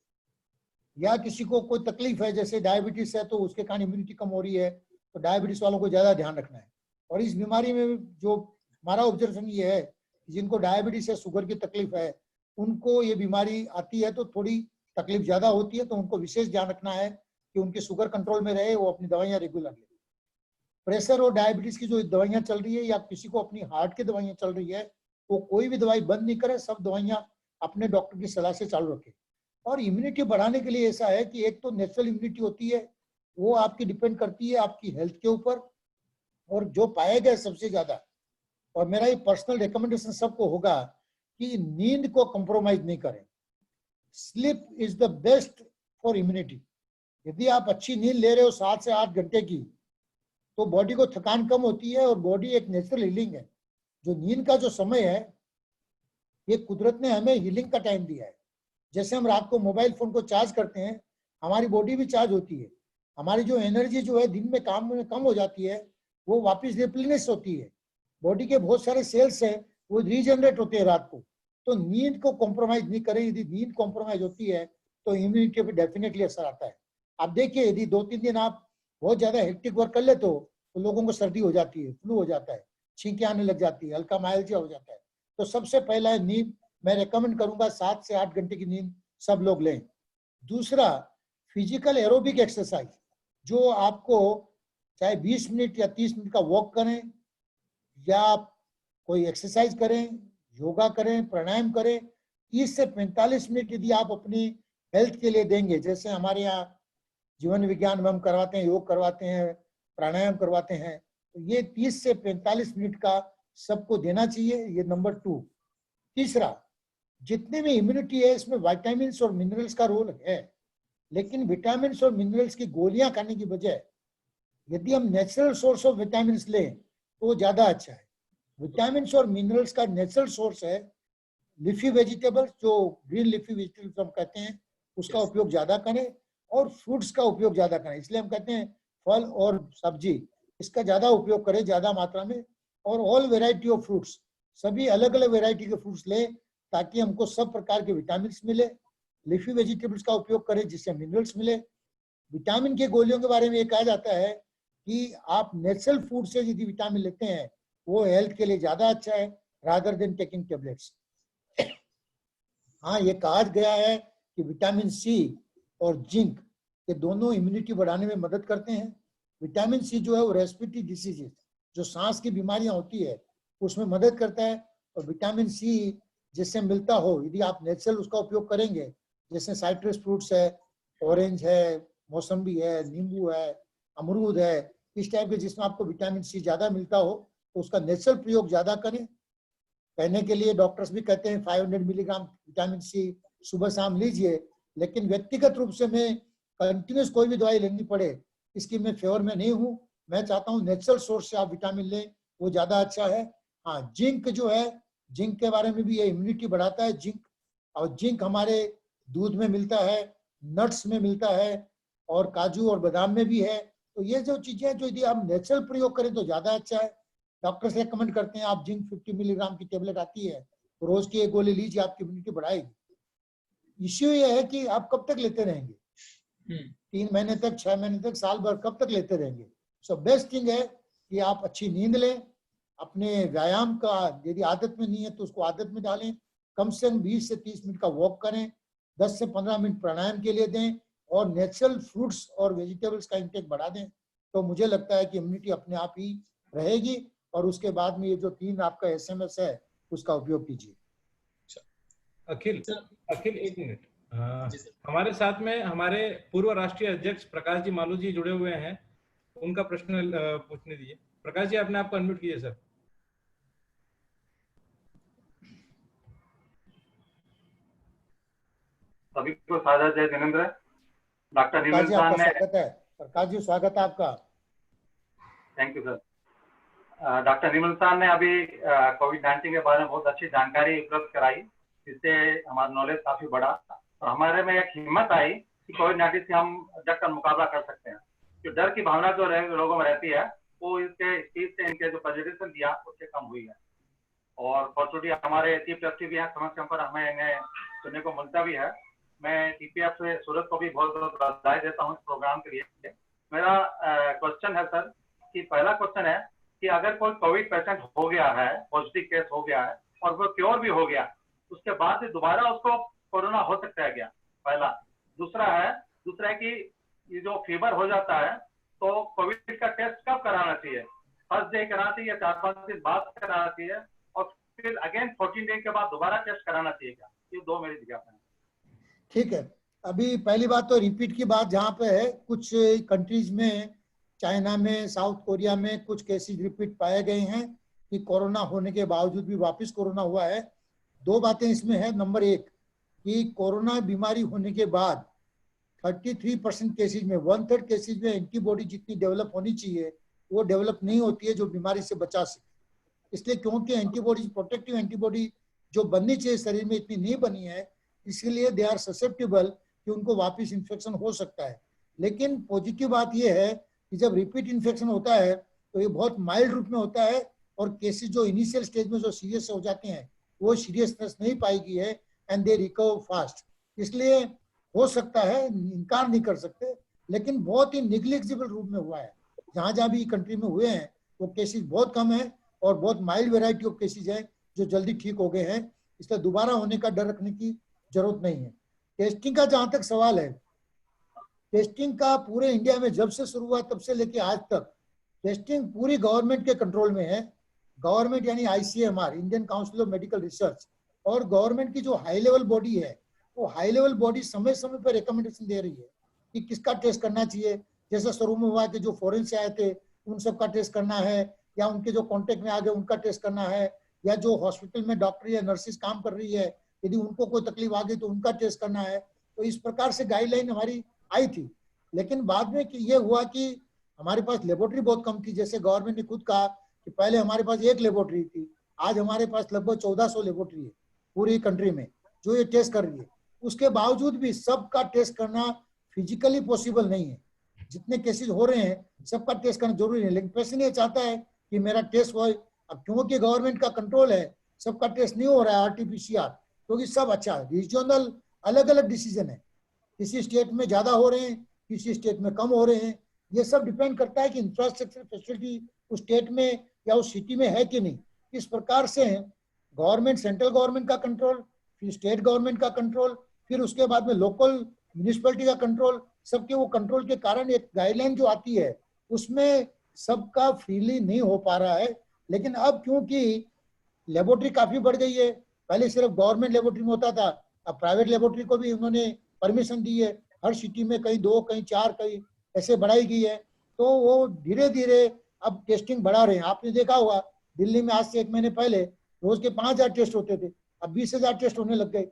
D: या किसी को कोई तकलीफ है, जैसे डायबिटीज है, तो उसके कारण इम्यूनिटी कम हो रही है, तो डायबिटीज वालों को ज्यादा ध्यान रखना है। और इस बीमारी में जो हमारा ऑब्जर्वेशन ये है, जिनको डायबिटीज या शुगर की तकलीफ है उनको ये बीमारी आती है तो थोड़ी तकलीफ ज्यादा होती है, तो उनको विशेष ध्यान रखना है कि उनकी शुगर कंट्रोल में रहे, वो अपनी दवाइयाँ रेगुलर ले। प्रेशर और डायबिटीज की जो दवाइयाँ चल रही है, या किसी को अपनी हार्ट की दवाइयाँ चल रही है, वो कोई भी दवाई बंद नहीं करे, सब दवाइयाँ अपने डॉक्टर की सलाह से चालू रखे। और इम्यूनिटी बढ़ाने के लिए ऐसा है कि एक तो नेचुरल इम्यूनिटी होती है, वो आपकी डिपेंड करती है आपकी हेल्थ के ऊपर, और जो पाया गया सबसे ज्यादा, और मेरा ये पर्सनल रिकमेंडेशन सबको होगा कि नींद को कंप्रोमाइज नहीं करें। Sleep is the best for immunity. यदि आप अच्छी नींद ले रहे हो 7 से 8 घंटे की, तो बॉडी को थकान कम होती है, और बॉडी एक नेचुरल हीलिंग है। जो नींद का जो समय है, ये कुदरत ने हमें हीलिंग का टाइम दिया है। जैसे हम रात को मोबाइल फोन को चार्ज करते हैं, हमारी बॉडी भी चार्ज होती है। हमारी जो एनर्जी जो है दिन में काम में कम हो जाती है, वो वापस रिप्लेनिश होती है। बॉडी के बहुत सारे सेल्स हैं, वो रीजनरेट होते हैं रात को। तो नींद को कॉम्प्रोमाइज नहीं करें। यदि नींद कॉम्प्रोमाइज होती है तो इम्यूनिटी पे डेफिनेटली असर आता है। आप देखिए, यदि 2-3 दिन आप बहुत ज्यादा हेक्टिक वर्क कर लेते हो तो लोगों को सर्दी हो जाती है, फ्लू हो जाता है, छींकें आने लग जाती है, हल्का माइल्जिया हो जाता है। तो सबसे पहला है नींद। मैं रेकमेंड करूंगा 7 से 8 घंटे की नींद सब लोग लें। दूसरा, फिजिकल एरोबिक एक्सरसाइज, जो आपको चाहे 20 मिनट या 30 मिनट का वॉक करें, या आप कोई एक्सरसाइज करें, योगा करें, प्राणायाम करें, 30 से 45 मिनट यदि आप अपनी हेल्थ के लिए देंगे, जैसे हमारे यहाँ जीवन विज्ञान में हम करवाते हैं, योग करवाते हैं, प्राणायाम करवाते हैं, तो ये 30 से 45 मिनट का सबको देना चाहिए। ये नंबर 2। तीसरा, जितने भी इम्यूनिटी है इसमें विटामिन और मिनरल्स का रोल है, लेकिन विटामिन और मिनरल्स की गोलियां खाने की बजाय यदि हम नेचुरल सोर्स ऑफ विटामिन लें तो वो ज्यादा अच्छा है। विटामिन और मिनरल्स का नेचुरल सोर्स है लीफी वेजिटेबल्स, जो ग्रीन लीफी वेजिटेबल्स हम कहते हैं, उसका उपयोग ज्यादा करें, और फ्रूट्स का उपयोग ज्यादा करें। इसलिए हम कहते हैं फल और सब्जी, इसका ज्यादा उपयोग करें, ज्यादा मात्रा में। और ऑल वेराइटी ऑफ फ्रूट्स, सभी अलग अलग वेराइटी के फ्रूट्स लें ताकि हमको सब प्रकार के विटामिन मिले। लीफी वेजिटेबल्स का उपयोग करें जिससे मिनरल्स मिले। विटामिन के गोलियों के बारे में ये कहा जाता है कि आप नेचुरल फूड से यदि विटामिन लेते हैं वो हेल्थ के लिए ज्यादा अच्छा है रादर देन टेकिंग टेबलेट्स। हाँ, ये कहा गया है कि विटामिन सी और जिंक ये दोनों इम्यूनिटी बढ़ाने में मदद करते हैं। विटामिन सी जो है वो रेस्पिरेटरी डिसीजेस, जो सांस की बीमारियां होती है, उसमें मदद करता है। और विटामिन सी जिससे मिलता हो, यदि आप नेचुरल उसका उपयोग करेंगे, जैसे साइट्रस फ्रूट्स है, ऑरेंज है, मौसम्बी है, नींबू है, अमरूद है, इस टाइप के जिसमें आपको विटामिन सी ज्यादा मिलता हो, तो उसका नेचुरल प्रयोग ज्यादा करें। कहने के लिए डॉक्टर्स भी कहते हैं 500 मिलीग्राम विटामिन सी सुबह शाम लीजिए, लेकिन व्यक्तिगत रूप से मैं कंटिन्यूस कोई भी दवाई लेनी पड़े इसकी मैं फेवर में नहीं हूँ। मैं चाहता हूँ नेचुरल सोर्स से आप विटामिन लें, वो ज्यादा अच्छा है। हाँ, जिंक जो है, जिंक के बारे में भी ये इम्यूनिटी बढ़ाता है जिंक, और जिंक हमारे दूध में मिलता है, नट्स में मिलता है, और काजू और बादाम में भी है। तो ये जो चीजें जो यदि आप नेचुरल प्रयोग करें तो ज्यादा अच्छा है। डॉक्टर से रेकमेंड करते हैं आप जिंक 50 मिलीग्राम की टेबलेट आती है, तो रोज की एक गोली लीजिए, आपकी इम्यूनिटी बढ़ाएगी। इश्यू ये है कि आप कब तक लेते रहेंगे, 3 महीने तक, 6 महीने तक, साल भर कब तक लेते रहेंगे। सो बेस्ट थिंग है कि आप अच्छी नींद लें, अपने व्यायाम का यदि आदत में नहीं है तो उसको आदत में डालें, कम से कम 20 से 30 मिनट का वॉक करें, 10 से 15 मिनट प्राणायाम के लिए दें, और नेचुरल फ्रूट्स और वेजिटेबल्स का इंटेक बढ़ा दें। तो मुझे लगता है कि इम्यूनिटी अपने आप ही रहेगी। और उसके बाद में ये जो 3 आपका SMS है उसका उपयोग कीजिए।
A: अखिल, एक मिनट। हमारे साथ में हमारे पूर्व राष्ट्रीय अध्यक्ष प्रकाश जी मालू जी जुड़े हुए हैं, उनका प्रश्न पूछने दीजिए। प्रकाश जी, अपने आप को अनम्यूट कीजिए सर।
F: सभी को साझा जय जिनेंद्र। डॉक्टर
D: प्रकाश
F: निर्मल
D: जी,
F: सर
D: आपका
F: ने,
D: स्वागत है। प्रकाश जी, स्वागत है आपका।
F: Thank you sir. Doctor Nirmal sir ने अभी कोविड-19 के बारे में बहुत अच्छी जानकारी उपलब्ध कराई, जिससे हमारा नॉलेज काफी बढ़ा और हमारे में एक हिम्मत आई कि कोविड-19 से हम डटकर मुकाबला कर सकते हैं। जो डर की भावना जो लोगों में रहती है, वो इसके चीज से इनके जो प्रेजेंटेशन दिया उससे कम हुई है। और फॉर्चुनेटली हमारे चीफ जस्टिस भी हैं, समय समय पर हमें इन्हें सुनने को मिलता भी है। मैं TPF से सूरज को भी बहुत बहुत बधाई देता हूँ इस प्रोग्राम के लिए। मेरा क्वेश्चन है सर, कि पहला क्वेश्चन है कि अगर कोई कोविड पेशेंट हो गया है, पॉजिटिव केस हो गया है और वो क्योर भी हो गया, उसके बाद दोबारा उसको कोरोना हो सकता है क्या? पहला। दूसरा है कि ये जो फीवर हो जाता है तो कोविड का टेस्ट कब कराना चाहिए? फर्स्ट डे कराना चाहिए, 4-5 दिन बाद कराना चाहिए, और फिर अगेन 14 डे के बाद दोबारा टेस्ट कराना चाहिए क्या? ये 2 मेरी जिज्ञासा है। ठीक
D: है। अभी पहली बात तो रिपीट की बात जहाँ पे है, कुछ कंट्रीज में, चाइना में, साउथ कोरिया में कुछ केसेस रिपीट पाए गए हैं कि कोरोना होने के बावजूद भी वापस कोरोना हुआ है। 2 बातें इसमें है। नंबर 1 कि कोरोना बीमारी होने के बाद 33% केसेज में, 1/3 केसेज में एंटीबॉडी जितनी डेवलप होनी चाहिए वो डेवलप नहीं होती है जो बीमारी से बचा सके। इसलिए क्योंकि एंटीबॉडी, प्रोटेक्टिव एंटीबॉडी जो बननी चाहिए शरीर में, इतनी नहीं बनी है, इसलिए दे आर ससेप्टेबल कि उनको वापस इन्फेक्शन हो सकता है। लेकिन पॉजिटिव बात यह है कि जब रिपीट इन्फेक्शन होता है तो ये बहुत माइल्ड रूप में होता है, और केसेस जो इनिशियल स्टेज में जो सीरियस हो जाते हैं वो सीरियसनेस नहीं पाई गई है, एंड दे रिकवर फास्ट। इसलिए हो सकता है, इनकार नहीं कर सकते, लेकिन बहुत ही निग्लिजिबल रूप में हुआ है। जहां जहां भी कंट्री में हुए हैं वो केसेस बहुत कम है, और बहुत माइल्ड वेराइटी ऑफ केसेस है जो जल्दी ठीक हो गए हैं। इसलिए दोबारा होने का डर रखने की जरूरत नहीं है। टेस्टिंग का जहां तक सवाल है, टेस्टिंग का पूरे इंडिया में जब से शुरू हुआ तब से लेके आज तक टेस्टिंग पूरी गवर्नमेंट के कंट्रोल में है। गवर्नमेंट यानी ICMR, Indian council of medical research, और गवर्नमेंट की जो हाई लेवल बॉडी है, वो हाई लेवल बॉडी समय समय पर रिकमेंडेशन दे रही है कि किसका टेस्ट करना चाहिए। जैसे शुरू में हुआ कि जो फॉरेन से आए थे उन सबका टेस्ट करना है, या उनके जो कॉन्टेक्ट में आ गए उनका टेस्ट करना है, या जो हॉस्पिटल में डॉक्टर या नर्सिस काम कर रही है यदि उनको कोई तकलीफ आ गई तो उनका टेस्ट करना है। तो इस प्रकार से गाइडलाइन हमारी आई थी। लेकिन बाद में ये हुआ कि हमारे पास लेबोरेटरी बहुत कम थी। जैसे गवर्नमेंट ने खुद कहा कि पहले हमारे पास 1 लेबोरेटरी थी, आज हमारे पास लगभग 1400 लेबोरेटरी है पूरी कंट्री में जो ये टेस्ट कर रही है। उसके बावजूद भी सबका टेस्ट करना फिजिकली पॉसिबल नहीं है। जितने केसेस हो रहे हैं सबका टेस्ट करना जरूरी है, लेकिन पेशेंट ये चाहता है कि मेरा टेस्ट हो। अब क्योंकि गवर्नमेंट का कंट्रोल है, सबका टेस्ट नहीं हो रहा है RT-PCR, क्योंकि सब अच्छा है। रीजनल अलग अलग डिसीजन है, किसी स्टेट में ज्यादा हो रहे हैं, किसी स्टेट में कम हो रहे हैं। ये सब डिपेंड करता है कि इंफ्रास्ट्रक्चर फैसिलिटी उस स्टेट में या उस सिटी में है कि नहीं। इस प्रकार से गवर्नमेंट, सेंट्रल गवर्नमेंट का कंट्रोल, फिर स्टेट गवर्नमेंट का कंट्रोल, फिर उसके बाद में लोकल म्यूनिसिपैलिटी का कंट्रोल, सबके वो कंट्रोल के कारण एक गाइडलाइन जो आती है उसमें सबका फ्रीली नहीं हो पा रहा है। लेकिन अब क्योंकि लेबोरेटरी काफी बढ़ गई है, पहले सिर्फ गवर्नमेंट लेबोरेटरी में होता था, अब प्राइवेट लेबोरेटरी को भी उन्होंने परमिशन दी है। हर सिटी में कहीं 2, कहीं 4, कहीं ऐसे बढ़ाई गई है। तो वो धीरे धीरे अब टेस्टिंग बढ़ा रहे हैं। आपने देखा होगा दिल्ली में आज से 1 महीने पहले रोज के 5000 टेस्ट होते थे, अब 20,000 टेस्ट होने लग गए।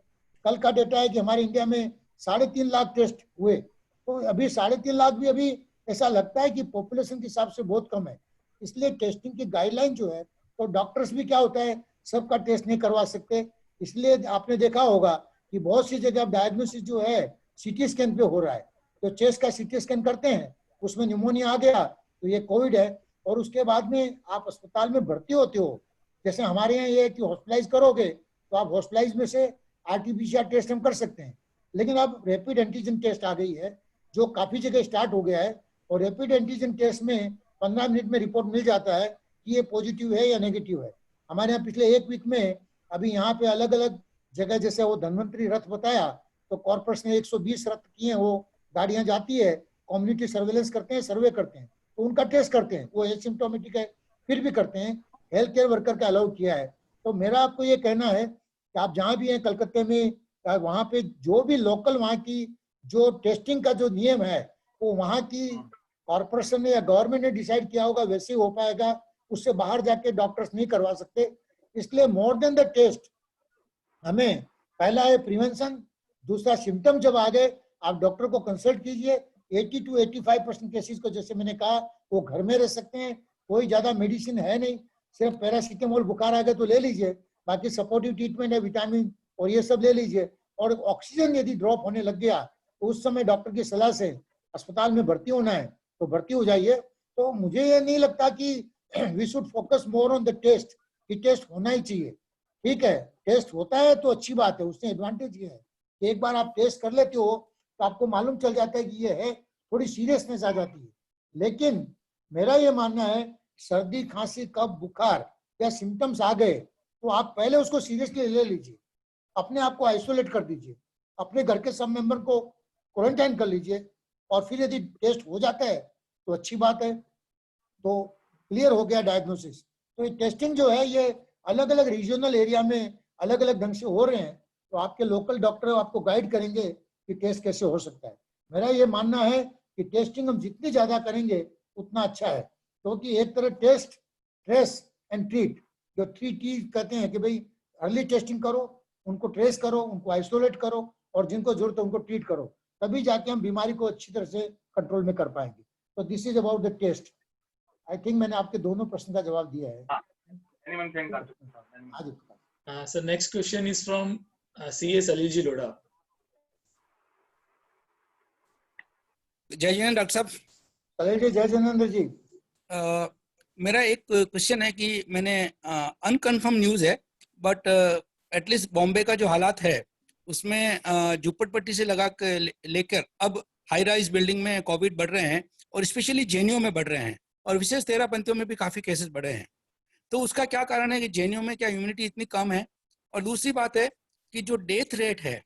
D: कल का डेटा है कि हमारे इंडिया में 3.5 लाख टेस्ट हुए। तो अभी 3.5 लाख भी अभी ऐसा लगता है कि पॉपुलेशन के हिसाब से बहुत कम है। इसलिए टेस्टिंग की गाइडलाइन जो है तो डॉक्टर्स भी क्या होता है, सबका टेस्ट नहीं करवा सकते। इसलिए आपने देखा होगा कि बहुत सी जगह डायग्नोसिस जो है सीटी स्कैन पे हो रहा है। तो चेस्ट का सीटी स्कैन करते हैं, उसमें निमोनिया आ गया तो ये कोविड है, और उसके बाद में आप अस्पताल में भर्ती होते हो। जैसे हमारे यहाँ ये है कि हॉस्पिटलाइज करोगे तो आप हॉस्पिटलाइज में से आरटीपीसीआर टेस्ट हम कर सकते हैं, लेकिन अब रैपिड एंटीजन टेस्ट आ गई है जो काफी जगह स्टार्ट हो गया है, और रैपिड एंटीजन टेस्ट में 15 मिनट में रिपोर्ट मिल जाता है कि ये पॉजिटिव है या नेगेटिव है। हमारे यहाँ पिछले 1 वीक में अभी यहाँ पे अलग अलग जगह, जैसे वो धन्वंतरी रथ बताया, तो कॉर्पोरेट ने 120 रथ किए, वो गाड़ियां जाती है, कम्युनिटी सर्वेलेंस करते हैं, सर्वे करते हैं, तो उनका टेस्ट करते हैं, वो एसिम्प्टोमेटिक है फिर भी करते हैं, हेल्थ केयर वर्कर का अलाउ किया है। तो मेरा आपको ये कहना है कि आप जहाँ भी हैं कलकत्ते में, वहाँ पे जो भी लोकल वहाँ की जो टेस्टिंग का जो नियम है वो वहाँ की कॉर्पोरेशन ने या गवर्नमेंट ने डिसाइड किया होगा, वैसे ही हो पाएगा। उससे बाहर जाके डॉक्टर्स नहीं करवा सकते। इसलिए मोर देन द टेस्ट, हमें पहला है प्रिवेंशन, दूसरा सिम्टम जब आ गए आप डॉक्टर को कंसल्ट कीजिए। 80 to 85% केसेस को, जैसे मैंने कहा, वो घर में रह सकते हैं, कोई ज्यादा मेडिसिन है नहीं, सिर्फ पैरासीटामोल बुखार आ गए तो ले लीजिए, बाकी सपोर्टिव ट्रीटमेंट है, विटामिन और ये सब ले लीजिए। और ऑक्सीजन यदि ड्रॉप होने लग गया तो उस समय डॉक्टर की सलाह से अस्पताल में भर्ती होना है तो भर्ती हो जाइए। तो मुझे ये नहीं लगता कि we should focus more on the test, कि टेस्ट होना ही चाहिए। ठीक है, टेस्ट होता है तो अच्छी बात है, उससे एडवांटेज ये है कि एक बार आप टेस्ट कर लेते हो तो आपको मालूम चल जाता है कि ये है, थोड़ी सीरियसनेस आ जाती है। लेकिन मेरा ये मानना है, सर्दी खांसी कफ बुखार या सिम्टम्स आ गए तो आप पहले उसको सीरियसली ले लीजिए, अपने आप को आइसोलेट कर दीजिए, अपने घर के सब मेंबर को क्वारंटाइन कर लीजिए, और फिर यदि टेस्ट हो जाता है तो अच्छी बात है, तो क्लियर हो गया डायग्नोसिस। तो ये टेस्टिंग जो है ये अलग अलग रीजनल एरिया में अलग अलग ढंग से हो रहे हैं, तो आपके लोकल डॉक्टर आपको गाइड करेंगे कि टेस्ट कैसे हो सकता है। मेरा ये मानना है कि टेस्टिंग हम जितनी ज्यादा करेंगे उतना अच्छा है, क्योंकि एक तरह टेस्ट, ट्रेस एंड ट्रीट, जो 3T कहते हैं कि भाई अर्ली टेस्टिंग करो, उनको ट्रेस करो, उनको आइसोलेट करो, और जिनको जरूरत है उनको ट्रीट करो, तभी जाके हम बीमारी को अच्छी तरह से कंट्रोल में कर पाएंगे। तो this is about the test. I think मैंने आपके दोनों प्रश्न का जवाब दिया है।
C: So next question is from CS Alilji Loda.
G: जय जिनेंद्र डॉक्टर साहब।
D: सलील जी, जय जिनेंद्र जी।
G: मेरा एक क्वेश्चन है कि मैंने अनकन्फर्म न्यूज़ है, बट एटलीस्ट बॉम्बे का जो हालात है उसमें झुप्पड़पट्टी से लगा लेकर अब हाई राइज बिल्डिंग में कोविड बढ़ रहे हैं, और स्पेशली जेएनयू में बढ़ रहे हैं, और विशेष 13 पंक्तियों में भी काफ़ी केसेस बढ़े हैं। तो उसका क्या कारण है कि जेएनयू में क्या इम्यूनिटी इतनी कम है? और दूसरी बात है कि जो डेथ रेट है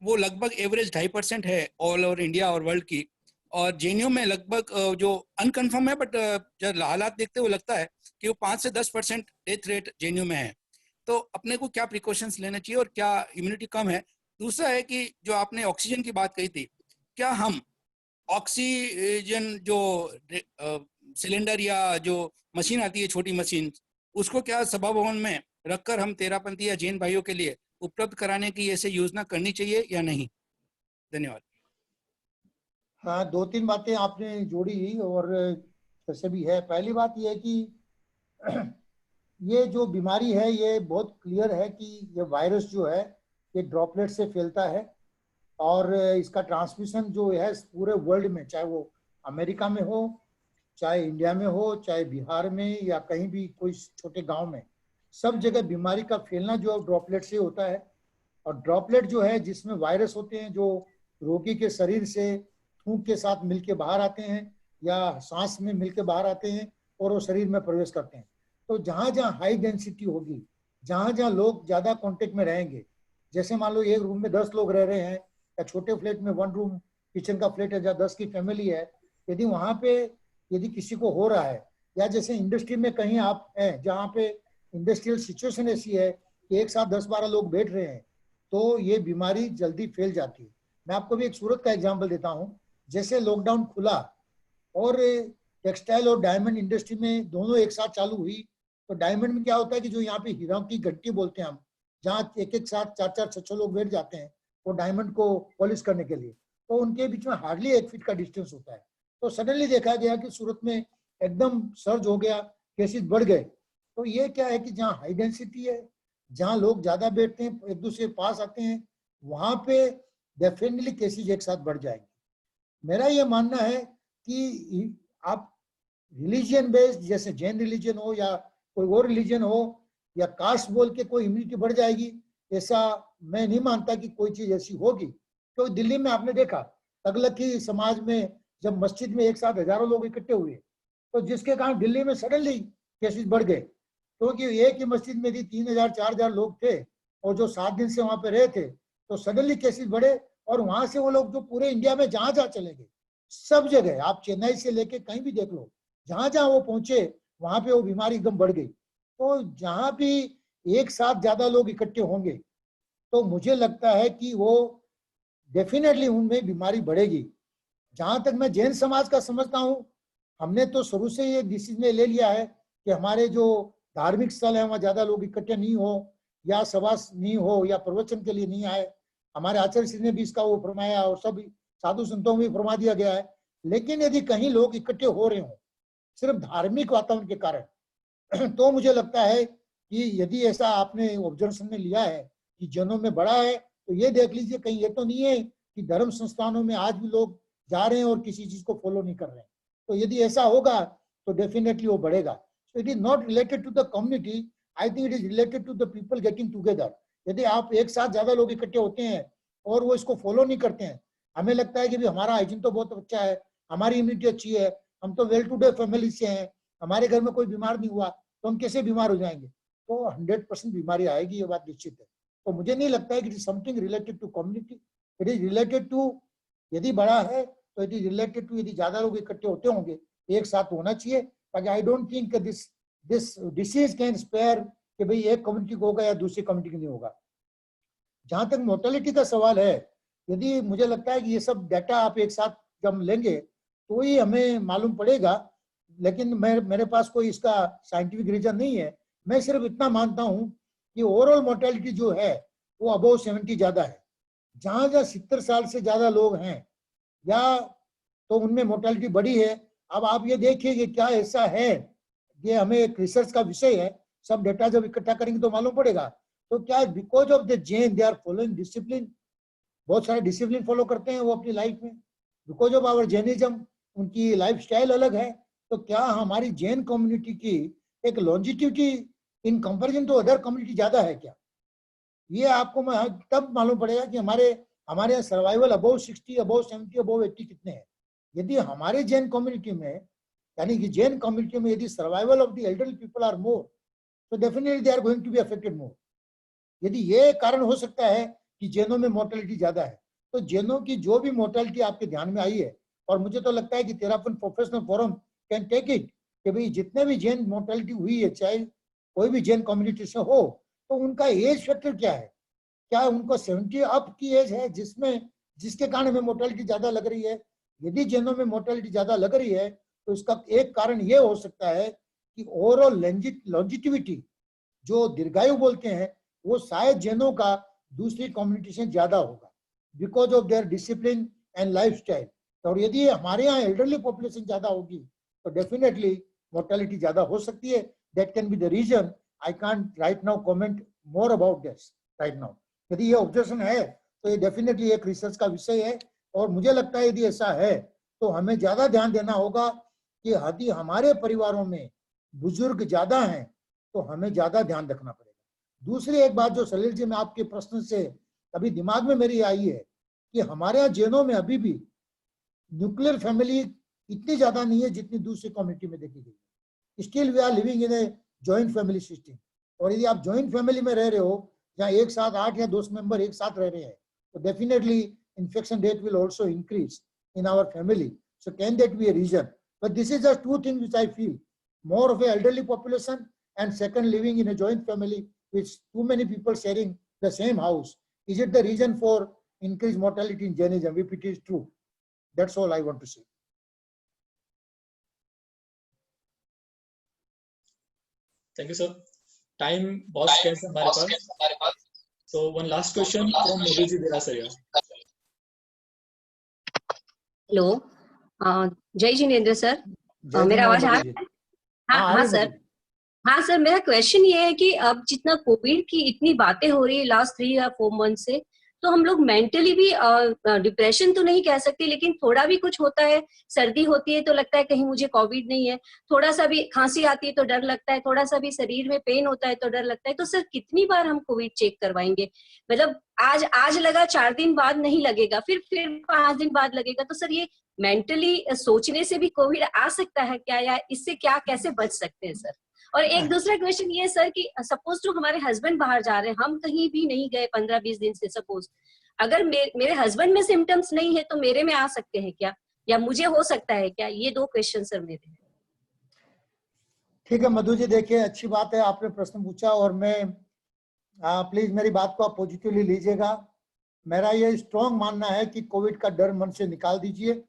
G: वो लगभग एवरेज 2.5% है ऑल ओवर इंडिया और वर्ल्ड की, और जेएनयू में लगभग जो अनकन्फर्म है बट जब हालात देखते हुए लगता है कि वो 5 से 10% डेथ रेट जेएनयू में है। तो अपने को क्या प्रिकॉशंस लेना चाहिए, और क्या इम्यूनिटी कम है? दूसरा है कि जो आपने ऑक्सीजन की बात कही थी, क्या हम ऑक्सीजन जो सिलेंडर या जो मशीन आती है छोटी मशीन, उसको क्या सभा भवन में रखकर हम 13पंथी या जैन भाइयों के लिए उपलब्ध कराने की ऐसे योजना करनी चाहिए या नहीं? धन्यवाद।
D: हाँ, 2-3 बातें आपने जोड़ी और जैसे भी है। पहली बात ये है कि ये जो बीमारी है ये बहुत क्लियर है कि ये वायरस जो है ये ड्रॉपलेट से फैलता है, और इसका ट्रांसमिशन जो है पूरे वर्ल्ड में, चाहे वो अमेरिका में हो, चाहे इंडिया में हो, चाहे बिहार में या कहीं भी कोई छोटे गांव में, सब जगह बीमारी का फैलना जो है ड्रॉपलेट से होता है। और ड्रॉपलेट जो है जिसमें वायरस होते हैं जो रोगी के शरीर से थूक के साथ मिलके बाहर आते हैं या सांस में मिलके बाहर आते हैं और वो शरीर में प्रवेश करते हैं। तो जहाँ जहाँ हाई डेंसिटी होगी, जहाँ जहाँ लोग ज्यादा कांटेक्ट में रहेंगे, जैसे मान लो एक रूम में 10 लोग रह रहे हैं, या छोटे फ्लैट में 1 रूम किचन का फ्लैट है जहाँ 10 की फैमिली है, यदि वहाँ पे यदि किसी को हो रहा है, या जैसे इंडस्ट्री में कहीं आप हैं जहाँ पे इंडस्ट्रियल सिचुएशन ऐसी है कि एक साथ 10-12 लोग बैठ रहे हैं, तो ये बीमारी जल्दी फैल जाती है। मैं आपको भी एक सूरत का एग्जाम्पल देता हूँ। जैसे लॉकडाउन खुला और टेक्सटाइल और डायमंड इंडस्ट्री में दोनों एक साथ चालू हुई, तो डायमंड में क्या होता है कि जो यहाँ पे हीरों की घंटी बोलते हैं हम, जहाँ एक साथ 4-4-6-6 लोग बैठ जाते हैं वो डायमंड को पॉलिश करने के लिए, तो उनके बीच में हार्डली 1 फीट का डिस्टेंस होता है। तो सडनली देखा गया कि सूरत में एकदम सर्ज हो गया, केसेस बढ़ गए। तो ये क्या है कि जहाँ हाई डेंसिटी है, जहाँ लोग ज्यादा बैठते हैं, एक दूसरे के पास आते हैं, वहां पे डेफिनेटली केसेज एक साथ बढ़ जाएंगे। मेरा ये मानना है कि आप रिलीजियन बेस्ड, जैसे जैन रिलीजन हो या कोई और रिलीजन हो या कास्ट बोल के कोई इम्यूनिटी बढ़ जाएगी, ऐसा मैं नहीं मानता कि कोई चीज ऐसी होगी। तो दिल्ली में आपने देखा तगलकी समाज में जब मस्जिद में एक साथ हजारों लोग इकट्ठे हुए, तो जिसके कारण दिल्ली में सडनली केसेस बढ़ गए, क्योंकि एक ही मस्जिद में भी 3000 4000 लोग थे और जो 7 दिन से वहां पे रहे थे, तो सडनली केसेस बढ़े और वहां से वो लोग जो पूरे इंडिया में जहां जहां चले गए, सब जगह आप चेन्नई से लेके कहीं भी देख लो, जहां जहां वो पहुंचे वहां पे वो बीमारी एकदम बढ़ गई। तो जहां भी एक साथ ज्यादा लोग इकट्ठे होंगे तो मुझे लगता है कि वो डेफिनेटली उनमें बीमारी बढ़ेगी। जहां तक मैं जैन समाज का समझता हूँ, हमने तो शुरू से ये डिसीजन ले लिया है कि हमारे जो धार्मिक स्थल है वहाँ ज्यादा लोग इकट्ठे नहीं हो, या सभा नहीं हो, या प्रवचन के लिए नहीं आए। हमारे आचार्य श्री ने भी इसका वो फरमाया और सब साधु संतों में भी फरमा दिया गया है। लेकिन यदि कहीं लोग इकट्ठे हो रहे हो सिर्फ धार्मिक वातावरण के कारण, तो मुझे लगता है कि यदि ऐसा आपने ऑब्जर्वेशन में लिया है कि जनों में बढ़ा है, तो ये देख लीजिए कहीं ये तो नहीं है कि धर्म संस्थानों में आज भी लोग जा रहे हैं और किसी चीज को फॉलो नहीं कर रहे हैं। तो यदि ऐसा होगा तो डेफिनेटली वो बढ़ेगा। So it is not related to the community, I think it is related to the people getting together. यदि आप एक साथ ज्यादा लोग इकट्ठे होते हैं और वो इसको फॉलो नहीं करते हैं, हमें लगता है कि हमारा हाइजीन तो बहुत अच्छा है, हमारी इम्यूनिटी अच्छी है, हम तो वेल टू डे फैमिली से हैं, हमारे घर में कोई बीमार नहीं हुआ, तो हम कैसे बीमार हो जाएंगे? तो 100% बीमारी आएगी, ये बात निश्चित है। तो मुझे नहीं लगता है कि it is something related to community, it is related to, यदि बड़ा है तो इट इज रिलेटेड टू, यदि ज्यादा लोग इकट्ठे होते होंगे एक साथ होना चाहिए, ताकि I don't think this disease can spare कि भाई एक कम्युनिटी को होगा या दूसरी कम्युनिटी को नहीं होगा। जहां तक मोर्टेलिटी का सवाल है, यदि मुझे लगता है कि ये सब डाटा आप एक साथ जब लेंगे तो ही हमें मालूम पड़ेगा, लेकिन मेरे पास कोई इसका साइंटिफिक रीजन नहीं है। मैं सिर्फ इतना मानता हूं कि ओवरऑल मोर्टेलिटी जो है वो अबव 70 ज्यादा है। जहां जहां 70 साल से ज्यादा लोग हैं या तो उनमें मोर्टेलिटी बढ़ी है। अब आप ये देखिए कि क्या ऐसा है, ये हमें एक रिसर्च का विषय है, सब डेटा जब इकट्ठा करेंगे तो मालूम पड़ेगा। तो क्या because of the Jain they are following discipline, बहुत सारे डिसिप्लिन फॉलो करते हैं वो अपनी लाइफ में, बिकॉज ऑफ आवर जैनिज्म उनकी लाइफ स्टाइल अलग है। तो क्या हमारी जैन कम्युनिटी की एक longevity in comparison to other community ज्यादा है क्या? ये आपको तब मालूम पड़ेगा कि हमारे यहाँ सर्वाइवल अबव 60, अबव 70, अबव 80 कितने हैं। यदि हमारे जैन कम्युनिटी में, यानी कि जैन कम्युनिटी में यदि survival of the elderly people are more, तो definitely they are going to be affected more. यदि ये कारण हो सकता है कि जैनों में मोर्टेलिटी ज्यादा है, तो जैनों की जो भी मोर्टेलिटी आपके ध्यान में आई है, और मुझे तो लगता है कि Terapanth professional forum can take it कि भाई जितने भी जैन मोर्टेलिटी हुई है, चाहे कोई भी जैन कम्युनिटी से हो, तो उनका एज फैक्टर क्या है? क्या उनको 70 अप की एज है जिसके कारण हमें मोर्टेलिटी ज्यादा लग रही है? यदि जैनों में मोर्टेलिटी ज्यादा लग रही है तो इसका एक कारण ये हो सकता है कि ओवरऑल लॉन्जिटिविटी, जो दीर्घायु बोलते हैं, वो शायद जैनों का दूसरी कम्युनिटी से ज्यादा होगा because of their discipline and lifestyle. और यदि हमारे यहाँ एल्डरली पॉपुलेशन ज्यादा होगी तो डेफिनेटली मोर्टेलिटी ज्यादा हो सकती है। That can be the reason. I can't right now comment more about this right now. यदि ये ऑब्जर्वेशन है तो ये डेफिनेटली एक रिसर्च का विषय है, और मुझे लगता है यदि ऐसा है तो हमें ज्यादा ध्यान देना होगा कि यदि हमारे परिवारों में बुजुर्ग ज्यादा हैं तो हमें ज्यादा ध्यान रखना पड़ेगा। दूसरी एक बात जो सलील जी में आपके प्रश्न से अभी दिमाग में मेरी आई है कि हमारे यहाँ जैनों में अभी भी न्यूक्लियर फैमिली इतनी ज्यादा नहीं है जितनी दूसरी कम्युनिटी में देखी गई। Still we are living in a joint family system, और यदि आप जॉइंट फैमिली में रह रहे हो जहाँ एक साथ 8 या 10 मेंबर एक साथ रह रहे हैं, तो definitely infection rate will also increase in our family. So can that be a reason? But this is just two things which I feel: more of an elderly population, and second, living in a joint family with too many people sharing the same house. Is it the reason for increased mortality in Jainism? If it is true, that's all I want to say.
C: Thank you, sir. Time बहुत scarce है हमारे पास. So one last question from Mobiji Derasaria.
H: Hello, जय Jinendra sir. मेरा आवाज आ रहा है? हाँ sir. हाँ सर, मेरा क्वेश्चन ये है कि अब जितना कोविड की इतनी बातें हो रही है लास्ट 3 या 4 मंथ से, तो हम लोग मेंटली भी डिप्रेशन तो नहीं कह सकते, लेकिन थोड़ा भी कुछ होता है, सर्दी होती है तो लगता है कहीं मुझे कोविड नहीं है, थोड़ा सा भी खांसी आती है तो डर लगता है, थोड़ा सा भी शरीर में पेन होता है तो डर लगता है। तो सर कितनी बार हम कोविड चेक करवाएंगे? मतलब आज लगा, 4 दिन बाद नहीं लगेगा, फिर 5 दिन बाद लगेगा। तो सर ये मेंटली सोचने से भी कोविड आ सकता है क्या, या इससे क्या कैसे बच सकते हैं सर? और एक दूसरा क्वेश्चन ये सर कि सपोज टू हमारे हस्बैंड बाहर जा रहे हैं, हम कहीं भी नहीं गए 15-20 दिन से, सपोज अगर मेरे हस्बैंड में सिम्टम्स नहीं है तो मेरे में आ सकते हैं क्या, या मुझे हो सकता है क्या? ये 2 क्वेश्चन सर मेरे हैं।
D: ठीक है मधु जी, देखिए अच्छी बात है आपने प्रश्न पूछा, और मैं प्लीज मेरी बात को आप पॉजिटिवली लीजिएगा। मेरा ये स्ट्रॉन्ग मानना है कि कोविड का डर मन से निकाल दीजिए।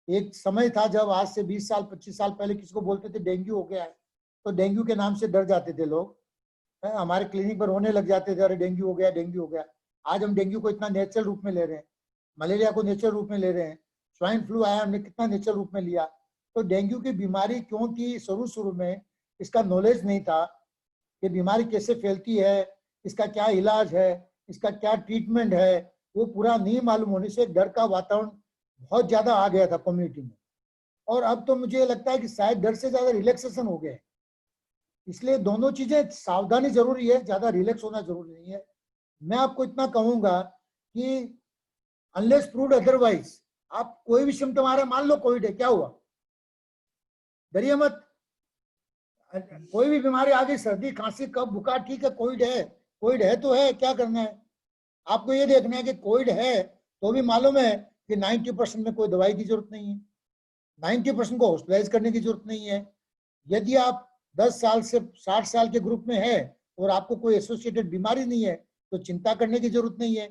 D: एक समय था जब आज से 20 साल 25 साल पहले किसी को बोलते थे डेंगू हो गया है तो डेंगू के नाम से डर जाते थे लोग, हमारे क्लिनिक पर रोने लग जाते थे, अरे डेंगू हो गया डेंगू हो गया। आज हम डेंगू को इतना नेचुरल रूप में ले रहे हैं, मलेरिया को नेचुरल रूप में ले रहे हैं, स्वाइन फ्लू आया हमने कितना नेचुरल रूप में लिया। तो डेंगू की बीमारी, क्योंकि शुरू में इसका नॉलेज नहीं था कि बीमारी कैसे फैलती है, इसका क्या इलाज है, इसका क्या ट्रीटमेंट है, वो पूरा नहीं मालूम होने से डर का वातावरण बहुत ज्यादा आ गया था कम्युनिटी में। और अब तो मुझे लगता है कि शायद डर से ज्यादा रिलैक्सेशन हो गया है। इसलिए दोनों चीजें, सावधानी जरूरी है, ज्यादा रिलैक्स होना जरूरी नहीं है। मैं आपको इतना कहूंगा कि अनलेस प्रूव्ड अदरवाइज, आप कोई भी सिम्टम आ रहा है, मान लो कोविड है, क्या हुआ, डरिए मत। कोई भी बीमारी आ गई, सर्दी खांसी कफ बुखार, ठीक है कोविड है तो है, क्या करना है आपको? ये देखना है कि कोविड है तो भी मालूम है कि 90% में कोई दवाई की जरूरत नहीं है, 90% को हॉस्पिटलाइज करने की जरूरत नहीं है। यदि आप 10 साल से 60 साल के ग्रुप में है और आपको कोई एसोसिएटेड बीमारी नहीं है तो चिंता करने की जरूरत नहीं है।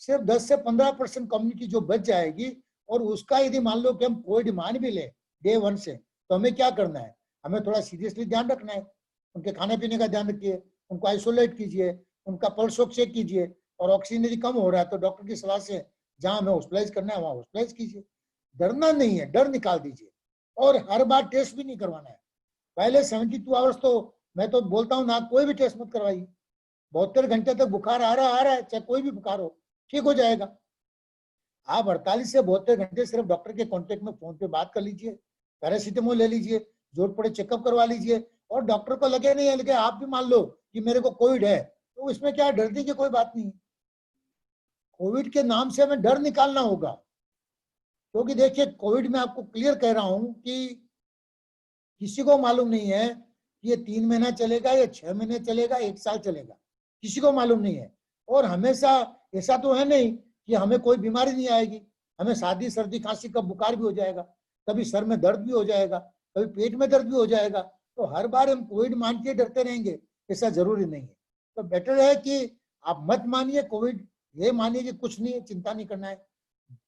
D: सिर्फ 10 से 15% कम्युनिटी जो बच जाएगी, और उसका यदि मान लो कि हम कोविड मान भी ले डे 1 से, तो हमें क्या करना है? हमें थोड़ा सीरियसली ध्यान रखना है, उनके खाने पीने का ध्यान रखिए, उनको आइसोलेट कीजिए, उनका पल्स ऑक्सीजन चेक कीजिए, और ऑक्सीजन यदि कम हो रहा है तो डॉक्टर की सलाह से जहां हमें हॉस्पिटलाइज करना है वहां हॉस्पिटलाइज कीजिए। डरना नहीं है, डर निकाल दीजिए, और हर बार टेस्ट भी नहीं करवाना है। पहले 72 आवर्स तो मैं तो बोलता हूँ ना, कोई भी टेस्ट मत करवाइए। 72 घंटे तक बुखार आ रहा है, चाहे कोई भी बुखार हो, ठीक हो जाएगा। आप 48 से 72 घंटे सिर्फ डॉक्टर के कांटेक्ट में फोन पे बात कर लीजिए, पैरासीटामोल ले लीजिए, जरूरत पड़े चेकअप करवा लीजिए, और डॉक्टर को लगे नहीं है, लगे आप भी मान लो कि मेरे को कोविड है, तो इसमें क्या डरने की कोई बात नहीं। कोविड के नाम से हमें डर निकालना होगा, क्योंकि देखिए कोविड में आपको क्लियर कह रहा हूं कि किसी को मालूम नहीं है कि ये 3 महीना चलेगा या 6 महीने चलेगा, 1 साल चलेगा, किसी को मालूम नहीं है। और हमेशा ऐसा तो है नहीं कि हमें कोई बीमारी नहीं आएगी, हमें सर्दी खांसी का बुखार भी हो जाएगा, कभी सर में दर्द भी हो जाएगा, कभी पेट में दर्द भी हो जाएगा। तो हर बार हम कोविड मान के डरते रहेंगे, ऐसा जरूरी नहीं है। तो बेटर है कि आप मत मानिए कोविड, ये मानिए कि कुछ नहीं है, चिंता नहीं करना है।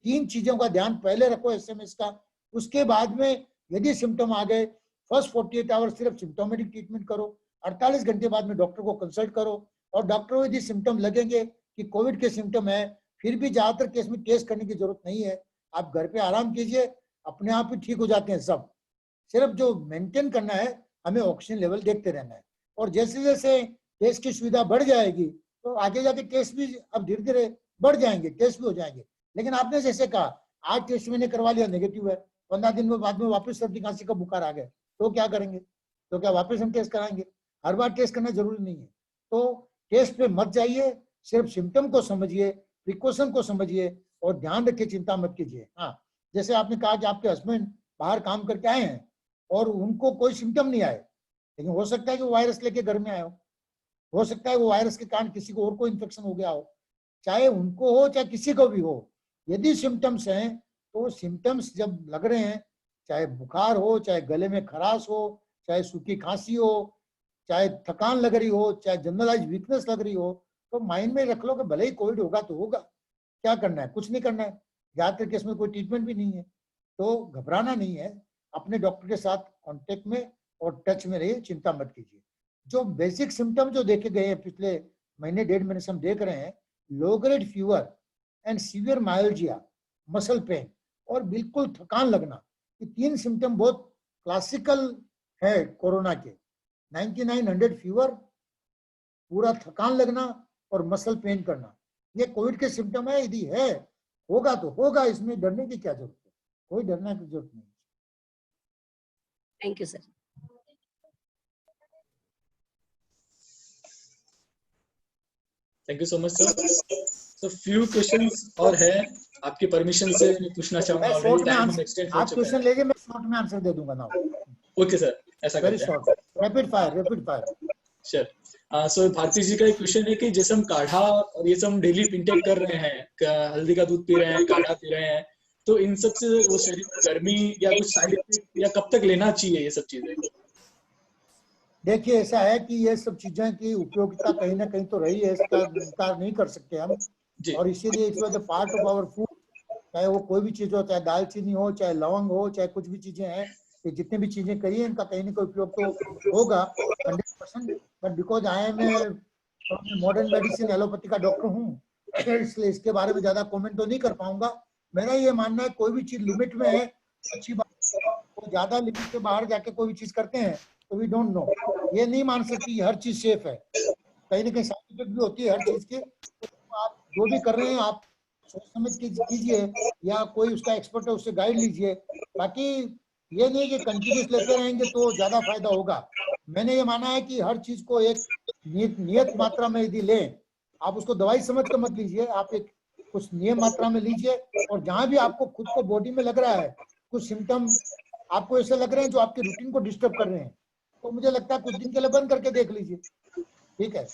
D: 3 चीजों का ध्यान पहले रखो एसएमएस का, उसके बाद में यदि सिम्टम आ गए, फर्स्ट 48 आवर्स सिर्फ सिम्टोमेटिक ट्रीटमेंट करो, 48 घंटे बाद में डॉक्टर को कंसल्ट करो, और डॉक्टर को यदि सिम्टम लगेंगे कि कोविड के सिम्टम है, फिर भी ज्यादातर केस में टेस्ट करने की जरूरत नहीं है, आप घर पे आराम कीजिए, अपने आप ही ठीक हो जाते हैं सब। सिर्फ जो मेंटेन करना है, हमें ऑक्सीजन लेवल देखते रहना है, और जैसे जैसे टेस्ट की सुविधा बढ़ जाएगी तो आगे जाके टेस्ट भी अब धीरे धीरे बढ़ जाएंगे, टेस्ट भी हो जाएंगे। लेकिन आपने जैसे कहा आज टेस्ट मैंने करवा लिया, नेगेटिव है, 15 दिन में बाद में वापस सर्दी खांसी का बुखार आ गया, तो क्या करेंगे? तो क्या वापस हम टेस्ट कराएंगे? हर बार टेस्ट करना जरूरी नहीं है। तो टेस्ट पे मत जाइए, सिर्फ सिम्टम को समझिए, प्रिकॉशन को समझिए, और ध्यान रखिए, चिंता मत कीजिए। हाँ, जैसे आपने कहा कि आपके हस्बैंड बाहर काम करके आए हैं और उनको कोई सिम्टम नहीं आए, लेकिन हो सकता है कि वो वायरस लेके घर में आए हो सकता है वो वायरस के कारण किसी को और कोई इन्फेक्शन हो गया हो, चाहे उनको हो चाहे किसी को भी हो। यदि सिम्टम्स हैं तो सिम्टम्स जब लग रहे हैं, चाहे बुखार हो, चाहे गले में खराश हो, चाहे सूखी खांसी हो, चाहे थकान लग रही हो, चाहे जनरलाइज वीकनेस लग रही हो, तो माइंड में रख लो कि भले ही कोविड होगा तो होगा, क्या करना है? कुछ नहीं करना है, ज्यादातर केस में कोई ट्रीटमेंट भी नहीं है, तो घबराना नहीं है। अपने डॉक्टर के साथ कांटेक्ट में और टच में रहिए, चिंता मत कीजिए। जो बेसिक सिम्टम जो देखे गए हैं पिछले महीने 1.5 महीने से हम देख रहे हैं, low grade fever and severe myalgia, muscle pain और बिल्कुल थकान लगना, ये 3 सिम्टम बहुत क्लासिकल है कोरोना के। 99 100 फीवर, पूरा थकान लगना और मसल पेन करना, ये कोविड के सिम्टम है। यदि है होगा तो होगा, इसमें डरने की क्या जरूरत है, कोई डरने की जरूरत नहीं।
H: Thank you sir.
C: Thank you so much sir. So few questions और है, आपकी परमिशन से मैं पूछना चाहूंगा।
D: आप क्वेश्चन लीजिए, मैं शॉर्ट में आंसर दे दूंगा ना।
C: ओके सर, ऐसा
D: वेरी
C: करते हैं।
D: Short, rapid fire.
C: श्योर। सो भारती जी का एक क्वेश्चन है कि जैसे हम काढ़ा और ये सब हम डेली इंटेक कर रहे हैं, हल्दी का दूध पी रहे हैं, काढ़ा पी रहे हैं, तो इन सब से वो शरीर में गर्मी या कुछ साइड इफेक्ट, या कब तक लेना चाहिए ये सब चीजें?
D: देखिए, ऐसा है कि ये सब चीजें की उपयोगिता कहीं ना कहीं तो रही है, इसका इनकार नहीं कर सकते हम, और इसीलिए it was a part of our food. चाहे वो कोई भी चीज हो, चाहे दालचीनी हो, चाहे लवंग हो, चाहे कुछ भी चीजें हैं, ये जितनी भी चीजें करी है, इनका कहीं ना कहीं उपयोग तो होगा 100%। But because I am modern medicine allopathy का डॉक्टर हूँ, इसलिए इसके बारे में ज्यादा कमेंट तो नहीं कर पाऊंगा। मेरा ये मानना है कोई भी चीज लिमिट में है, अच्छी बात। तो ज्यादा लिमिट से बाहर जाके कोई भी चीज करते हैं तो वी डोंट नो, ये नहीं मान सकती हर चीज सेफ है, कहीं ना कहीं साइड इफेक्ट भी होती है हर चीज के। तो आप जो भी कर रहे हैं आप सोच समझ के कीजिए, या कोई उसका एक्सपर्ट है उससे गाइड लीजिए। बाकी ये नहीं कि कंटिन्यूस लेते रहेंगे तो ज्यादा फायदा होगा। मैंने ये माना है कि हर चीज को एक नियत मात्रा में यदि लें, आप उसको दवाई समझ कर मत लीजिए, आप एक कुछ नियम मात्रा में लीजिए। और जहां भी आपको खुद को बॉडी में लग रहा है कुछ सिम्टम आपको ऐसे लग रहे हैं जो आपके रूटीन को डिस्टर्ब कर रहे हैं, तो मुझे लगता है कुछ दिन के लिए बंद करके देख लीजिए, ठीक है।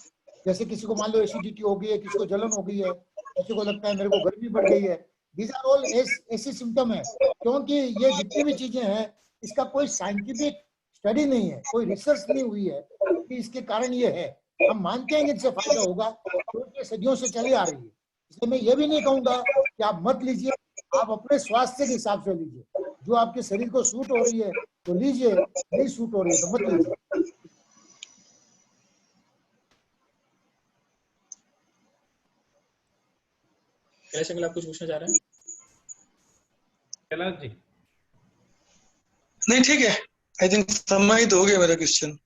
D: जैसे किसी को मान लो एसिडिटी हो गई है, किसी को जलन हो गई है, किसी को लगता है मेरे को गर्मी बढ़ गई है, दीज आर ऑल ऐसे सिम्टम है। क्योंकि ये जितनी भी चीजें हैं इसका कोई साइंटिफिक स्टडी नहीं है, कोई रिसर्च नहीं हुई है कि इसके कारण ये है। हम मानते हैं कि इससे फायदा होगा क्योंकि सदियों से चली आ रही है। इसलिए मैं ये भी नहीं कहूंगा कि आप मत लीजिए, आप अपने स्वास्थ्य के हिसाब से लीजिए, जो आपके शरीर को सूट हो रही है तो लीजिए, नहीं सूट हो रही है तो मत लीजिए।
C: कैलाश अंकल, आप कुछ पूछना चाह रहे हैं?
A: कैलाश जी
B: नहीं, ठीक है, आई थिंक समाहित हो गया मेरा क्वेश्चन।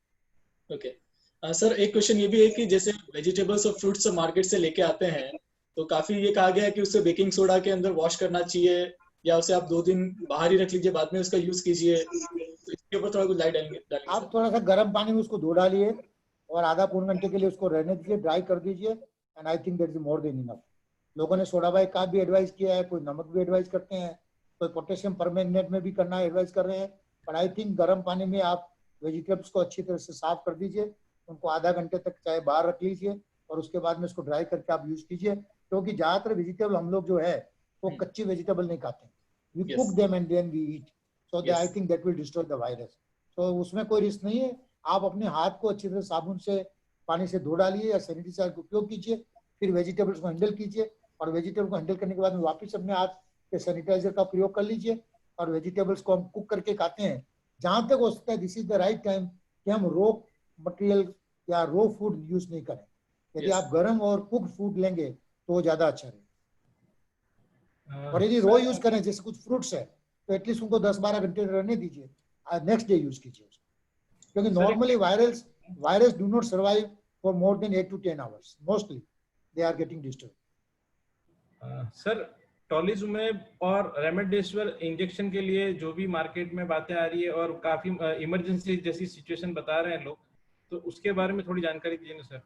C: ओके सर, एक क्वेश्चन ये भी है कि जैसे वेजिटेबल्स और फ्रूट्स मार्केट से लेके आते हैं तो काफी ये कहा गया है कि उसे बेकिंग सोडा के अंदर वॉश करना चाहिए, या उसे आप 2 दिन बाहर ही रख लीजिए, बाद में उसका यूज कीजिए, तो इसके ऊपर थोड़ा कुछ लाइट डालेंगे?
D: आप थोड़ा सा गर्म पानी में उसको धो डालिए और आधा पौन घंटे के लिए उसको रहने दीजिए, ड्राई कर दीजिए, and I think that is more than enough. लोगों ने सोडा बाई का भी एडवाइस किया है, कोई नमक भी एडवाइस करते हैं, कोई पोटेशियम परमैंगनेट में भी करना एडवाइस कर रहे हैं। बट आई थिंक गर्म पानी में आप वेजिटेबल्स को अच्छी तरह से साफ कर दीजिए, उनको आधा घंटे तक चाहे बाहर रख लीजिए और उसके बाद में उसको ड्राई करके आप यूज कीजिए। क्योंकि ज्यादातर वेजिटेबल हम लोग जो है वो कच्ची वेजिटेबल नहीं खाते, we cook them and then we eat, so I think that will destroy the virus. तो उसमें कोई रिस्क नहीं है। आप अपने हाथ को अच्छी तरह साबुन से पानी से धो डालिए या सैनिटाइजर का उपयोग कीजिए, फिर वेजिटेबल्स को हैंडल कीजिए, और वेजिटेबल को हैंडल करने के बाद में वापस अपने हाथ के सैनिटाइजर का प्रयोग कर लीजिए। और वेजिटेबल्स को हम कुक करके खाते हैं, जहां तक हो सकता है this is the right time कि हम रो मटेरियल या रो फूड यूज नहीं करें। यदि आप गर्म और कुक फूड लेंगे तो ज्यादा अच्छा रहेगा। और यदि रो यूज करें, जैसे कुछ फ्रूट्स है, तो एटलीस्ट उनको 10-12 घंटे रहने दीजिए, नेक्स्ट डे यूज कीजिए, क्योंकि normally virus do not survive for more than 8 to 10 hours, mostly they are getting disturb.
A: Sir, tocilizumab और रेमडेसिविर इंजेक्शन के लिए जो भी मार्केट में बातें आ रही है और काफी इमरजेंसी जैसी सिचुएशन बता रहे हैं लोग, तो उसके बारे में थोड़ी जानकारी दीजिए ना सर।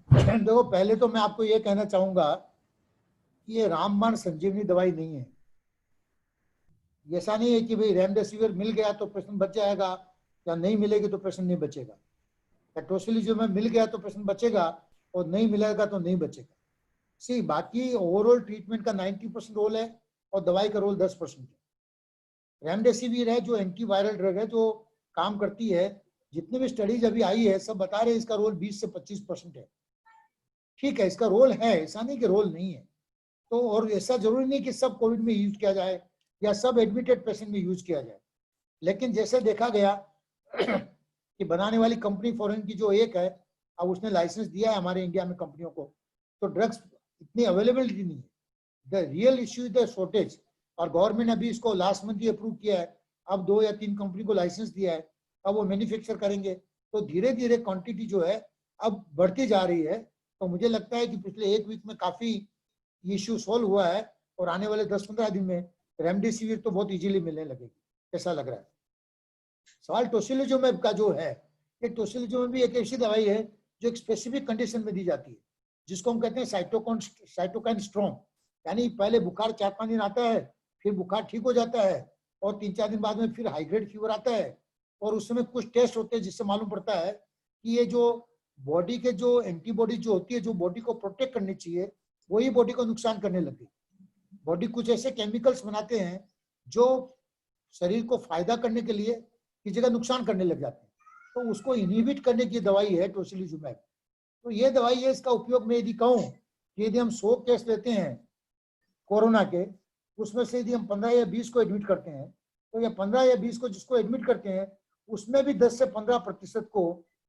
D: देखो, पहले तो मैं आपको ये कहना चाहूंगा कि ये रामबाण संजीवनी दवाई नहीं है। ऐसा नहीं है कि भाई रेमडेसिविर मिल गया तो पेशेंट बच जाएगा, या नहीं मिलेगी तो पेशेंट नहीं बचेगा। टोसिलिजुमेब मिल गया तो पेशेंट बचेगा, और नहीं मिलेगा तो नहीं बचेगा। सी, बाकी ओवरऑल ट्रीटमेंट का 90% रोल है और दवाई का रोल 10% है। रेमडेसिविर है जो एंटीवायरल ड्रग है, जो काम करती है। जितनी भी स्टडीज अभी आई है सब बता रहे हैं इसका रोल 20 से 25% है। ठीक है, इसका रोल है, ऐसा नहीं कि रोल नहीं है। तो और ऐसा जरूरी नहीं कि सब कोविड में यूज किया जाए या सब एडमिटेड पेशेंट में यूज किया जाए। लेकिन जैसे देखा गया कि बनाने वाली कंपनी फॉरेन की जो एक है, अब उसने लाइसेंस दिया है हमारे इंडिया में कंपनियों को, तो ड्रग्स इतनी अवेलेबिलिटी नहीं है। The real issue is the shortage. और गवर्नमेंट ने अभी इसको लास्ट मंथ ही अप्रूव किया है, अब 2 या 3 कंपनी को लाइसेंस दिया है। अब वो मैन्युफैक्चर करेंगे, तो धीरे धीरे क्वांटिटी जो है अब बढ़ती जा रही है। तो मुझे लगता है कि पिछले 1 वीक में काफी इश्यू सॉल्व हुआ है और आने वाले 10-15 दिन में रेमडेसिविर तो बहुत इजीली मिलने लगेगी, ऐसा लग रहा है। सवाल टोसिलिजुमैब का जो है, ये टोसिलिजुमैब भी एक ऐसी दवाई है जो एक स्पेसिफिक कंडीशन में दी जाती है, जिसको हम कहते हैं साइटोकाइन स्ट्रॉम, यानी पहले बुखार 4-5 दिन आता है, फिर बुखार ठीक हो जाता है और 3-4 दिन बाद में फिर हाई ग्रेड फीवर आता है, और उस समय कुछ टेस्ट होते हैं जिससे मालूम पड़ता है कि ये जो बॉडी के जो एंटीबॉडी जो होती है, जो बॉडी को प्रोटेक्ट करनी चाहिए, वही बॉडी को नुकसान करने लगी। बॉडी कुछ ऐसे केमिकल्स बनाते हैं जो शरीर को फायदा करने के लिए की जगह नुकसान करने लग जाते हैं, तो उसको इनहिबिट करने की दवाई है टोसिलिजुमैब। तो ये दवाई है, इसका उपयोग मैं यदि कहूँ कि यदि हम 100 केस लेते हैं कोरोना के, उसमें से यदि हम 15 या 20 को एडमिट करते हैं, तो ये 15 या 20 को जिसको एडमिट करते हैं उसमें भी 10 से 15% को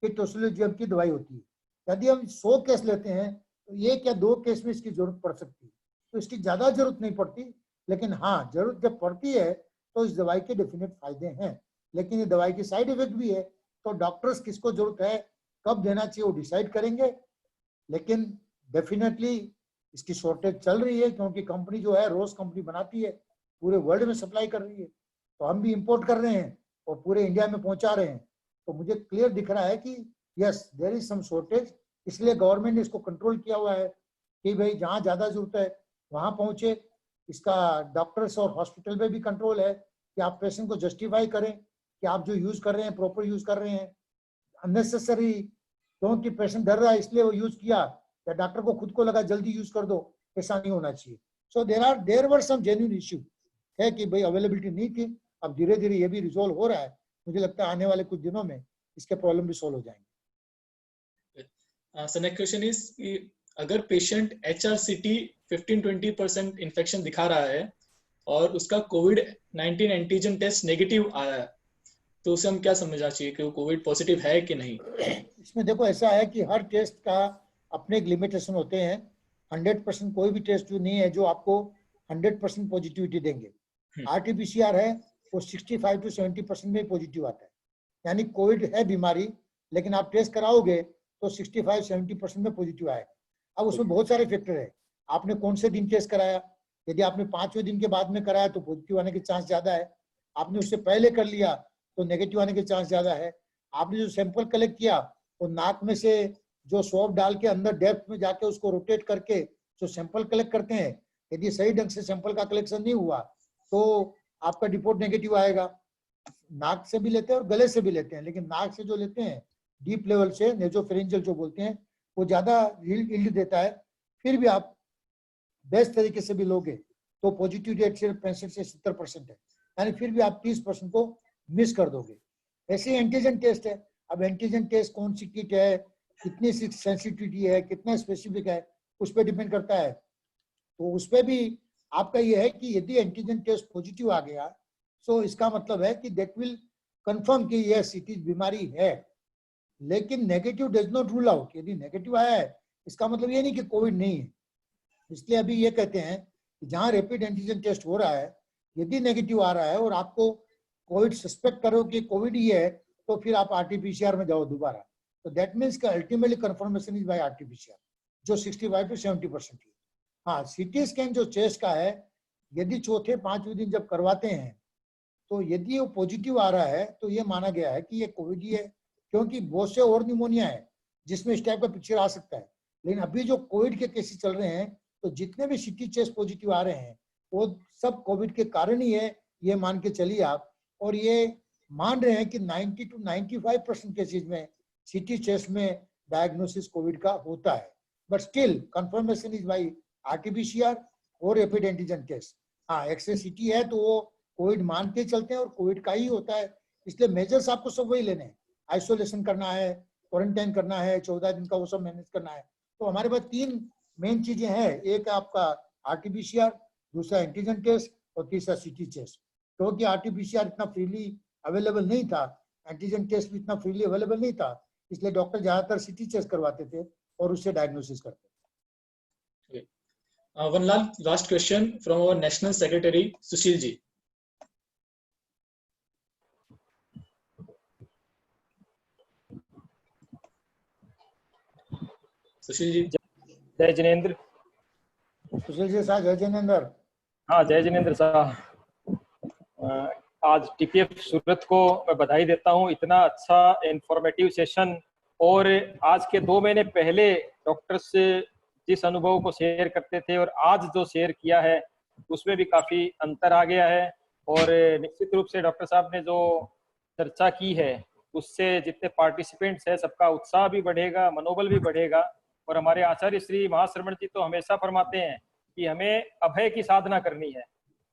D: ये टोसिलिजुमैब की दवाई होती है। यदि हम 100 केस लेते हैं तो 1 या 2 केस में इसकी जरूरत पड़ सकती है, तो इसकी ज्यादा जरूरत नहीं पड़ती, लेकिन हाँ जरूरत जब पड़ती है तो इस दवाई के डेफिनेट फायदे हैं। लेकिन ये दवाई की साइड इफेक्ट भी है, तो डॉक्टर्स किसको जरूरत है, कब देना चाहिए वो डिसाइड करेंगे। लेकिन डेफिनेटली इसकी शॉर्टेज चल रही है, क्योंकि कंपनी जो है रोज कंपनी बनाती है, पूरे वर्ल्ड में सप्लाई कर रही है, तो हम भी इंपोर्ट कर रहे हैं और पूरे इंडिया में पहुंचा रहे हैं। तो मुझे क्लियर दिख रहा है कि yes there is some shortage, इसलिए गवर्नमेंट ने इसको कंट्रोल किया हुआ है कि भाई जहाँ ज्यादा जरूरत है वहां पहुंचे। इसका डॉक्टर्स और हॉस्पिटल में भी कंट्रोल है कि आप पेशेंट को जस्टिफाई करें कि आप जो यूज कर रहे हैं प्रॉपर यूज कर रहे हैं। अननेसेसरी क्योंकि पेशेंट डर रहा है इसलिए वो यूज किया, या डॉक्टर को खुद को लगा जल्दी यूज कर दो, ऐसा नहीं होना चाहिए। So there were some genuine issue है कि भाई अवेलेबिलिटी नहीं थी, अब धीरे धीरे ये भी रिजोल्व हो रहा है। मुझे लगता है आने वाले कुछ दिनों में इसके प्रॉब्लम भी सोल्व हो जाएंगे।
C: So next question is कि अगर पेशेंट HRCT 15-20% इन्फेक्शन दिखा रहा है और उसका कोविड-19 एंटीजन टेस्ट नेगेटिव आया है, तो उसे हम क्या समझना चाहिए कि वो कोविड पॉजिटिव है कि नहीं?
D: इसमें देखो ऐसा है कि हर टेस्ट का अपने लिमिटेशन होते हैं। 100% कोई भी टेस्ट जो नहीं है जो आपको 100% पॉजिटिविटी देंगे। RT-PCR है वो 65 to 70% में पॉजिटिव आता है, यानी कोविड है बीमारी लेकिन आप टेस्ट कराओगे तो 65-70% में पॉजिटिव आएगा। अब उसमें बहुत सारे फैक्टर है, आपने कौन से दिन टेस्ट कराया, यदि आपने 5वें दिन के बाद में कराया तो पॉजिटिव आने के चांस ज्यादा है, आपने उससे पहले कर लिया तो नेगेटिव आने के चांस ज्यादा है, आपने जो सैंपल कलेक्ट किया वो नाक में से जो स्वैब डाल के अंदर डेप्थ में जाके उसको रोटेट करके जो सैंपल कलेक्ट करते हैं, यदि सही ढंग से सैंपल का कलेक्शन नहीं हुआ तो आपका रिपोर्ट नेगेटिव आएगा। नाक से भी लेते हैं और गले से भी लेते हैं, लेकिन नाक से जो लेते हैं डीप लेवल से नेजोफेरेंजियल जो बोलते हैं वो ज्यादा यील्ड देता है। फिर भी आप बेस्ट तरीके से भी लोगे तो पॉजिटिव रेट सिर्फ 65 से 70% है, यानी फिर भी आप 30% को मिस कर दोगे। ऐसे एंटीजन टेस्ट है, अब एंटीजन टेस्ट कौन सी किट है, कितनी सेंसिटिविटी है, कितना स्पेसिफिक है, उस पर डिपेंड करता है। तो उस पर भी आपका ये है कि यदि एंटीजन टेस्ट पॉजिटिव आ गया तो इसका मतलब है कि दैट विल कंफर्म कि यस इट इज बीमारी है, लेकिन negative does not rule out. यदि नेगेटिव आया है इसका मतलब ये नहीं कि कोविड नहीं है। इसलिए अभी ये कहते हैं कि जहां रैपिड एंटीजन टेस्ट हो रहा है यदि नेगेटिव आ रहा है और आपको कोविड सस्पेक्ट करो कि कोविड ही है तो फिर आप RT-PCR में जाओ दोबारा। तो दैट मीन्स का ultimately confirmation is by RT-PCR जो 65 to 70% है। हाँ, CT स्कैन जो चेस्ट का है यदि 4थे-5वें दिन जब करवाते हैं तो यदि वो पॉजिटिव आ रहा है तो ये माना गया है कि ये कोविड ही है, क्योंकि बहुत से और निमोनिया है जिसमें इस टाइप का पिक्चर आ सकता है। लेकिन अभी जो कोविड के केसेस चल रहे हैं तो जितने भी CT चेस्ट पॉजिटिव आ रहे हैं वो सब कोविड के कारण ही है, ये मान के चलिए आप। और ये मान रहे हैं कि 90 to 95% केसेज में CT चेस्ट में डायग्नोसिस कोविड का होता है, but still confirmation is by RT-PCR और रैपिड एंटीजन टेस्ट। हाँ, XA-CT है तो वो कोविड मान के चलते हैं और कोविड का ही होता है, इसलिए मेजर्स आपको सब वही लेने हैं। आइसोलेशन करना है, क्वारंटाइन करना है, 14 दिन का वो सब मैनेज करना है। तो हमारे पास 3 मेन चीजें हैं, एक आपका RT-PCR, दूसरा एंटीजन टेस्ट और तीसरा CT टेस्ट। क्योंकि RT-PCR इतना फ्रीली अवेलेबल नहीं था, एंटीजन टेस्ट भी इतना फ्रीली अवेलेबल नहीं था, इसलिए डॉक्टर ज्यादातर CT टेस्ट करवाते थे और उससे डायग्नोसिस करते थे।
C: One last question from our National Secretary Sushil ji. Sushil ji.
I: जय जिनेंद्र।
D: सुशील जी साहब, जय जिनेंद्र।
I: हाँ, जय जिनेंद्र साहब। आज टीपीएफ सूरत को मैं बधाई देता हूँ, इतना अच्छा इंफॉर्मेटिव सेशन। और आज के 2 महीने पहले डॉक्टर्स जिस अनुभव को शेयर करते थे और आज जो शेयर किया है उसमें भी काफी अंतर आ गया है। और निश्चित रूप से डॉक्टर साहब ने जो चर्चा की है उससे जितने पार्टिसिपेंट्स हैं सबका उत्साह भी बढ़ेगा, मनोबल भी बढ़ेगा। और हमारे आचार्य श्री महाश्रमण जी तो हमेशा फरमाते हैं कि हमें अभय की साधना करनी है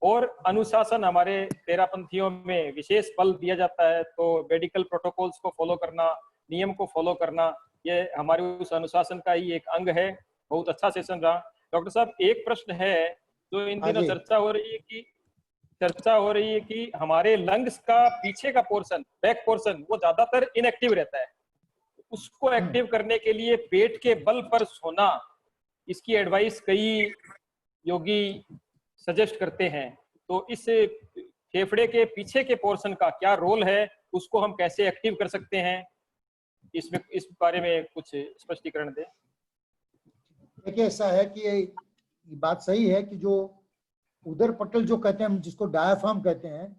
I: और अनुशासन हमारे तेरापंथियों में विशेष बल दिया जाता है। तो मेडिकल प्रोटोकॉल्स को फॉलो करना, नियम को फॉलो करना, ये हमारे उस अनुशासन का ही एक अंग है। बहुत अच्छा सेशन रहा। डॉक्टर साहब, एक प्रश्न है जो इन दिनों चर्चा हो रही है कि हमारे लंग्स का पीछे का पोर्शन, बैक पोर्शन, वो ज्यादातर इनएक्टिव रहता है। उसको एक्टिव करने के लिए पेट के बल पर सोना, इसकी एडवाइस कई योगी सजेस्ट करते हैं। तो इस फेफड़े के पीछे के पोर्शन का क्या रोल है, उसको हम कैसे एक्टिव कर सकते हैं, इसमें इस बारे में कुछ स्पष्टीकरण दें।
D: देखिए, ऐसा है कि ये बात सही है कि जो उदर पटल जो कहते हैं हम, जिसको डायाफ्राम कहते हैं,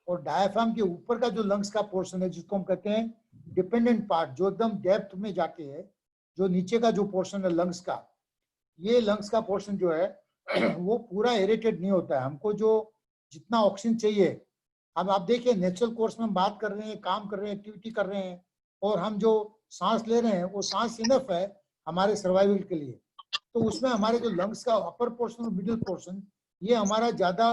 D: और डायाफ्राम के ऊपर का जो लंग्स का पोर्शन है जिसको हम कहते हैं डिपेंडेंट पार्ट, जो एकदम डेप्थ में जाके है, जो नीचे का जो पोर्शन है लंग्स का, ये लंग्स का पोर्शन जो है वो पूरा एरेटेड नहीं होता है। हमको जो जितना ऑक्सीजन चाहिए, अब आप देखिए नेचुरल कोर्स में हम बात कर रहे हैं, काम कर रहे हैं, एक्टिविटी कर रहे हैं, और हम जो सांस ले रहे हैं वो सांस इनफ है हमारे सर्वाइवल के लिए। तो उसमें हमारे जो लंग्स का अपर पोर्शन और मिडिल पोर्शन, ये हमारा ज्यादा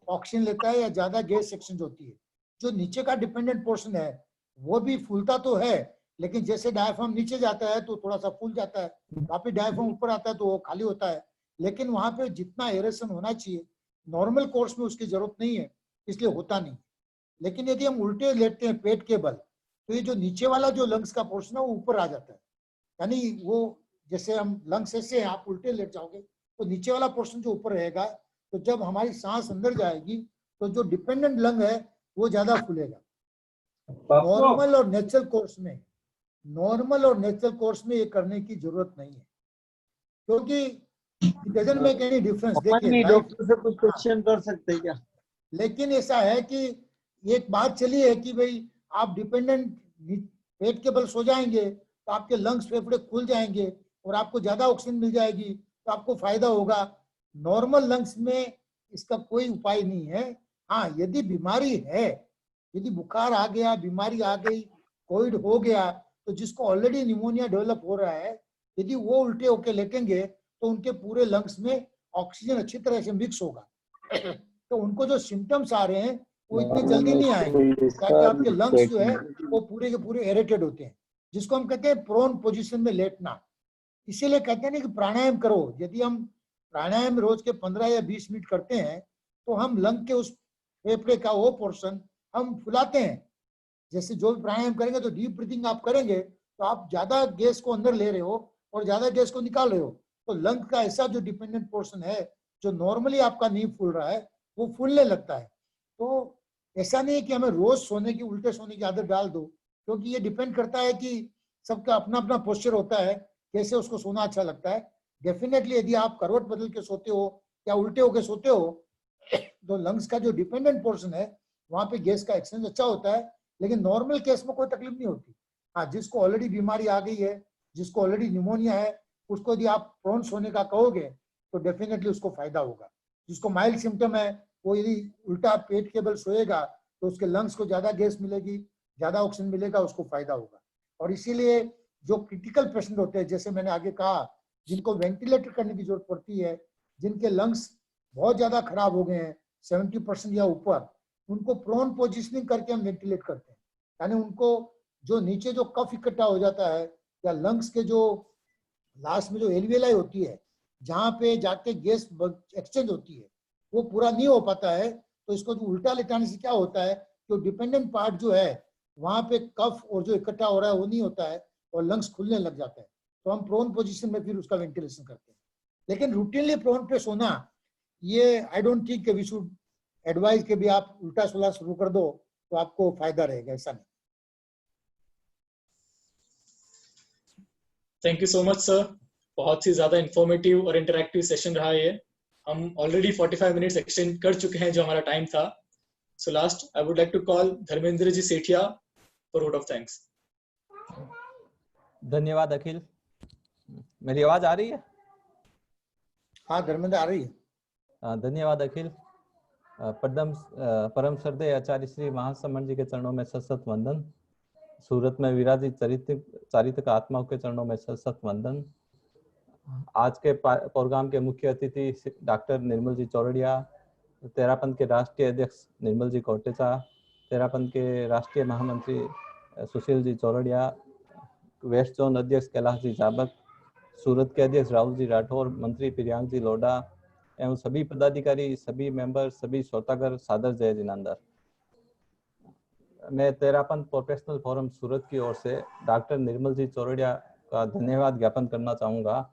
D: ऑक्सीजन लेता है या ज्यादा गैस एक्सचेंज होती है। जो नीचे का डिपेंडेंट पोर्शन है वो भी फूलता तो है, लेकिन जैसे डायफ्राम नीचे जाता है तो थोड़ा सा फूल जाता है, वापिस डायफ्राम ऊपर आता है तो वो खाली होता है। लेकिन वहां पे जितना एरेशन होना चाहिए नॉर्मल कोर्स में उसकी जरूरत नहीं है, इसलिए होता नहीं। लेकिन यदि हम उल्टे लेटते हैं पेट के बल, तो ये जो नीचे वाला जो लंग्स का पोर्शन है वो ऊपर आ जाता है। यानी वो जैसे हम लंग्स ऐसे आप उल्टे लेट जाओगे तो नीचे वाला पोर्शन जो ऊपर रहेगा, तो जब हमारी सांस अंदर जाएगी तो जो डिपेंडेंट लंग है वो ज्यादा फूलेगा। नॉर्मल और नेचुरल कोर्स में ये करने की जरूरत नहीं है, क्योंकि it doesn't make any difference. देखिए,
J: डॉक्टर से कुछ क्वेश्चन कर सकते हैं क्या?
D: लेकिन ऐसा है कि एक बात चली है कि भाई आप डिपेंडेंट पेट के बल सो जाएंगे तो आपके लंग्स फेफड़े खुल जाएंगे और आपको ज्यादा ऑक्सीजन मिल जाएगी, तो आपको फायदा होगा। नॉर्मल लंग्स में इसका कोई उपाय नहीं है। हाँ, यदि बीमारी है, यदि बुखार आ गया, बीमारी आ गई, कोविड हो गया, तो जिसको ऑलरेडी निमोनिया डेवलप हो रहा है, यदि वो उल्टे होके लेटेंगे तो उनके पूरे लंग्स में ऑक्सीजन अच्छी तरह से मिक्स होगा, तो उनको जो सिम्टम्स आ रहे हैं वो इतने जल्दी नहीं आएंगे, ताकि आपके लंग्स जो है वो पूरे के पूरे एरेटेड होते हैं, जिसको हम कहते हैं प्रोन पोजीशन में लेटना। इसीलिए कहते हैं ना कि प्राणायाम करो। यदि हम प्राणायाम रोज के 15 या 20 मिनट करते हैं तो हम लंग के उस फेफड़े का वो पोर्शन हम फुलाते हैं। जैसे जो भी प्राणायाम करेंगे तो डीप ब्रीथिंग आप करेंगे तो आप ज्यादा गैस को अंदर ले रहे हो और ज्यादा गैस को निकाल रहे हो, तो लंग का ऐसा जो डिपेंडेंट पोर्शन है जो नॉर्मली आपका नहीं फूल रहा है वो फूलने लगता है। तो ऐसा नहीं है कि हमें रोज सोने की, उल्टे सोने की आदत डाल दो, क्योंकि ये डिपेंड करता है कि सबका अपना अपना पोस्चर होता है, कैसे उसको सोना अच्छा लगता है। डेफिनेटली यदि आप करवट बदल के सोते हो या उल्टे होके सोते हो तो लंग्स का जो डिपेंडेंट पोर्शन है वहां पे गैस का एक्सचेंज अच्छा होता है, लेकिन नॉर्मल केस में कोई तकलीफ नहीं होती। हाँ, जिसको ऑलरेडी बीमारी आ गई है, जिसको ऑलरेडी निमोनिया है, उसको यदि आप प्रोन सोने का कहोगे तो डेफिनेटली उसको फायदा होगा। जिसको माइल्ड सिम्टम है वो यदि उल्टा पेट के बल सोएगा तो उसके लंग्स को ज्यादा गैस मिलेगी, ज्यादा ऑक्सीजन मिलेगा, उसको फायदा होगा। और इसीलिए जो क्रिटिकल पेशेंट होते हैं, जैसे मैंने आगे कहा, जिनको वेंटिलेटर करने की जरूरत पड़ती है, जिनके लंग्स बहुत ज्यादा खराब हो गए हैं 70% या ऊपर, उनको प्रोन पोजिशनिंग करके हम वेंटिलेट करते हैं। यानी उनको जो नीचे जो कफ इकट्ठा हो जाता है या लंग्स के जो लास्ट में जो एल्वियोलाई होती है, जहाँ पे जाके गैस एक्सचेंज होती है, वो पूरा नहीं हो पाता है। तो इसको जो उल्टा लेटाने से क्या होता है, जो डिपेंडेंट पार्ट जो है वहां पे कफ और जो इकट्ठा हो रहा है वो नहीं होता है और लंग्स खुलने लग जाता है। तो हम प्रोन पोजीशन में फिर उसका वेंटिलेशन करते हैं। लेकिन रूटीनली प्रोन पे सोना, ये I don't think we should advise के भी आप उल्टा सोना शुरू कर दो तो आपको फायदा रहेगा, ऐसा नहीं।
C: Thank you so much, sir. बहुत ही ज्यादा इंफॉर्मेटिव और इंटरैक्टिव सेशन रहा ये। हम ऑलरेडी 45 मिनट्स एक्सटेंड कर चुके हैं जो हमारा टाइम था। So last I would like to call Dharmendra ji Sethia for vote of thanks.
K: धन्यवाद अखिल। मेरी आवाज आ रही है?
D: हाँ धर्मेंद्र, आ रही है।
K: धन्यवाद अखिल। परम श्रद्धेय आचार्य श्री महासमण जी के चरणों में सशत वंदन। सूरत में विराजित चारित्रिक आत्माओं के चरणों में सशत वंदन। आज के प्रोग्राम के मुख्य अतिथि डॉक्टर निर्मल जी चौरड़िया, तेरापंथ के राष्ट्रीय अध्यक्ष निर्मल जी कोटेचा, तेरापंथ के राष्ट्रीय महामंत्री सुशील जी चौरड़िया, वेस्ट जोन अध्यक्ष कैलाश जी जाबक, सूरत के अध्यक्ष राहुल जी राठौर, मंत्री प्रियांक जी लोढ़ा एवं सभी पदाधिकारी, सभी मेंबर, सभी श्रोतागण, सादर जय जिनेंद्र। मैं तेरापंथ प्रोफेशनल फोरम सूरत की ओर से डॉक्टर निर्मल जी चौरड़िया का धन्यवाद ज्ञापन करना चाहूँगा,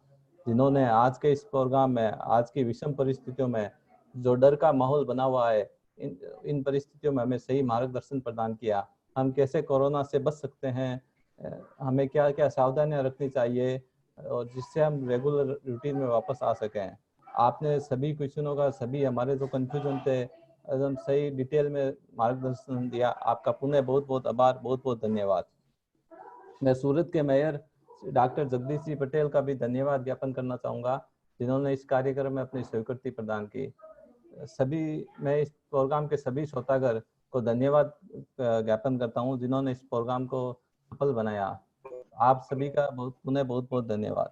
K: जिन्होंने आज के इस प्रोग्राम में, आज की विषम परिस्थितियों में जो डर का माहौल बना हुआ है, इन परिस्थितियों में हमें सही मार्गदर्शन प्रदान किया। हम कैसे कोरोना से बच सकते हैं, हमें क्या क्या सावधानियां रखनी चाहिए और जिससे हम रेगुलर रूटीन में वापस आ सकें। आपने सभी क्वेश्चनों का, सभी हमारे जो कंफ्यूजन थे, एकदम सही डिटेल में मार्गदर्शन दिया। आपका पुनः बहुत बहुत आभार, बहुत बहुत धन्यवाद। मैं सूरत के मेयर डॉक्टर जगदीश जी पटेल का भी धन्यवाद ज्ञापन करना चाहूँगा, जिन्होंने इस कार्यक्रम में अपनी स्वीकृति प्रदान की। मैं इस प्रोग्राम के सभी श्रोतागण को धन्यवाद ज्ञापन करता हूँ, जिन्होंने इस प्रोग्राम को सफल बनाया। आप सभी का पुनः बहुत बहुत धन्यवाद।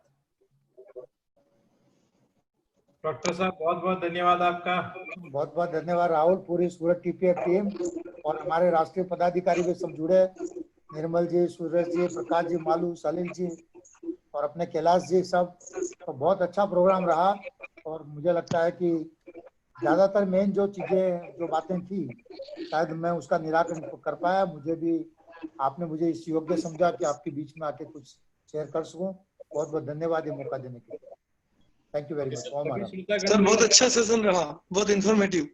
A: डॉक्टर साहब बहुत बहुत धन्यवाद आपका।
D: बहुत बहुत धन्यवाद राहुल, पूरी सूरत टीपीएफ टीम और हमारे राष्ट्रीय पदाधिकारी भी सब जुड़े, निर्मल जी, सूरज जी, प्रकाश जी, मालू, सलील जी और अपने कैलाश जी, सब। तो बहुत अच्छा प्रोग्राम रहा और मुझे लगता है कि ज्यादातर मेन जो चीजें, जो बातें थी, शायद मैं उसका निराकरण कर पाया। आपने मुझे इस योग्य समझा कि आपके बीच में आके कुछ शेयर कर सकूं। बहुत बहुत धन्यवाद ये मौका देने के लिए। Thank you very much.
B: Sir बहुत अच्छा सेशन रहा, बहुत इंफॉर्मेटिव।